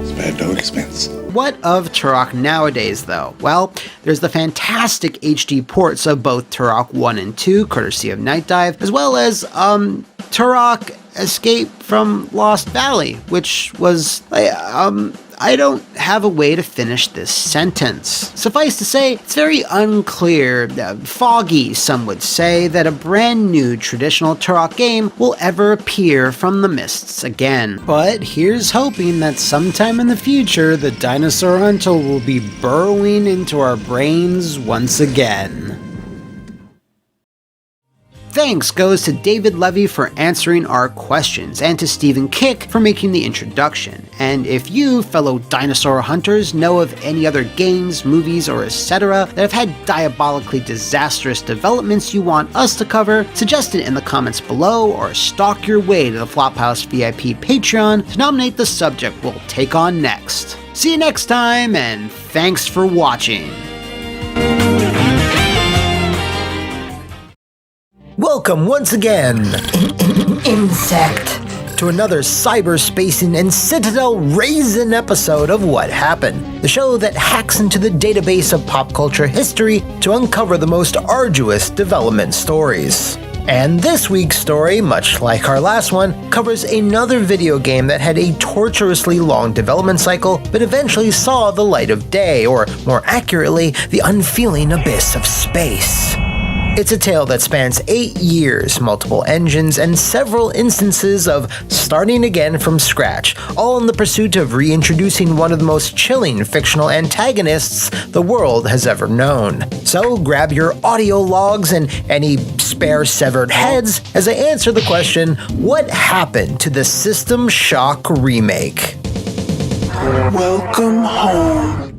Spared no expense. What of Turok nowadays though? Well, there's the fantastic HD ports of both Turok 1 and 2, courtesy of Night Dive, as well as Turok Escape from Lost Valley, which was I don't have a way to finish this sentence. Suffice to say, it's very unclear, foggy some would say, that a brand new traditional Turok game will ever appear from the mists again. But here's hoping that sometime in the future, the dinosaur hunter will be burrowing into our brains once again. Thanks goes to David Levy for answering our questions, and to Stephen Kick for making the introduction. And if you, fellow dinosaur hunters, know of any other games, movies, or etc. that have had diabolically disastrous developments you want us to cover, suggest it in the comments below, or stalk your way to the Flophouse VIP Patreon to nominate the subject we'll take on next. See you next time, and thanks for watching. Welcome once again, Insect, to another cyberspacing and Citadel Raisin episode of What Happened, the show that hacks into the database of pop culture history to uncover the most arduous development stories. And this week's story, much like our last one, covers another video game that had a torturously long development cycle, but eventually saw the light of day, or more accurately, the unfeeling abyss of space. It's a tale that spans 8 years, multiple engines, and several instances of starting again from scratch, all in the pursuit of reintroducing one of the most chilling fictional antagonists the world has ever known. So grab your audio logs and any spare severed heads as I answer the question, what happened to the System Shock remake? Welcome home.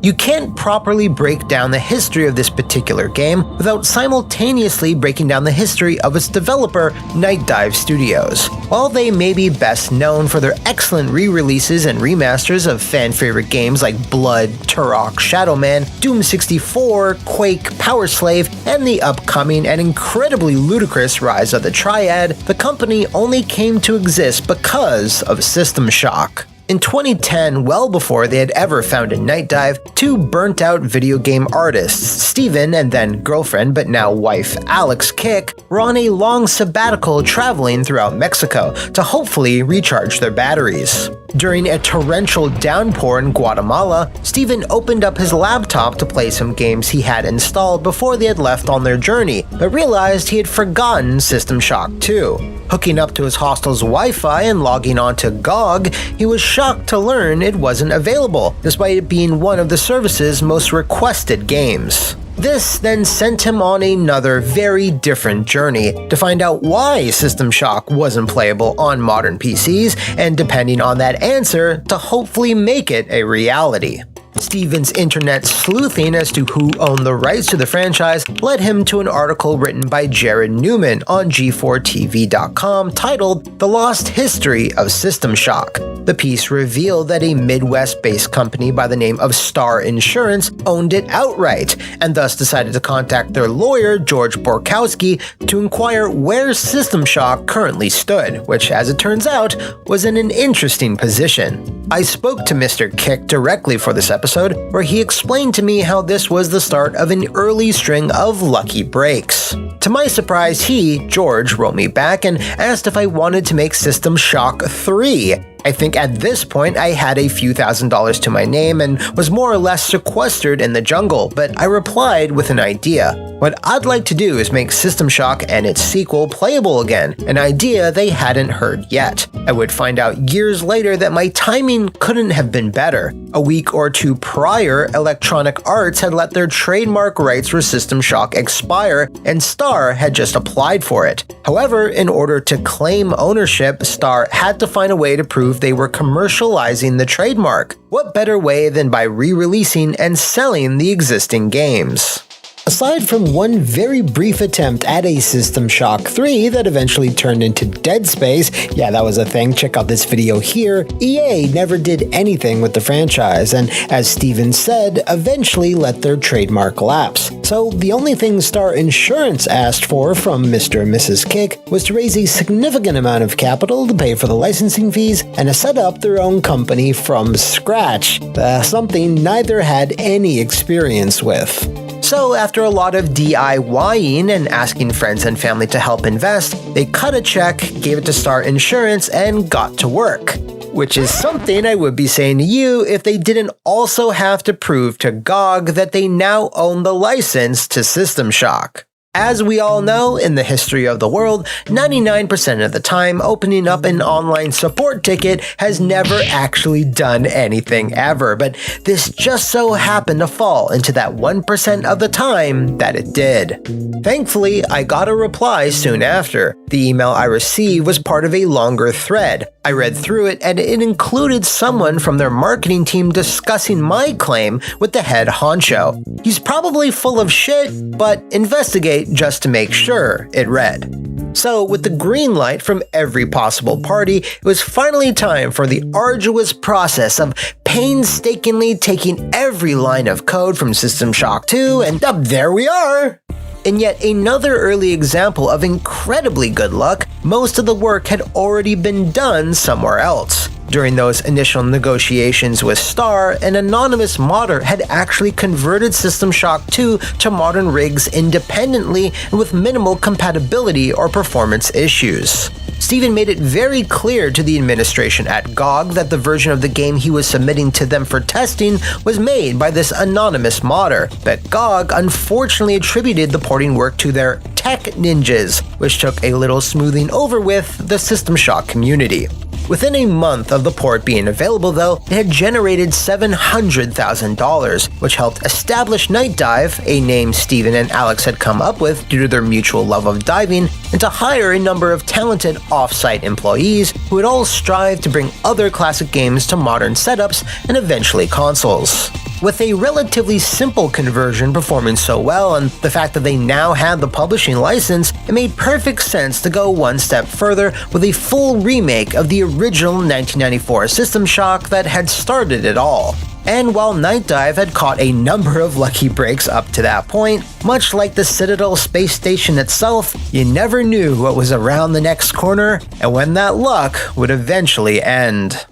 You can't properly break down the history of this particular game without simultaneously breaking down the history of its developer, Night Dive Studios. While they may be best known for their excellent re-releases and remasters of fan-favorite games like Blood, Turok, Shadow Man, Doom 64, Quake, Power Slave, and the upcoming and incredibly ludicrous Rise of the Triad, the company only came to exist because of System Shock. In 2010, well before they had ever founded Night Dive, two burnt-out video game artists, Steven and then girlfriend but now wife Alex Kick, were on a long sabbatical traveling throughout Mexico to hopefully recharge their batteries. During a torrential downpour in Guatemala, Steven opened up his laptop to play some games he had installed before they had left on their journey, but realized he had forgotten System Shock 2. Hooking up to his hostel's Wi-Fi and logging on to GOG, he was shocked to learn it wasn't available, despite it being one of the service's most requested games. This then sent him on another very different journey to find out why System Shock wasn't playable on modern PCs, and depending on that answer, to hopefully make it a reality. Steven's internet sleuthing as to who owned the rights to the franchise led him to an article written by Jared Newman on G4TV.com titled The Lost History of System Shock. The piece revealed that a Midwest-based company by the name of Star Insurance owned it outright, and thus decided to contact their lawyer, George Borkowski, to inquire where System Shock currently stood, which, as it turns out, was in an interesting position. I spoke to Mr. Kick directly for this episode, where he explained to me how this was the start of an early string of lucky breaks. To my surprise, he, George, wrote me back and asked if I wanted to make System Shock 3. I think at this point I had a few $1,000s to my name and was more or less sequestered in the jungle, but I replied with an idea. What I'd like to do is make System Shock and its sequel playable again, an idea they hadn't heard yet. I would find out years later that my timing couldn't have been better. A week or two prior, Electronic Arts had let their trademark rights for System Shock expire, and Star had just applied for it. However, in order to claim ownership, Star had to find a way to prove they were commercializing the trademark. What better way than by re-releasing and selling the existing games? Aside from one very brief attempt at a System Shock 3 that eventually turned into Dead Space, yeah, that was a thing, check out this video here, EA never did anything with the franchise, and as Steven said, eventually let their trademark lapse. So the only thing Star Insurance asked for from Mr. and Mrs. Kick was to raise a significant amount of capital to pay for the licensing fees and to set up their own company from scratch, something neither had any experience with. So after a lot of DIYing and asking friends and family to help invest, they cut a check, gave it to Star Insurance, and got to work. Which is something I would be saying to you if they didn't also have to prove to GOG that they now own the license to System Shock. As we all know, in the history of the world, 99% of the time, opening up an online support ticket has never actually done anything ever, but this just so happened to fall into that 1% of the time that it did. Thankfully, I got a reply soon after. The email I received was part of a longer thread. I read through it, and it included someone from their marketing team discussing my claim with the head honcho. He's probably full of shit, but investigate just to make sure, it read. So, with the green light from every possible party, it was finally time for the arduous process of painstakingly taking every line of code from System Shock 2, and there we are! In yet another early example of incredibly good luck, most of the work had already been done somewhere else. During those initial negotiations with Star, an anonymous modder had actually converted System Shock 2 to modern rigs independently and with minimal compatibility or performance issues. Steven made it very clear to the administration at GOG that the version of the game he was submitting to them for testing was made by this anonymous modder, but GOG unfortunately attributed the porting work to their tech ninjas, which took a little smoothing over with the System Shock community. Within a month of the port being available though, it had generated $700,000, which helped establish Night Dive, a name Steven and Alex had come up with due to their mutual love of diving, and to hire a number of talented off-site employees who would all strive to bring other classic games to modern setups and eventually consoles. With a relatively simple conversion performing so well and the fact that they now had the publishing license, it made perfect sense to go one step further with a full remake of the original 1994 System Shock that had started it all. And while Night Dive had caught a number of lucky breaks up to that point, much like the Citadel space station itself, you never knew what was around the next corner and when that luck would eventually end.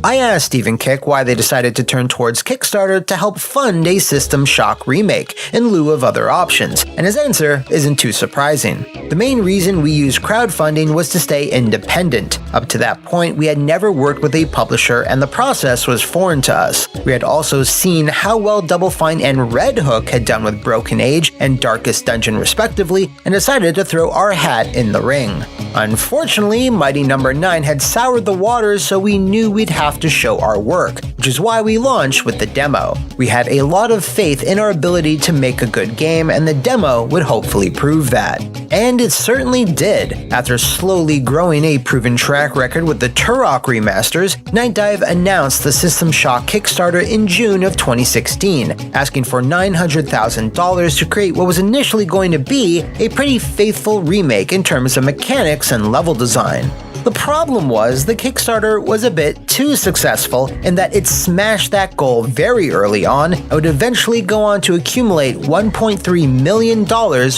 I asked Stephen Kick why they decided to turn towards Kickstarter to help fund a System Shock remake in lieu of other options, and his answer isn't too surprising. The main reason we used crowdfunding was to stay independent. Up to that point, we had never worked with a publisher and the process was foreign to us. We had also seen how well Double Fine and Red Hook had done with Broken Age and Darkest Dungeon respectively, and decided to throw our hat in the ring. Unfortunately, Mighty No. 9 had soured the waters, so we knew we'd have to show our work, which is why we launched with the demo. We had a lot of faith in our ability to make a good game, and the demo would hopefully prove that. And it certainly did. After slowly growing a proven track record with the Turok remasters, Night Dive announced the System Shock Kickstarter in June of 2016, asking for $900,000 to create what was initially going to be a pretty faithful remake in terms of mechanics and level design. The problem was the Kickstarter was a bit too successful in that it smashed that goal very early on and would eventually go on to accumulate $1.3 million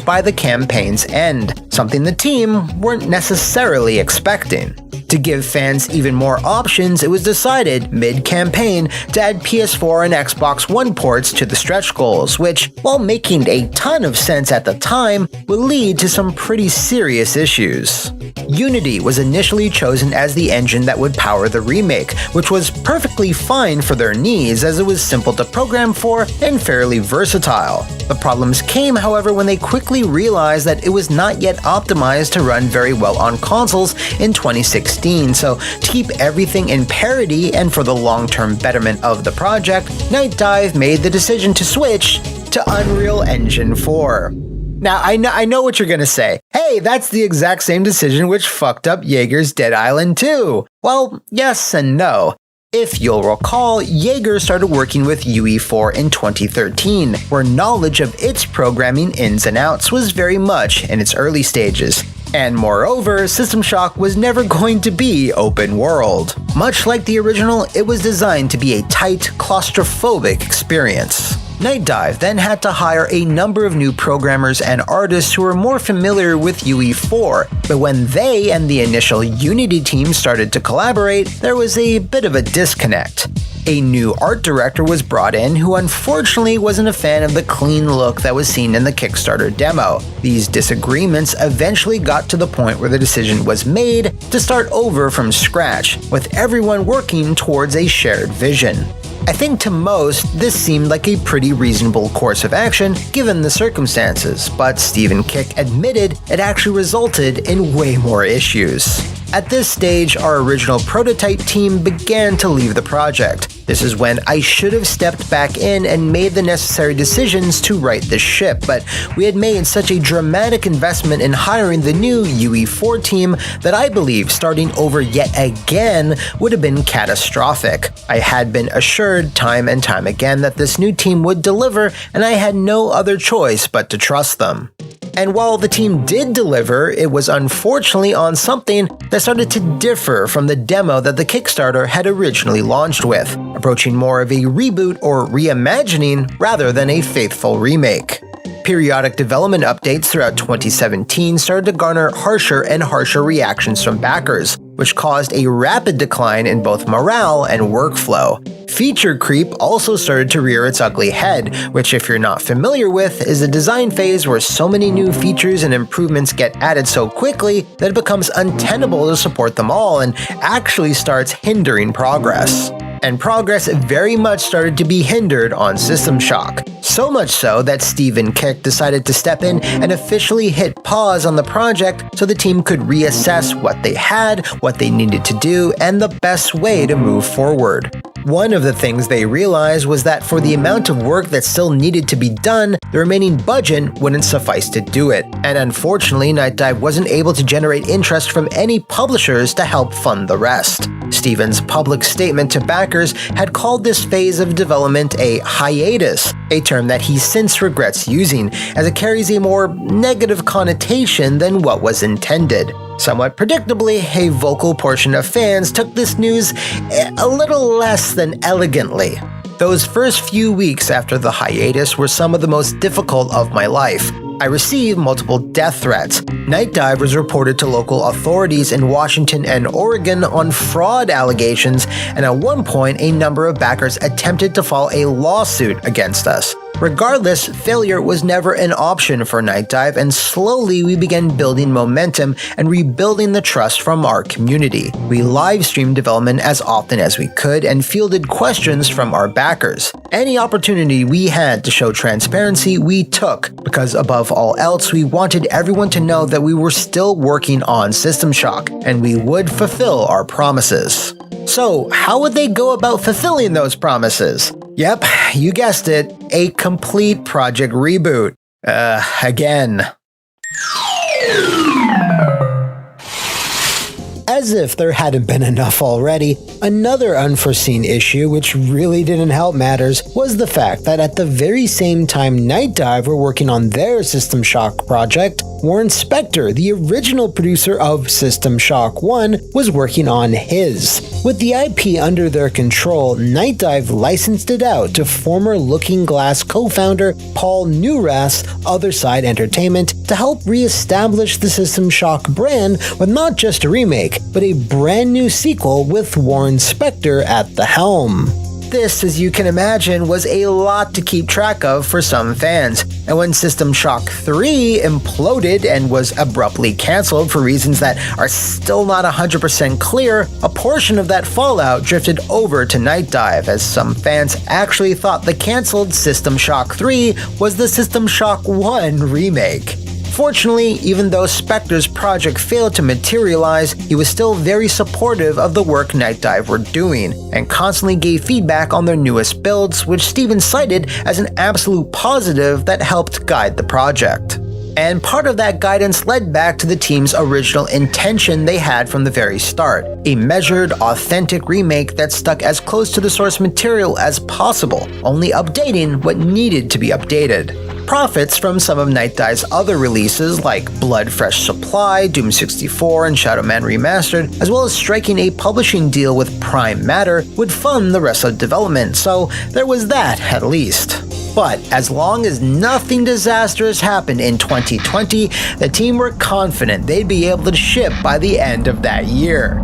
by the campaign's end, something the team weren't necessarily expecting. To give fans even more options, it was decided, mid-campaign, to add PS4 and Xbox One ports to the stretch goals, which, while making a ton of sense at the time, would lead to some pretty serious issues. Unity was initially chosen as the engine that would power the remake, which was perfectly fine for their needs as it was simple to program for and fairly versatile. The problems came, however, when they quickly realized that it was not yet optimized to run very well on consoles in 2016, so to keep everything in parity and for the long-term betterment of the project, Night Dive made the decision to switch to Unreal Engine 4. Now, I know what you're gonna say. Hey, that's the exact same decision which fucked up Jaeger's Dead Island 2. Well, yes and no. If you'll recall, Jaeger started working with UE4 in 2013, where knowledge of its programming ins and outs was very much in its early stages. And moreover, System Shock was never going to be open world. Much like the original, it was designed to be a tight, claustrophobic experience. Night Dive then had to hire a number of new programmers and artists who were more familiar with UE4, but when they and the initial Unity team started to collaborate, there was a bit of a disconnect. A new art director was brought in who unfortunately wasn't a fan of the clean look that was seen in the Kickstarter demo. These disagreements eventually got to the point where the decision was made to start over from scratch, with everyone working towards a shared vision. I think to most, this seemed like a pretty reasonable course of action given the circumstances, but Stephen Kick admitted it actually resulted in way more issues. At this stage, our original prototype team began to leave the project. This is when I should have stepped back in and made the necessary decisions to right the ship, but we had made such a dramatic investment in hiring the new UE4 team that I believe starting over yet again would have been catastrophic. I had been assured time and time again that this new team would deliver, and I had no other choice but to trust them. And while the team did deliver, it was unfortunately on something that started to differ from the demo that the Kickstarter had originally launched with, approaching more of a reboot or reimagining rather than a faithful remake. Periodic development updates throughout 2017 started to garner harsher and harsher reactions from backers, which caused a rapid decline in both morale and workflow. Feature creep also started to rear its ugly head, which, if you're not familiar with, is a design phase where so many new features and improvements get added so quickly that it becomes untenable to support them all and actually starts hindering progress. And progress very much started to be hindered on System Shock. So much so that Stephen Kick decided to step in and officially hit pause on the project so the team could reassess what they had, what they needed to do, and the best way to move forward. One of the things they realized was that for the amount of work that still needed to be done, the remaining budget wouldn't suffice to do it. And unfortunately, Night Dive wasn't able to generate interest from any publishers to help fund the rest. Stephen's public statement to backers had called this phase of development a hiatus, a term that he since regrets using, as it carries a more negative connotation than what was intended. Somewhat predictably, a vocal portion of fans took this news a little less than elegantly. Those first few weeks after the hiatus were some of the most difficult of my life. I received multiple death threats. Night Dive was reported to local authorities in Washington and Oregon on fraud allegations, and at one point a number of backers attempted to file a lawsuit against us. Regardless, failure was never an option for Night Dive, and slowly we began building momentum and rebuilding the trust from our community. We live-streamed development as often as we could and fielded questions from our backers. Any opportunity we had to show transparency, we took, because above all else, we wanted everyone to know that we were still working on System Shock, and we would fulfill our promises. So, how would they go about fulfilling those promises? Yep, you guessed it, a complete project reboot. Again. As if there hadn't been enough already, another unforeseen issue which really didn't help matters was the fact that at the very same time Night Dive were working on their System Shock project, Warren Spector, the original producer of System Shock 1, was working on his. With the IP under their control, Night Dive licensed it out to former Looking Glass co-founder Paul Newrath's Other Side Entertainment to help re-establish the System Shock brand with not just a remake, but a brand new sequel with Warren Spector at the helm. This, as you can imagine, was a lot to keep track of for some fans, and when System Shock 3 imploded and was abruptly cancelled for reasons that are still not 100% clear, a portion of that fallout drifted over to Night Dive, as some fans actually thought the cancelled System Shock 3 was the System Shock 1 remake. Fortunately, even though Spector's project failed to materialize, he was still very supportive of the work Night Dive were doing, and constantly gave feedback on their newest builds, which Steven cited as an absolute positive that helped guide the project. And part of that guidance led back to the team's original intention they had from the very start, a measured, authentic remake that stuck as close to the source material as possible, only updating what needed to be updated. Profits from some of Night Dive's other releases like Blood Fresh Supply, Doom 64, and Shadow Man Remastered, as well as striking a publishing deal with Prime Matter, would fund the rest of development, so there was that at least. But as long as nothing disastrous happened in 2020, the team were confident they'd be able to ship by the end of that year.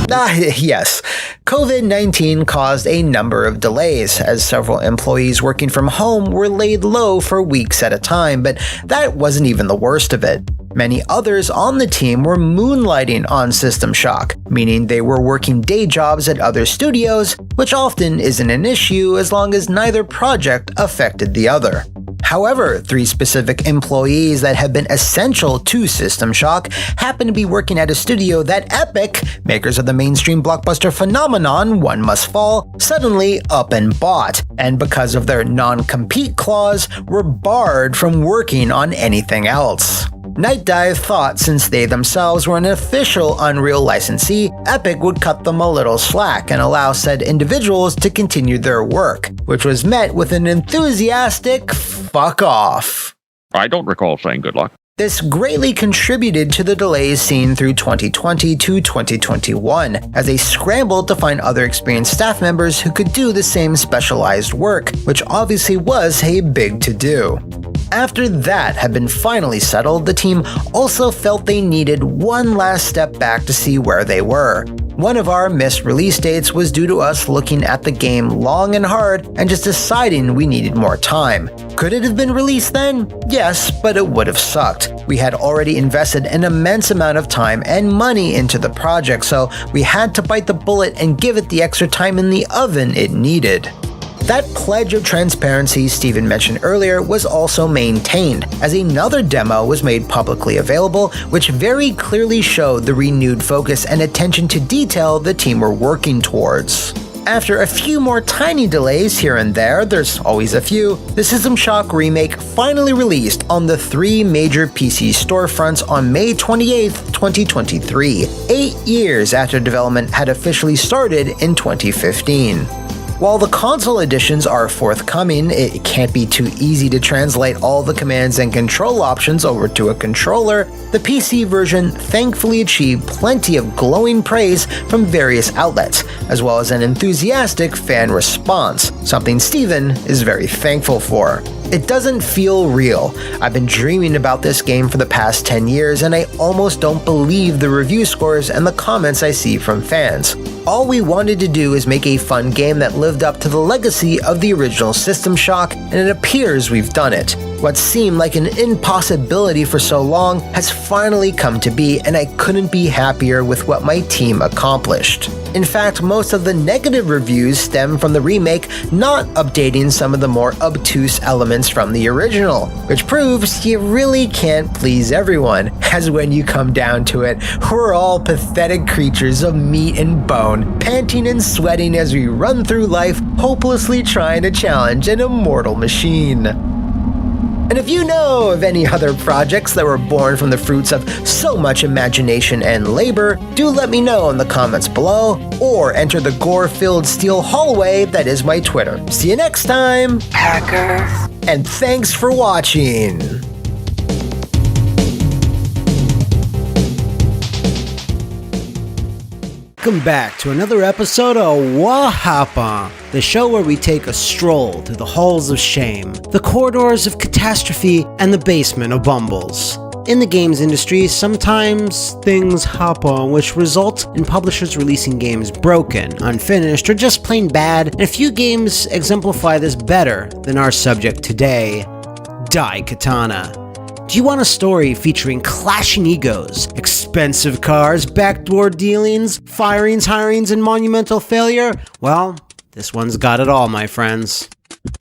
Yes, COVID-19 caused a number of delays, as several employees working from home were laid low for weeks at a time, but that wasn't even the worst of it. Many others on the team were moonlighting on System Shock, meaning they were working day jobs at other studios, which often isn't an issue as long as neither project affected the other. However, 3 specific employees that have been essential to System Shock happen to be working at a studio that Epic, makers of the mainstream blockbuster phenomenon One Must Fall, suddenly up and bought, and because of their non-compete clause, were barred from working on anything else. Night Dive thought since they themselves were an official Unreal licensee, Epic would cut them a little slack and allow said individuals to continue their work, which was met with an enthusiastic fuck off. I don't recall saying good luck. This greatly contributed to the delays seen through 2020 to 2021, as they scrambled to find other experienced staff members who could do the same specialized work, which obviously was a big to-do. After that had been finally settled, the team also felt they needed one last step back to see where they were. One of our missed release dates was due to us looking at the game long and hard and just deciding we needed more time. Could it have been released then? Yes, but it would have sucked. We had already invested an immense amount of time and money into the project, so we had to bite the bullet and give it the extra time in the oven it needed. That pledge of transparency Steven mentioned earlier was also maintained, as another demo was made publicly available, which very clearly showed the renewed focus and attention to detail the team were working towards. After a few more tiny delays here and there, there's always a few, the System Shock remake finally released on the 3 major PC storefronts on May 28, 2023, 8 years after development had officially started in 2015. While the console editions are forthcoming, it can't be too easy to translate all the commands and control options over to a controller. The PC version thankfully achieved plenty of glowing praise from various outlets, as well as an enthusiastic fan response, something Steven is very thankful for. It doesn't feel real. I've been dreaming about this game for the past 10 years, and I almost don't believe the review scores and the comments I see from fans. All we wanted to do is make a fun game that lived up to the legacy of the original System Shock, and it appears we've done it. What seemed like an impossibility for so long has finally come to be, and I couldn't be happier with what my team accomplished. In fact, most of the negative reviews stem from the remake not updating some of the more obtuse elements from the original, which proves you really can't please everyone, as when you come down to it, we're all pathetic creatures of meat and bone, panting and sweating as we run through life hopelessly trying to challenge an immortal machine. And if you know of any other projects that were born from the fruits of so much imagination and labor, do let me know in the comments below, or enter the gore-filled steel hallway that is my Twitter. See you next time, hackers! And thanks for watching! Welcome back to another episode of What Happened, the show where we take a stroll through the halls of shame, the corridors of catastrophe, and the basement of bumbles. In the games industry, sometimes things happen which result in publishers releasing games broken, unfinished, or just plain bad, and a few games exemplify this better than our subject today, Daikatana. Do you want a story featuring clashing egos, expensive cars, backdoor dealings, firings, hirings, and monumental failure? Well, this one's got it all, my friends.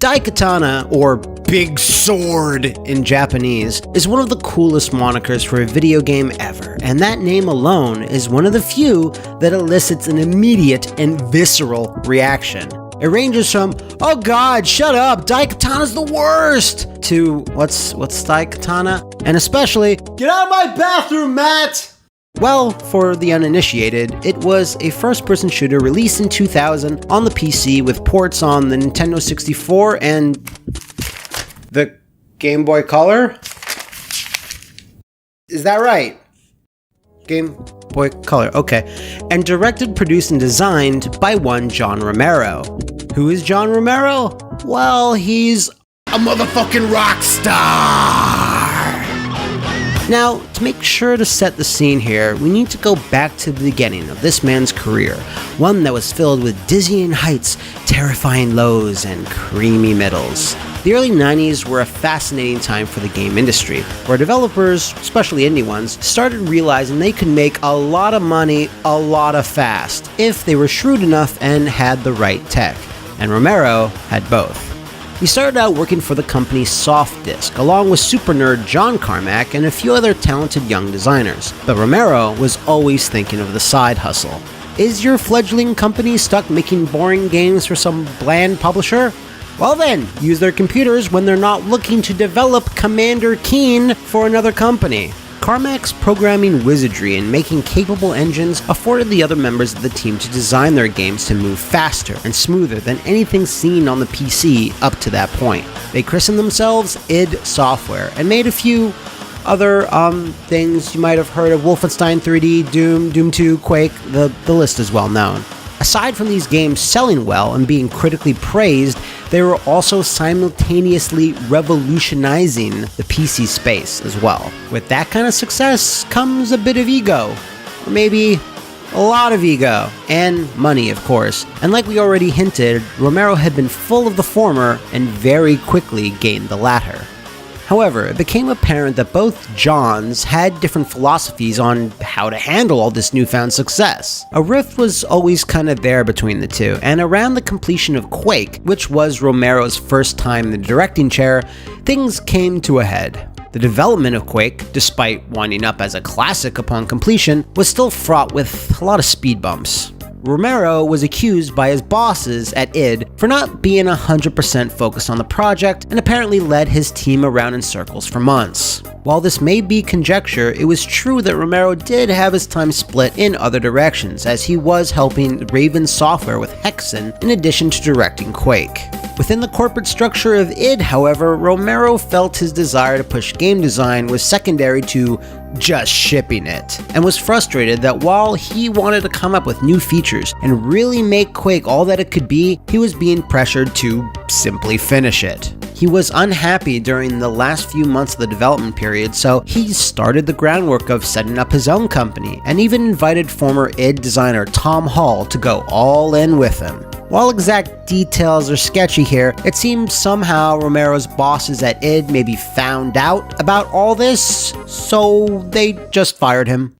Daikatana, or Big Sword in Japanese, is one of the coolest monikers for a video game ever, and that name alone is one of the few that elicits an immediate and visceral reaction. It ranges from, "Oh god, shut up, Daikatana's the worst!" to, what's Daikatana? And especially, "Get out of my bathroom, Matt!" Well, for the uninitiated, it was a first-person shooter released in 2000 on the PC with ports on the Nintendo 64 and the Game Boy Color? Is that right? Game Boy Color, okay. And directed, produced, and designed by one John Romero. Who is John Romero? Well, he's a motherfucking rock star! Now, to make sure to set the scene here, we need to go back to the beginning of this man's career, one that was filled with dizzying heights, terrifying lows, and creamy middles. The early 90s were a fascinating time for the game industry, where developers, especially indie ones, started realizing they could make a lot of money a lot of fast, if they were shrewd enough and had the right tech. And Romero had both. He started out working for the company Softdisk, along with super nerd John Carmack and a few other talented young designers. But Romero was always thinking of the side hustle. Is your fledgling company stuck making boring games for some bland publisher? Well then, use their computers when they're not looking to develop Commander Keen for another company. Carmack's programming wizardry and making capable engines afforded the other members of the team to design their games to move faster and smoother than anything seen on the PC up to that point. They christened themselves id Software and made a few other things you might have heard of: Wolfenstein 3D, Doom, Doom 2, Quake, the list is well known. Aside from these games selling well and being critically praised, they were also simultaneously revolutionizing the PC space as well. With that kind of success comes a bit of ego, or maybe a lot of ego, and money, of course. And like we already hinted, Romero had been full of the former and very quickly gained the latter. However, it became apparent that both Johns had different philosophies on how to handle all this newfound success. A rift was always kind of there between the two, and around the completion of Quake, which was Romero's first time in the directing chair, things came to a head. The development of Quake, despite winding up as a classic upon completion, was still fraught with a lot of speed bumps. Romero was accused by his bosses at id for not being 100% focused on the project, and apparently led his team around in circles for months. While this may be conjecture, it was true that Romero did have his time split in other directions, as he was helping Raven Software with Hexen in addition to directing Quake. Within the corporate structure of id, however, Romero felt his desire to push game design was secondary to just shipping it, and was frustrated that while he wanted to come up with new features and really make Quake all that it could be, he was being pressured to simply finish it. He was unhappy during the last few months of the development period, so he started the groundwork of setting up his own company, and even invited former id designer Tom Hall to go all in with him. While exact details are sketchy here, it seems somehow Romero's bosses at id maybe found out about all this, so they just fired him.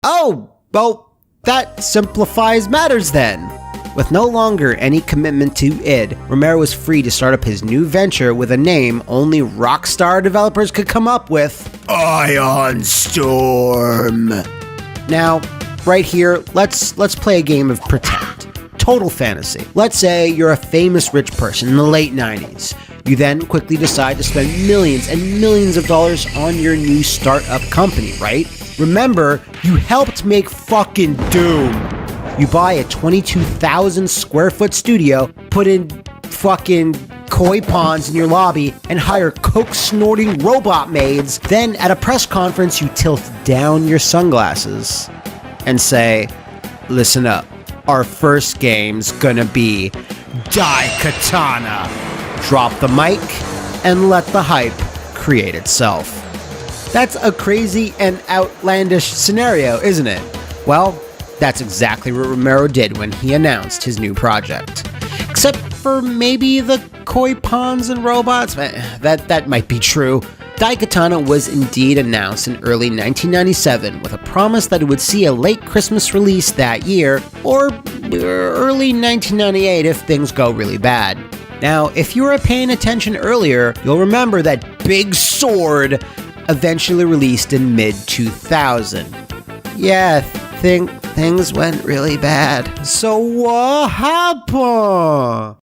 Oh, well, that simplifies matters then. With no longer any commitment to id, Romero was free to start up his new venture with a name only Rockstar developers could come up with: Ion Storm. Now, right here, let's play a game of pretend. Total fantasy. Let's say you're a famous rich person in the late 90s. You then quickly decide to spend millions and millions of dollars on your new startup company, right? Remember, you helped make fucking Doom. You buy a 22,000 square foot studio, put in fucking koi ponds in your lobby, and hire coke-snorting robot maids. Then at a press conference, you tilt down your sunglasses and say, listen up. Our first game's gonna be Daikatana. Drop the mic and let the hype create itself. That's a crazy and outlandish scenario, isn't it? Well, that's exactly what Romero did when he announced his new project. Except for maybe the koi ponds and robots? That might be true. Daikatana was indeed announced in early 1997 with a promise that it would see a late Christmas release that year, or early 1998 if things go really bad. Now, if you were paying attention earlier, you'll remember that Big Sword eventually released in mid-2000. Yeah, things went really bad. So what happened?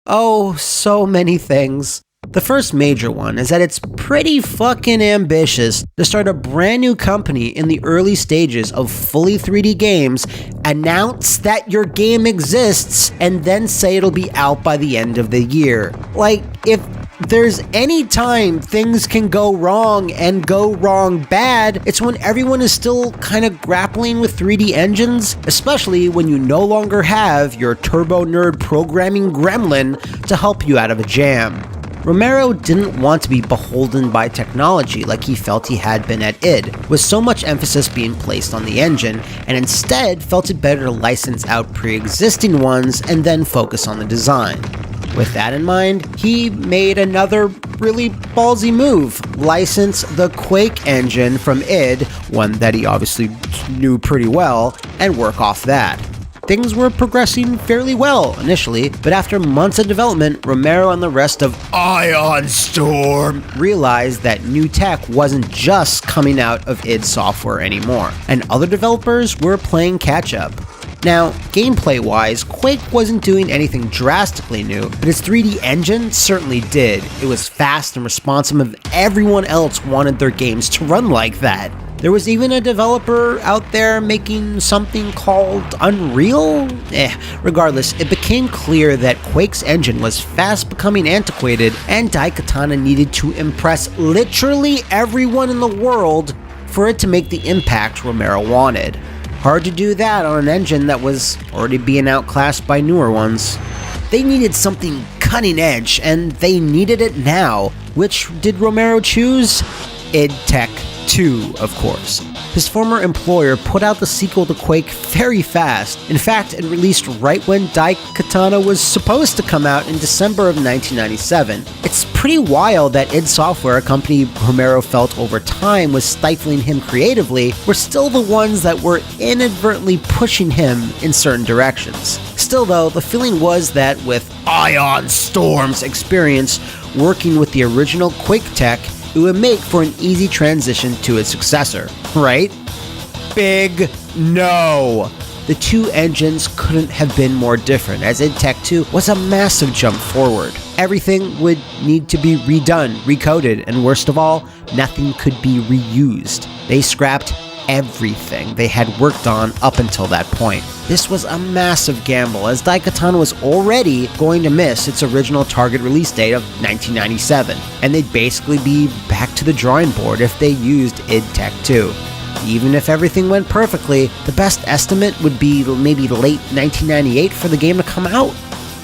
Oh, so many things. The first major one is that it's pretty fucking ambitious to start a brand new company in the early stages of fully 3D games, announce that your game exists, and then say it'll be out by the end of the year. Like, if there's any time things can go wrong and go wrong bad, it's when everyone is still kind of grappling with 3D engines, especially when you no longer have your turbo nerd programming gremlin to help you out of a jam. Romero didn't want to be beholden by technology like he felt he had been at id, with so much emphasis being placed on the engine, and instead felt it better to license out pre-existing ones and then focus on the design. With that in mind, he made another really ballsy move: license the Quake engine from id, one that he obviously knew pretty well, and work off that. Things were progressing fairly well initially, but after months of development, Romero and the rest of Ion Storm realized that new tech wasn't just coming out of id Software anymore, and other developers were playing catch-up. Now, gameplay-wise, Quake wasn't doing anything drastically new, but its 3D engine certainly did. It was fast and responsive, and everyone else wanted their games to run like that. There was even a developer out there making something called Unreal? Regardless, it became clear that Quake's engine was fast becoming antiquated, and Daikatana needed to impress literally everyone in the world for it to make the impact Romero wanted. Hard to do that on an engine that was already being outclassed by newer ones. They needed something cutting edge, and they needed it now. Which did Romero choose? id Tech 2, of course. His former employer put out the sequel to Quake very fast. In fact, it released right when Daikatana was supposed to come out in December of 1997. It's pretty wild that id Software, a company Romero felt over time was stifling him creatively, were still the ones that were inadvertently pushing him in certain directions. Still though, the feeling was that with Ion Storm's experience working with the original Quake tech, it would make for an easy transition to its successor, right? Big no! The two engines couldn't have been more different, as id Tech 2 was a massive jump forward. Everything would need to be redone, recoded, and worst of all, nothing could be reused. They scrapped everything they had worked on up until that point. This was a massive gamble, as Daikatana was already going to miss its original target release date of 1997, and they'd basically be back to the drawing board if they used id Tech 2. Even if everything went perfectly, the best estimate would be maybe late 1998 for the game to come out.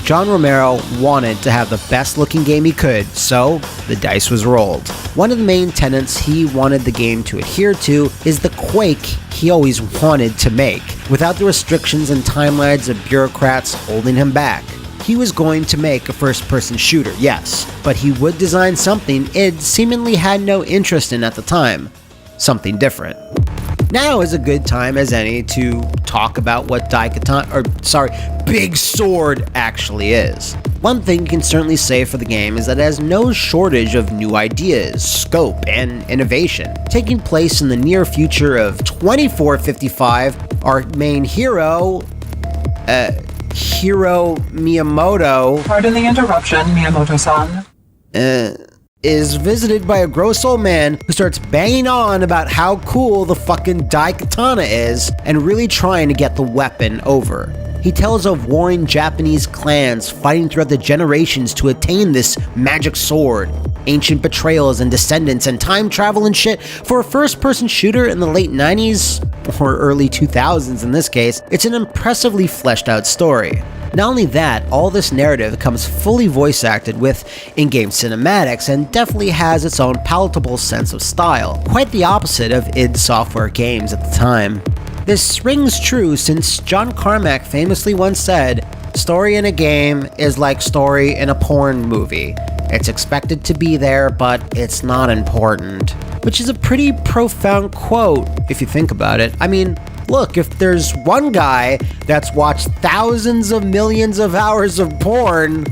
John Romero wanted to have the best looking game he could, so the dice was rolled. One of the main tenets he wanted the game to adhere to is the Quake he always wanted to make, without the restrictions and timelines of bureaucrats holding him back. He was going to make a first-person shooter, yes, but he would design something id seemingly had no interest in at the time. Something different. Now is a good time as any to talk about what Big Sword actually is. One thing you can certainly say for the game is that it has no shortage of new ideas, scope, and innovation. Taking place in the near future of 2455, our main hero, Hiro Miyamoto... Pardon the interruption, Miyamoto-san. Is visited by a gross old man who starts banging on about how cool the fucking Daikatana is and really trying to get the weapon over. He tells of warring Japanese clans fighting throughout the generations to attain this magic sword, ancient betrayals and descendants and time travel and shit. For a first-person shooter in the late 90s, or early 2000s in this case, it's an impressively fleshed out story. Not only that, all this narrative comes fully voice acted with in-game cinematics and definitely has its own palatable sense of style, quite the opposite of id Software games at the time. This rings true since John Carmack famously once said, "Story in a game is like story in a porn movie. It's expected to be there, but it's not important." Which is a pretty profound quote if you think about it. I mean, look, if there's one guy that's watched thousands of millions of hours of porn,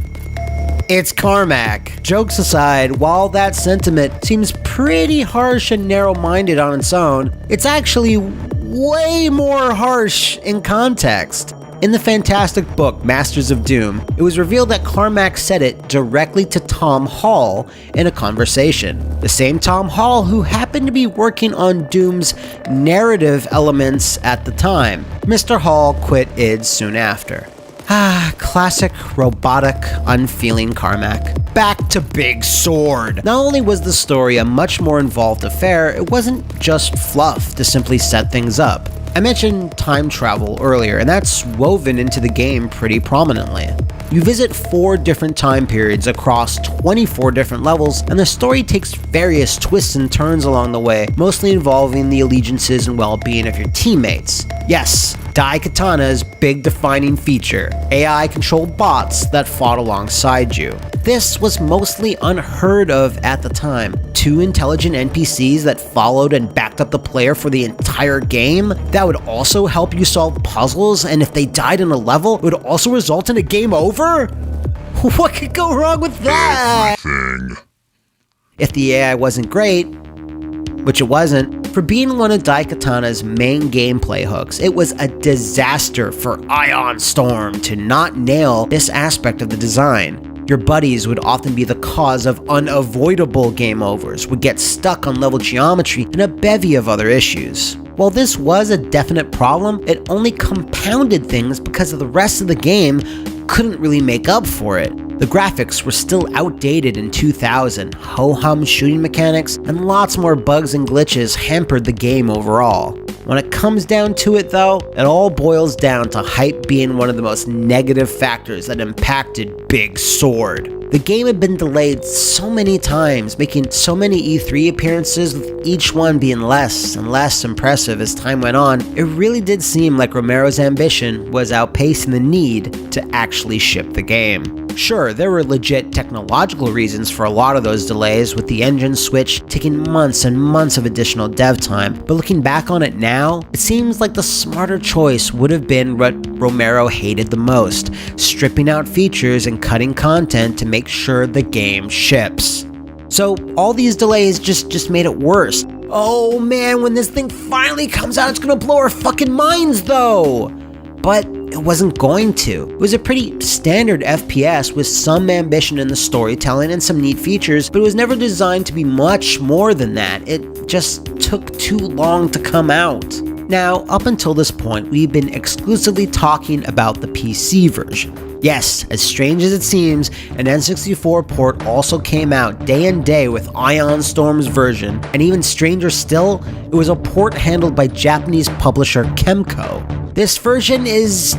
it's Carmack. Jokes aside, while that sentiment seems pretty harsh and narrow-minded on its own, it's actually way more harsh in context. In the fantastic book, Masters of Doom, it was revealed that Carmack said it directly to Tom Hall in a conversation. The same Tom Hall who happened to be working on Doom's narrative elements at the time. Mr. Hall quit id soon after. Classic robotic, unfeeling Carmack. Back to Big Sword. Not only was the story a much more involved affair, it wasn't just fluff to simply set things up. I mentioned time travel earlier, and that's woven into the game pretty prominently. You visit 4 different time periods across 24 different levels, and the story takes various twists and turns along the way, mostly involving the allegiances and well-being of your teammates. Yes, Daikatana's big defining feature, AI-controlled bots that fought alongside you. This was mostly unheard of at the time. 2 intelligent NPCs that followed and backed up the player for the entire game, that would also help you solve puzzles, and if they died in a level, it would also result in a game over? What could go wrong with that? Everything. If the AI wasn't great, which it wasn't, for being one of Daikatana's main gameplay hooks, it was a disaster for Ion Storm to not nail this aspect of the design. Your buddies would often be the cause of unavoidable game overs, would get stuck on level geometry, and a bevy of other issues. While this was a definite problem, it only compounded things because of the rest of the game couldn't really make up for it. The graphics were still outdated in 2000, ho-hum shooting mechanics, and lots more bugs and glitches hampered the game overall. When it comes down to it though, it all boils down to hype being one of the most negative factors that impacted Big Sword. The game had been delayed so many times, making so many E3 appearances, with each one being less and less impressive as time went on. It really did seem like Romero's ambition was outpacing the need to actually ship the game. Sure, there were legit technological reasons for a lot of those delays, with the engine switch taking months and months of additional dev time, but looking back on it now, it seems like the smarter choice would have been what Romero hated the most: stripping out features and cutting content to make sure the game ships. So all these delays just made it worse. Oh man, when this thing finally comes out, it's gonna blow our fucking minds though! But it wasn't going to. It was a pretty standard FPS with some ambition in the storytelling and some neat features, but it was never designed to be much more than that. It just took too long to come out. Now, up until this point, we've been exclusively talking about the PC version. Yes, as strange as it seems, an N64 port also came out day and day with Ion Storm's version, and even stranger still, it was a port handled by Japanese publisher Kemco. This version is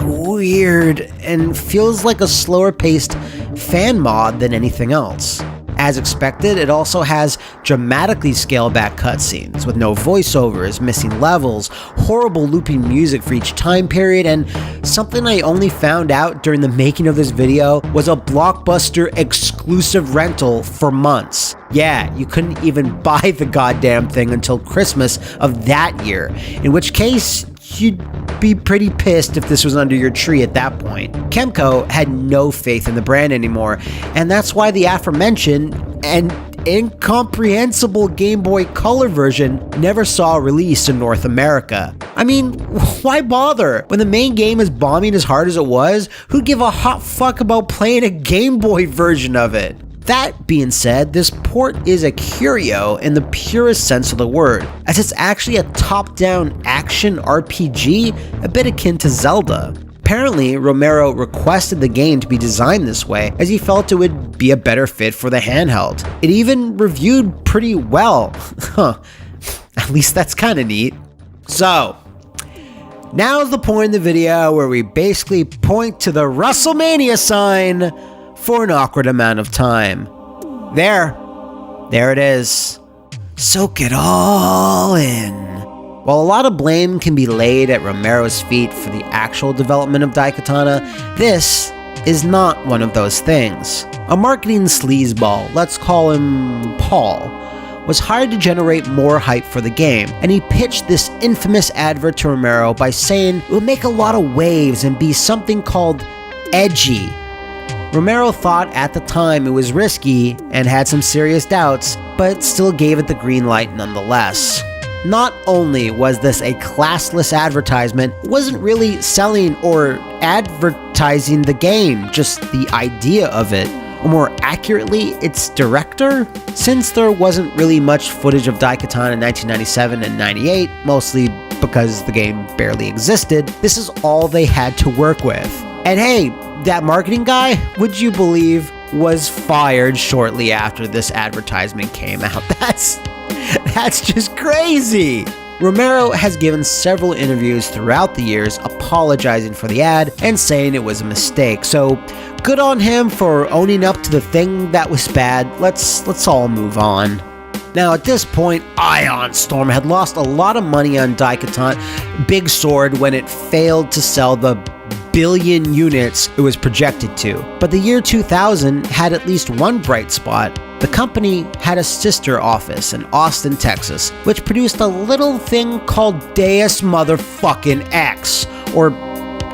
weird and feels like a slower paced fan mod than anything else. As expected, it also has dramatically scaled back cutscenes with no voiceovers, missing levels, horrible looping music for each time period, and something I only found out during the making of this video was a Blockbuster exclusive rental for months. Yeah, you couldn't even buy the goddamn thing until Christmas of that year, in which case you'd be pretty pissed if this was under your tree at that point. Kemco had no faith in the brand anymore, and that's why the aforementioned and incomprehensible Game Boy Color version never saw a release in North America. I mean, why bother? When the main game is bombing as hard as it was, who'd give a hot fuck about playing a Game Boy version of it? That being said, this port is a curio in the purest sense of the word, as it's actually a top-down action RPG, a bit akin to Zelda. Apparently, Romero requested the game to be designed this way, as he felt it would be a better fit for the handheld. It even reviewed pretty well. At least that's kinda neat. So, now's the point in the video where we basically point to the WrestleMania sign for an awkward amount of time. There it is. Soak it all in. While a lot of blame can be laid at Romero's feet for the actual development of Daikatana, this is not one of those things. A marketing sleazeball, let's call him Paul, was hired to generate more hype for the game, and he pitched this infamous advert to Romero by saying it would make a lot of waves and be something called edgy. Romero thought at the time it was risky and had some serious doubts, but still gave it the green light nonetheless. Not only was this a classless advertisement, it wasn't really selling or advertising the game, just the idea of it, or more accurately, its director. Since there wasn't really much footage of Daikatana in 1997 and 98, mostly because the game barely existed, this is all they had to work with. And hey, that marketing guy, would you believe, was fired shortly after this advertisement came out. That's just crazy. Romero has given several interviews throughout the years apologizing for the ad and saying it was a mistake. So good on him for owning up to the thing that was bad. Let's all move on. Now at this point, Ion Storm had lost a lot of money on Daikatana Big Sword when it failed to sell the billion units it was projected to. But the year 2000 had at least one bright spot. The company had a sister office in Austin, Texas, which produced a little thing called Deus Motherfucking X, or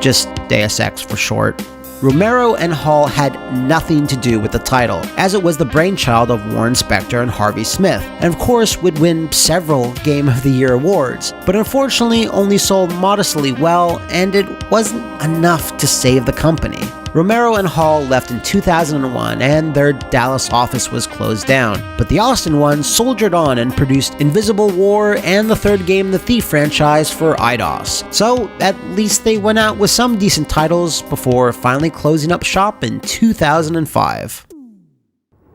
just Deus Ex for short. Romero and Hall had nothing to do with the title, as it was the brainchild of Warren Spector and Harvey Smith, and of course would win several Game of the Year awards, but unfortunately only sold modestly well, and it wasn't enough to save the company. Romero and Hall left in 2001 and their Dallas office was closed down, but the Austin one soldiered on and produced Invisible War and the third game in the Thief franchise for IDOS. So at least they went out with some decent titles before finally closing up shop in 2005.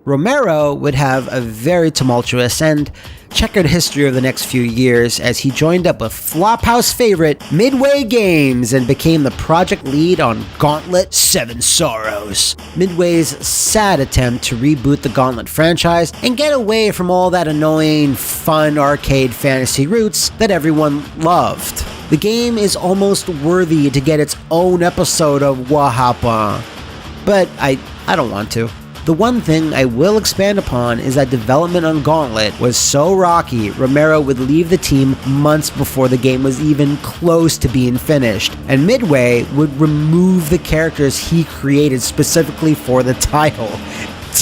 Romero would have a very tumultuous and checkered history over the next few years as he joined up with Flophouse favorite Midway Games and became the project lead on Gauntlet 7 Sorrows, Midway's sad attempt to reboot the Gauntlet franchise and get away from all that annoying, fun arcade fantasy roots that everyone loved. The game is almost worthy to get its own episode of Wahapa, but I don't want to. The one thing I will expand upon is that development on Gauntlet was so rocky, Romero would leave the team months before the game was even close to being finished, and Midway would remove the characters he created specifically for the title.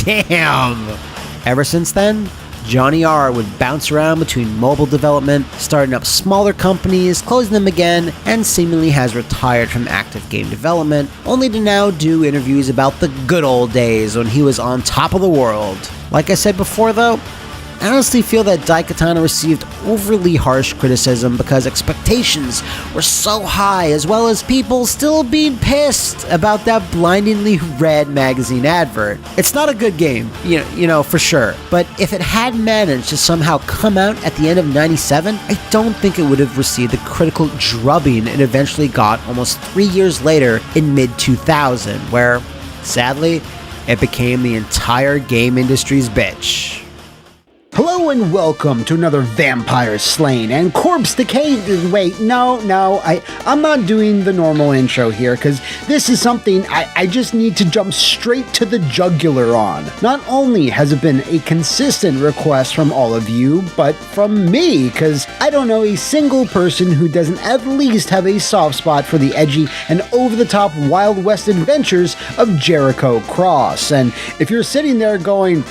Damn! Ever since then, Johnny R would bounce around between mobile development, starting up smaller companies, closing them again, and seemingly has retired from active game development, only to now do interviews about the good old days when he was on top of the world. Like I said before though, I honestly feel that Daikatana received overly harsh criticism because expectations were so high, as well as people still being pissed about that blindingly red magazine advert. It's not a good game, you know, for sure, but if it had managed to somehow come out at the end of 97, I don't think it would have received the critical drubbing it eventually got almost 3 years later in mid-2000, where, sadly, it became the entire game industry's bitch. Hello and welcome to another Vampire Slain and Corpse Decay. Wait, no, I'm not doing the normal intro here because this is something I just need to jump straight to the jugular on. Not only has it been a consistent request from all of you, but from me, because I don't know a single person who doesn't at least have a soft spot for the edgy and over-the-top Wild West adventures of Jericho Cross. And if you're sitting there going,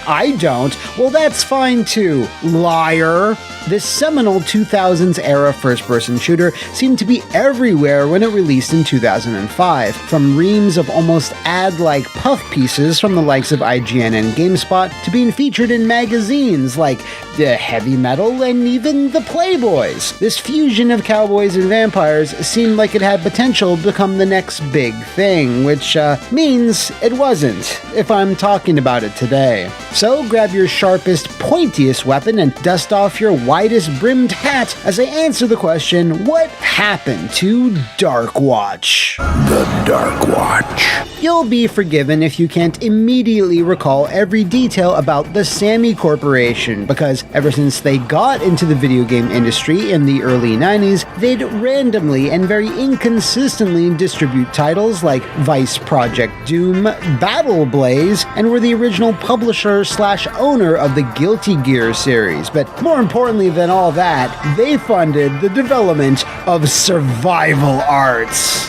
I don't, well that's fine too, liar. This seminal 2000s era first-person shooter seemed to be everywhere when it released in 2005, from reams of almost ad-like puff pieces from the likes of IGN and GameSpot to being featured in magazines like the Heavy Metal and even the Playboys. This fusion of cowboys and vampires seemed like it had potential to become the next big thing, which means it wasn't, if I'm talking about it today. So grab your sharpest, pointiest weapon and dust off your widest brimmed hat as I answer the question, what happened to Darkwatch? The Darkwatch. You'll be forgiven if you can't immediately recall every detail about the Sammy Corporation, because ever since they got into the video game industry in the early 90s, they'd randomly and very inconsistently distribute titles like Vice Project Doom, Battle Blaze, and were the original publisher/owner of the Guilty Gear series. But more importantly than all that, they funded the development of survival arts.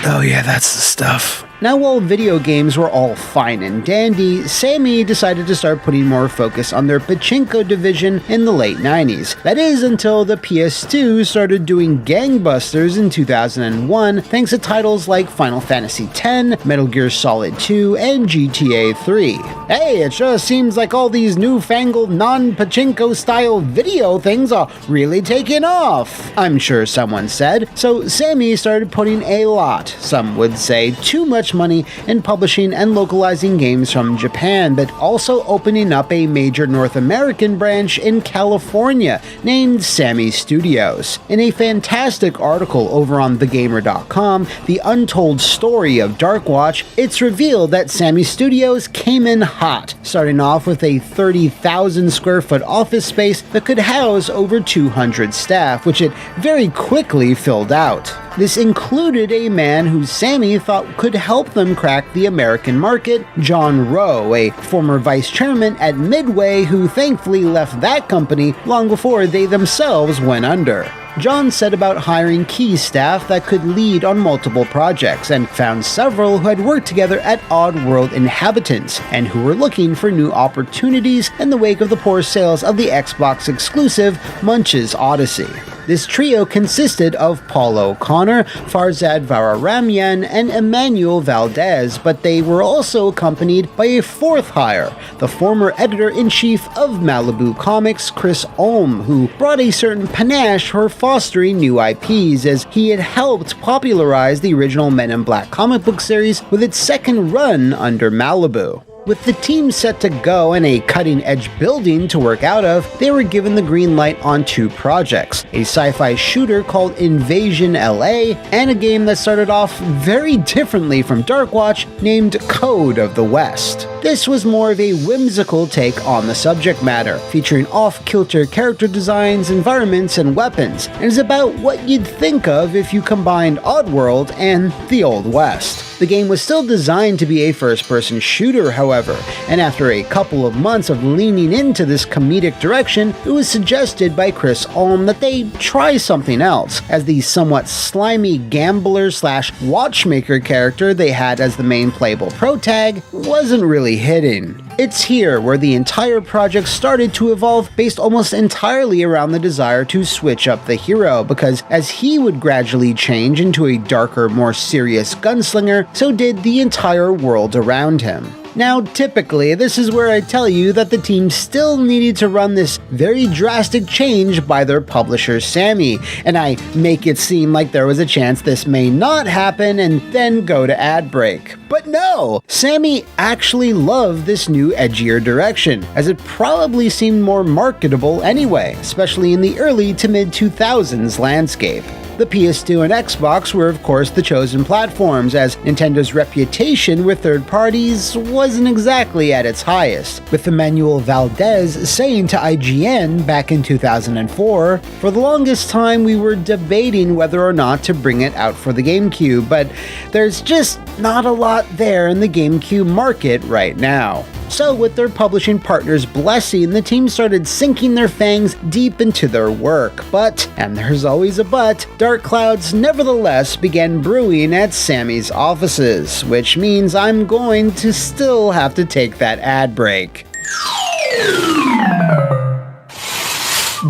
Oh yeah, that's the stuff. Now, while video games were all fine and dandy, Sammy decided to start putting more focus on their pachinko division in the late 90s. That is, until the PS2 started doing gangbusters in 2001 thanks to titles like Final Fantasy X, Metal Gear Solid 2, and GTA 3. Hey, it sure seems like all these newfangled non-pachinko style video things are really taking off, I'm sure someone said. So Sammy started putting a lot, some would say too much money in publishing and localizing games from Japan, but also opening up a major North American branch in California named Sammy Studios. In a fantastic article over on thegamer.com, The Untold Story of Darkwatch, it's revealed that Sammy Studios came in hot, starting off with a 30,000 square foot office space that could house over 200 staff, which it very quickly filled out. This included a man who Sammy thought could help them crack the American market, John Rowe, a former vice chairman at Midway who thankfully left that company long before they themselves went under. John set about hiring key staff that could lead on multiple projects, and found several who had worked together at Oddworld Inhabitants, and who were looking for new opportunities in the wake of the poor sales of the Xbox exclusive Munch's Odyssey. This trio consisted of Paul O'Connor, Farzad Vararamyan, and Emmanuel Valdez, but they were also accompanied by a fourth hire, the former editor-in-chief of Malibu Comics, Chris Ulm, who brought a certain panache for fostering new IPs, as he had helped popularize the original Men in Black comic book series with its second run under Malibu. With the team set to go and a cutting-edge building to work out of, they were given the green light on two projects, a sci-fi shooter called Invasion LA, and a game that started off very differently from Darkwatch named Code of the West. This was more of a whimsical take on the subject matter, featuring off-kilter character designs, environments, and weapons, and is about what you'd think of if you combined Oddworld and the Old West. The game was still designed to be a first-person shooter, however, and after a couple of months of leaning into this comedic direction, it was suggested by Chris Ulm that they try something else, as the somewhat slimy gambler/watchmaker character they had as the main playable protag wasn't really hitting. It's here where the entire project started to evolve based almost entirely around the desire to switch up the hero, because as he would gradually change into a darker, more serious gunslinger, so did the entire world around him. Now, typically, this is where I tell you that the team still needed to run this very drastic change by their publisher Sammy, and I make it seem like there was a chance this may not happen and then go to ad break. But no! Sammy actually loved this new edgier direction, as it probably seemed more marketable anyway, especially in the early to mid-2000s landscape. The PS2 and Xbox were of course the chosen platforms, as Nintendo's reputation with third parties wasn't exactly at its highest, with Emmanuel Valdez saying to IGN back in 2004, "For the longest time we were debating whether or not to bring it out for the GameCube, but there's just not a lot there in the GameCube market right now." So with their publishing partners' blessing, the team started sinking their fangs deep into their work. But, and there's always a but, dark clouds nevertheless began brewing at Sammy's offices, which means I'm going to still have to take that ad break.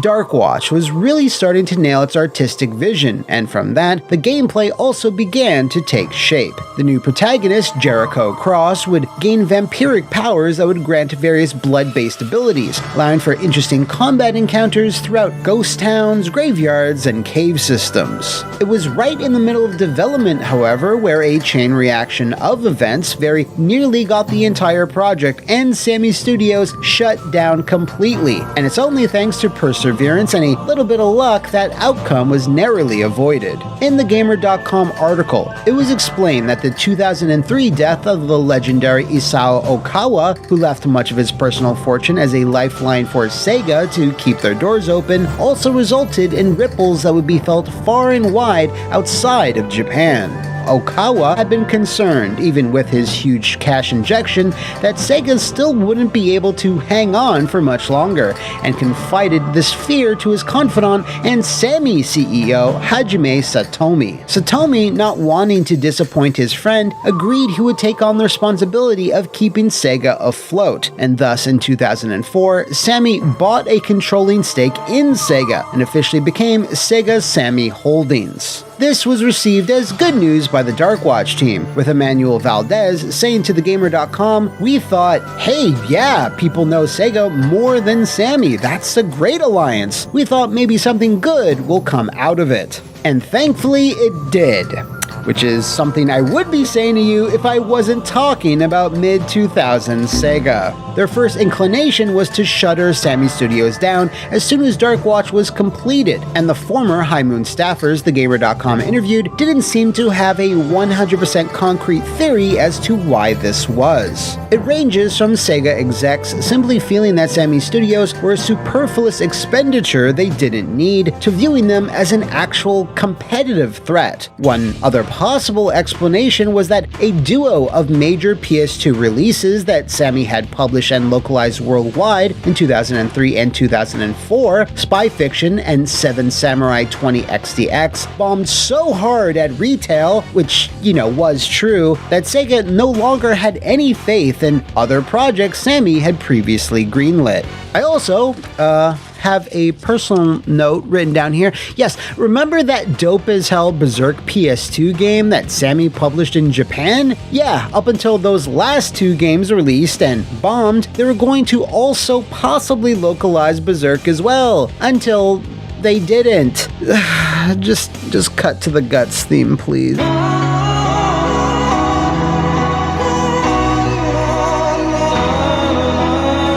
Darkwatch was really starting to nail its artistic vision, and from that, the gameplay also began to take shape. The new protagonist, Jericho Cross, would gain vampiric powers that would grant various blood-based abilities, allowing for interesting combat encounters throughout ghost towns, graveyards, and cave systems. It was right in the middle of development, however, where a chain reaction of events very nearly got the entire project and Sammy Studios shut down completely, and it's only thanks to perseverance and a little bit of luck that outcome was narrowly avoided. In the Gamer.com article, it was explained that the 2003 death of the legendary Isao Okawa, who left much of his personal fortune as a lifeline for Sega to keep their doors open, also resulted in ripples that would be felt far and wide outside of Japan. Okawa had been concerned, even with his huge cash injection, that Sega still wouldn't be able to hang on for much longer, and confided this fear to his confidant and Sammy CEO Hajime Satomi. Satomi, not wanting to disappoint his friend, agreed he would take on the responsibility of keeping Sega afloat, and thus in 2004, Sammy bought a controlling stake in Sega and officially became Sega Sammy Holdings. This was received as good news by the Darkwatch team, with Emmanuel Valdez saying to thegamer.com, "We thought, hey, yeah, people know Sega more than Sammy. That's a great alliance. We thought maybe something good will come out of it." And thankfully it did. Which is something I would be saying to you if I wasn't talking about mid-2000s Sega. Their first inclination was to shutter Sammy Studios down as soon as Darkwatch was completed, and the former High Moon staffers thegamer.com interviewed didn't seem to have a 100% concrete theory as to why this was. It ranges from Sega execs simply feeling that Sammy Studios were a superfluous expenditure they didn't need, to viewing them as an actual competitive threat. One other possible explanation was that a duo of major PS2 releases that Sammy had published and localized worldwide in 2003 and 2004, Spy Fiction and 7 Samurai 20 XDX, bombed so hard at retail, which, was true, that Sega no longer had any faith in other projects Sammy had previously greenlit. I also, have a personal note written down here. Yes, remember that dope as hell Berserk PS2 game that Sammy published in Japan? Yeah, up until those last two games released and bombed, they were going to also possibly localize Berserk as well, until they didn't. Just cut to the guts theme, please.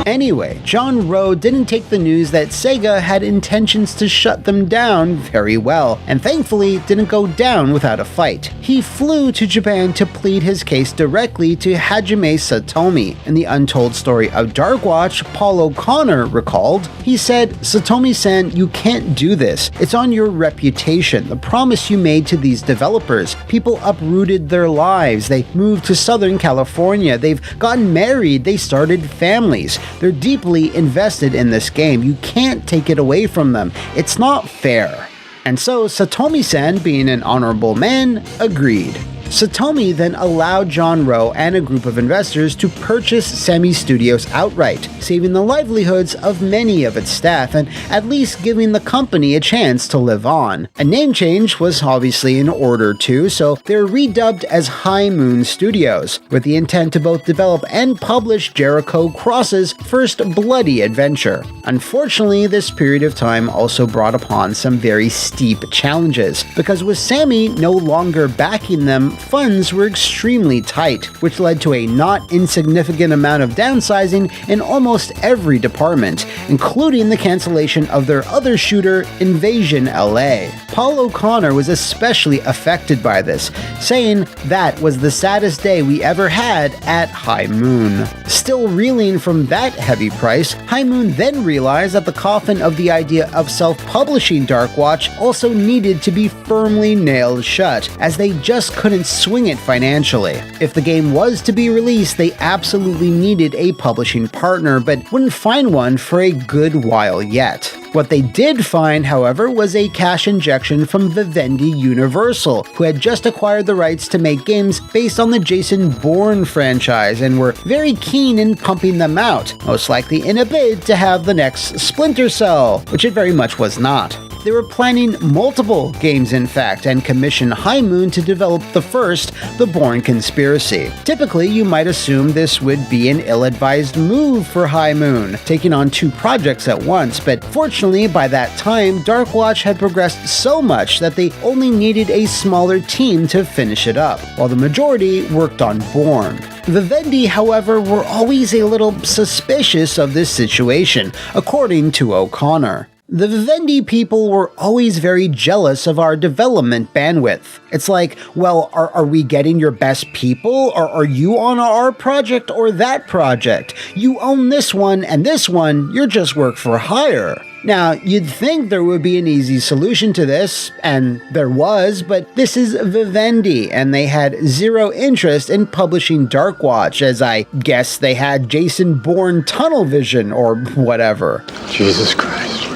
Anyway, John Rowe didn't take the news that Sega had intentions to shut them down very well, and thankfully didn't go down without a fight. He flew to Japan to plead his case directly to Hajime Satomi. In the untold story of Darkwatch, Paul O'Connor recalled, he said, "Satomi-san, you can't do this. It's on your reputation, the promise you made to these developers. People uprooted their lives. They moved to Southern California. They've gotten married. They started families. They're deeply invested in this game. You can't take it away from them. It's not fair." And so Satomi-san, being an honorable man, agreed. Satomi then allowed John Rowe and a group of investors to purchase Sammy Studios outright, saving the livelihoods of many of its staff and at least giving the company a chance to live on. A name change was obviously in order too, so they were redubbed as High Moon Studios, with the intent to both develop and publish Jericho Cross's first bloody adventure. Unfortunately, this period of time also brought upon some very steep challenges, because with Sammy no longer backing them, funds were extremely tight, which led to a not insignificant amount of downsizing in almost every department, including the cancellation of their other shooter, Invasion LA. Paul O'Connor was especially affected by this, saying that was the saddest day we ever had at High Moon. Still reeling from that heavy price, High Moon then realized that the coffin of the idea of self-publishing Darkwatch also needed to be firmly nailed shut, as they just couldn't swing it financially. If the game was to be released, they absolutely needed a publishing partner, but wouldn't find one for a good while yet. What they did find, however, was a cash injection from Vivendi Universal, who had just acquired the rights to make games based on the Jason Bourne franchise and were very keen in pumping them out, most likely in a bid to have the next Splinter Cell, which it very much was not. They were planning multiple games, in fact, and commissioned High Moon to develop the first, The Bourne Conspiracy. Typically, you might assume this would be an ill-advised move for High Moon, taking on two projects at once, but fortunately, by that time, Darkwatch had progressed so much that they only needed a smaller team to finish it up, while the majority worked on Bourne. Vivendi, however, were always a little suspicious of this situation, according to O'Connor. The Vivendi people were always very jealous of our development bandwidth. It's like, well, are we getting your best people? Or are you on our project or that project? You own this one and this one, you're just work for hire. Now, you'd think there would be an easy solution to this, and there was, but this is Vivendi, and they had zero interest in publishing Darkwatch, as I guess they had Jason Bourne tunnel vision or whatever. Jesus Christ.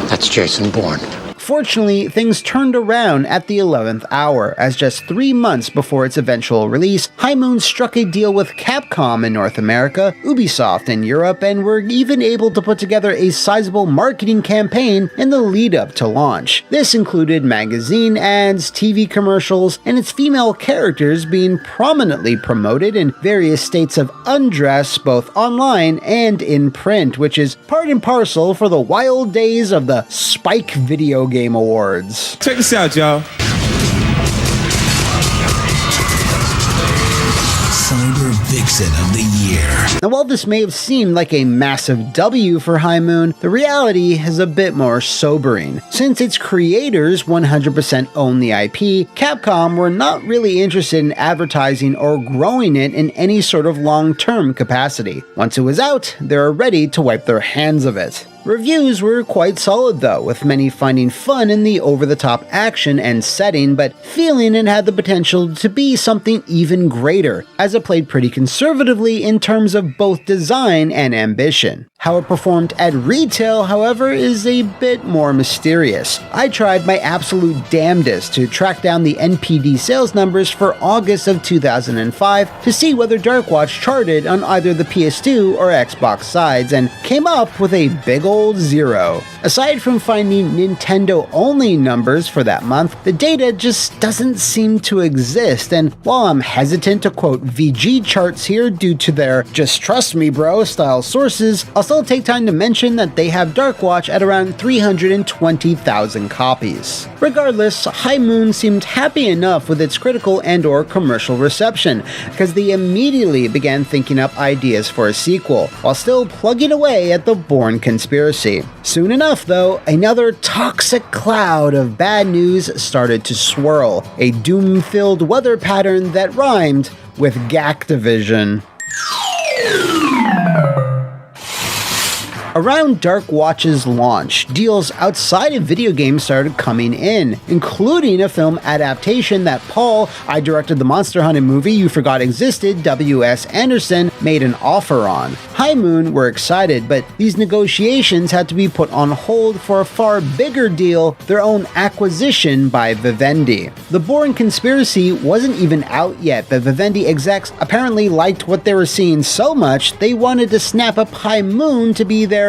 That's Jason Bourne. Fortunately, things turned around at the 11th hour, as just 3 months before its eventual release, High Moon struck a deal with Capcom in North America, Ubisoft in Europe, and were even able to put together a sizable marketing campaign in the lead-up to launch. This included magazine ads, TV commercials, and its female characters being prominently promoted in various states of undress both online and in print, which is part and parcel for the wild days of the Spike Video Game Awards. Check this out, y'all. Cyber Vixen of the Year. Now, while this may have seemed like a massive W for High Moon, the reality is a bit more sobering. Since its creators 100% own the IP, Capcom were not really interested in advertising or growing it in any sort of long-term capacity. Once it was out, they were ready to wipe their hands of it. Reviews were quite solid though, with many finding fun in the over-the-top action and setting, but feeling it had the potential to be something even greater, as it played pretty conservatively in terms of both design and ambition. How it performed at retail, however, is a bit more mysterious. I tried my absolute damnedest to track down the NPD sales numbers for August of 2005 to see whether Darkwatch charted on either the PS2 or Xbox sides, and came up with a big old 0. Aside from finding Nintendo-only numbers for that month, the data just doesn't seem to exist, and while I'm hesitant to quote VG charts here due to their "just trust me bro" style sources, I'll still take time to mention that they have Darkwatch at around 320,000 copies. Regardless, High Moon seemed happy enough with its critical and/or commercial reception, because they immediately began thinking up ideas for a sequel, while still plugging away at the Bourne conspiracy. Soon enough, though, another toxic cloud of bad news started to swirl, a doom-filled weather pattern that rhymed with Gactivision. Around Darkwatch's launch, deals outside of video games started coming in, including a film adaptation that Paul, I directed the Monster Hunter movie you forgot existed, W.S. Anderson, made an offer on. High Moon were excited, but these negotiations had to be put on hold for a far bigger deal, their own acquisition by Vivendi. The Bourne conspiracy wasn't even out yet, but Vivendi execs apparently liked what they were seeing so much they wanted to snap up High Moon to be their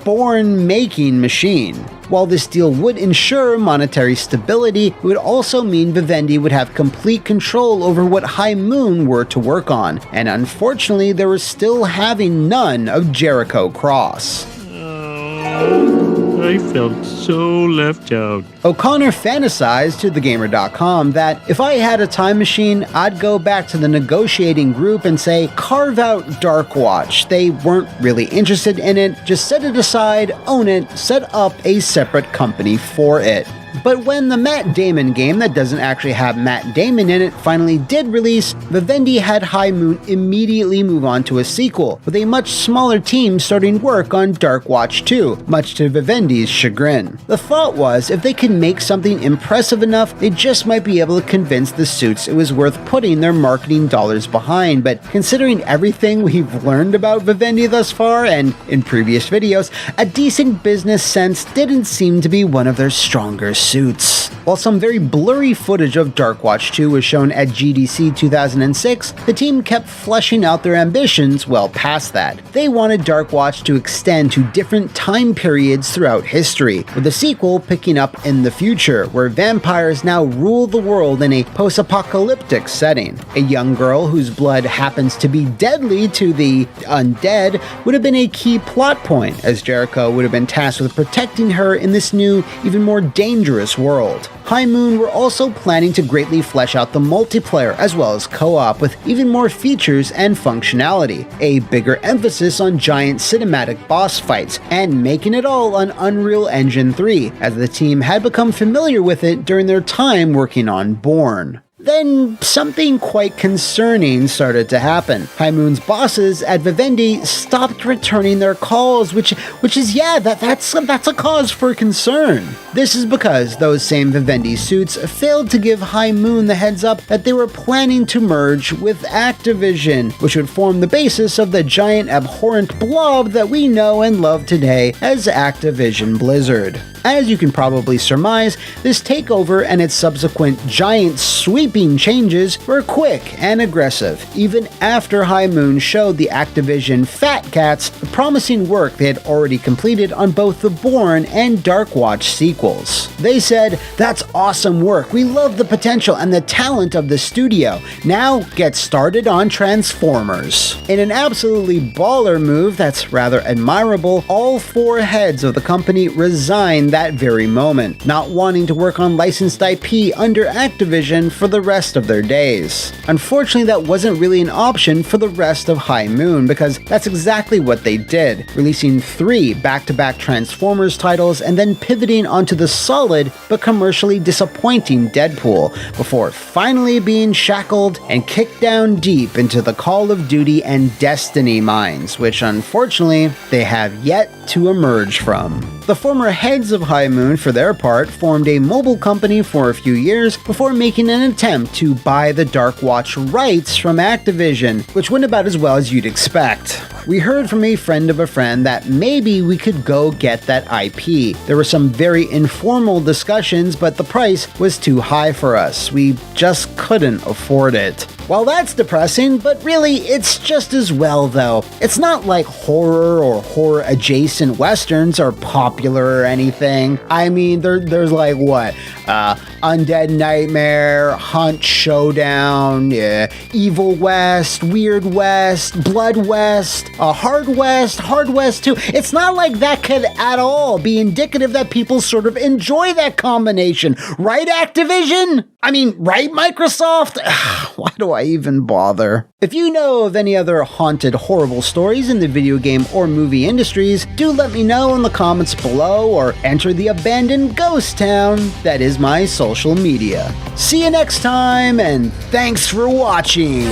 Bourne-making machine. While this deal would ensure monetary stability, it would also mean Vivendi would have complete control over what High Moon were to work on, and unfortunately they were still having none of Jericho Cross. I felt so left out. O'Connor fantasized to TheGamer.com that if I had a time machine, I'd go back to the negotiating group and say, carve out Darkwatch. They weren't really interested in it, just set it aside, own it, set up a separate company for it. But when the Matt Damon game that doesn't actually have Matt Damon in it finally did release, Vivendi had High Moon immediately move on to a sequel, with a much smaller team starting work on Darkwatch 2, much to Vivendi's chagrin. The thought was, if they could make something impressive enough, they just might be able to convince the suits it was worth putting their marketing dollars behind, but considering everything we've learned about Vivendi thus far, and in previous videos, a decent business sense didn't seem to be one of their stronger suits. While some very blurry footage of Darkwatch 2 was shown at GDC 2006, the team kept fleshing out their ambitions well past that. They wanted Darkwatch to extend to different time periods throughout history, with the sequel picking up in the future, where vampires now rule the world in a post-apocalyptic setting. A young girl whose blood happens to be deadly to the undead would have been a key plot point, as Jericho would have been tasked with protecting her in this new, even more dangerous world. High Moon were also planning to greatly flesh out the multiplayer as well as co-op with even more features and functionality, a bigger emphasis on giant cinematic boss fights, and making it all on Unreal Engine 3, as the team had become familiar with it during their time working on Bourne. Then something quite concerning started to happen. High Moon's bosses at Vivendi stopped returning their calls, which is that's a cause for concern. This is because those same Vivendi suits failed to give High Moon the heads up that they were planning to merge with Activision, which would form the basis of the giant abhorrent blob that we know and love today as Activision Blizzard. As you can probably surmise, this takeover and its subsequent giant sweeping changes were quick and aggressive, even after High Moon showed the Activision Fat Cats the promising work they had already completed on both the Bourne and Darkwatch sequels. They said, "That's awesome work, we love the potential and the talent of the studio, now get started on Transformers." In an absolutely baller move that's rather admirable, all four heads of the company resigned that very moment, not wanting to work on licensed IP under Activision for the rest of their days. Unfortunately, that wasn't really an option for the rest of High Moon, because that's exactly what they did, releasing 3 back-to-back Transformers titles and then pivoting onto the solid but commercially disappointing Deadpool, before finally being shackled and kicked down deep into the Call of Duty and Destiny mines, which unfortunately they have yet to emerge from. The former heads of High Moon, for their part, formed a mobile company for a few years before making an attempt to buy the Darkwatch rights from Activision, which went about as well as you'd expect. we heard from a friend of a friend that maybe we could go get that IP. There were some very informal discussions, but the price was too high for us. We just couldn't afford it. Well, that's depressing, but really, it's just as well though. It's not like horror or horror-adjacent westerns are popular or anything. I mean, there's like what? Undead Nightmare, Hunt Showdown, Evil West, Weird West, Blood West, Hard West 2. It's not like that could at all be indicative that people sort of enjoy that combination. Right, Activision? I mean, right, Microsoft? Why do I even bother? If you know of any other haunted, horrible stories in the video game or movie industries, do let me know in the comments below or enter the abandoned ghost town that is my social media. See you next time, and thanks for watching!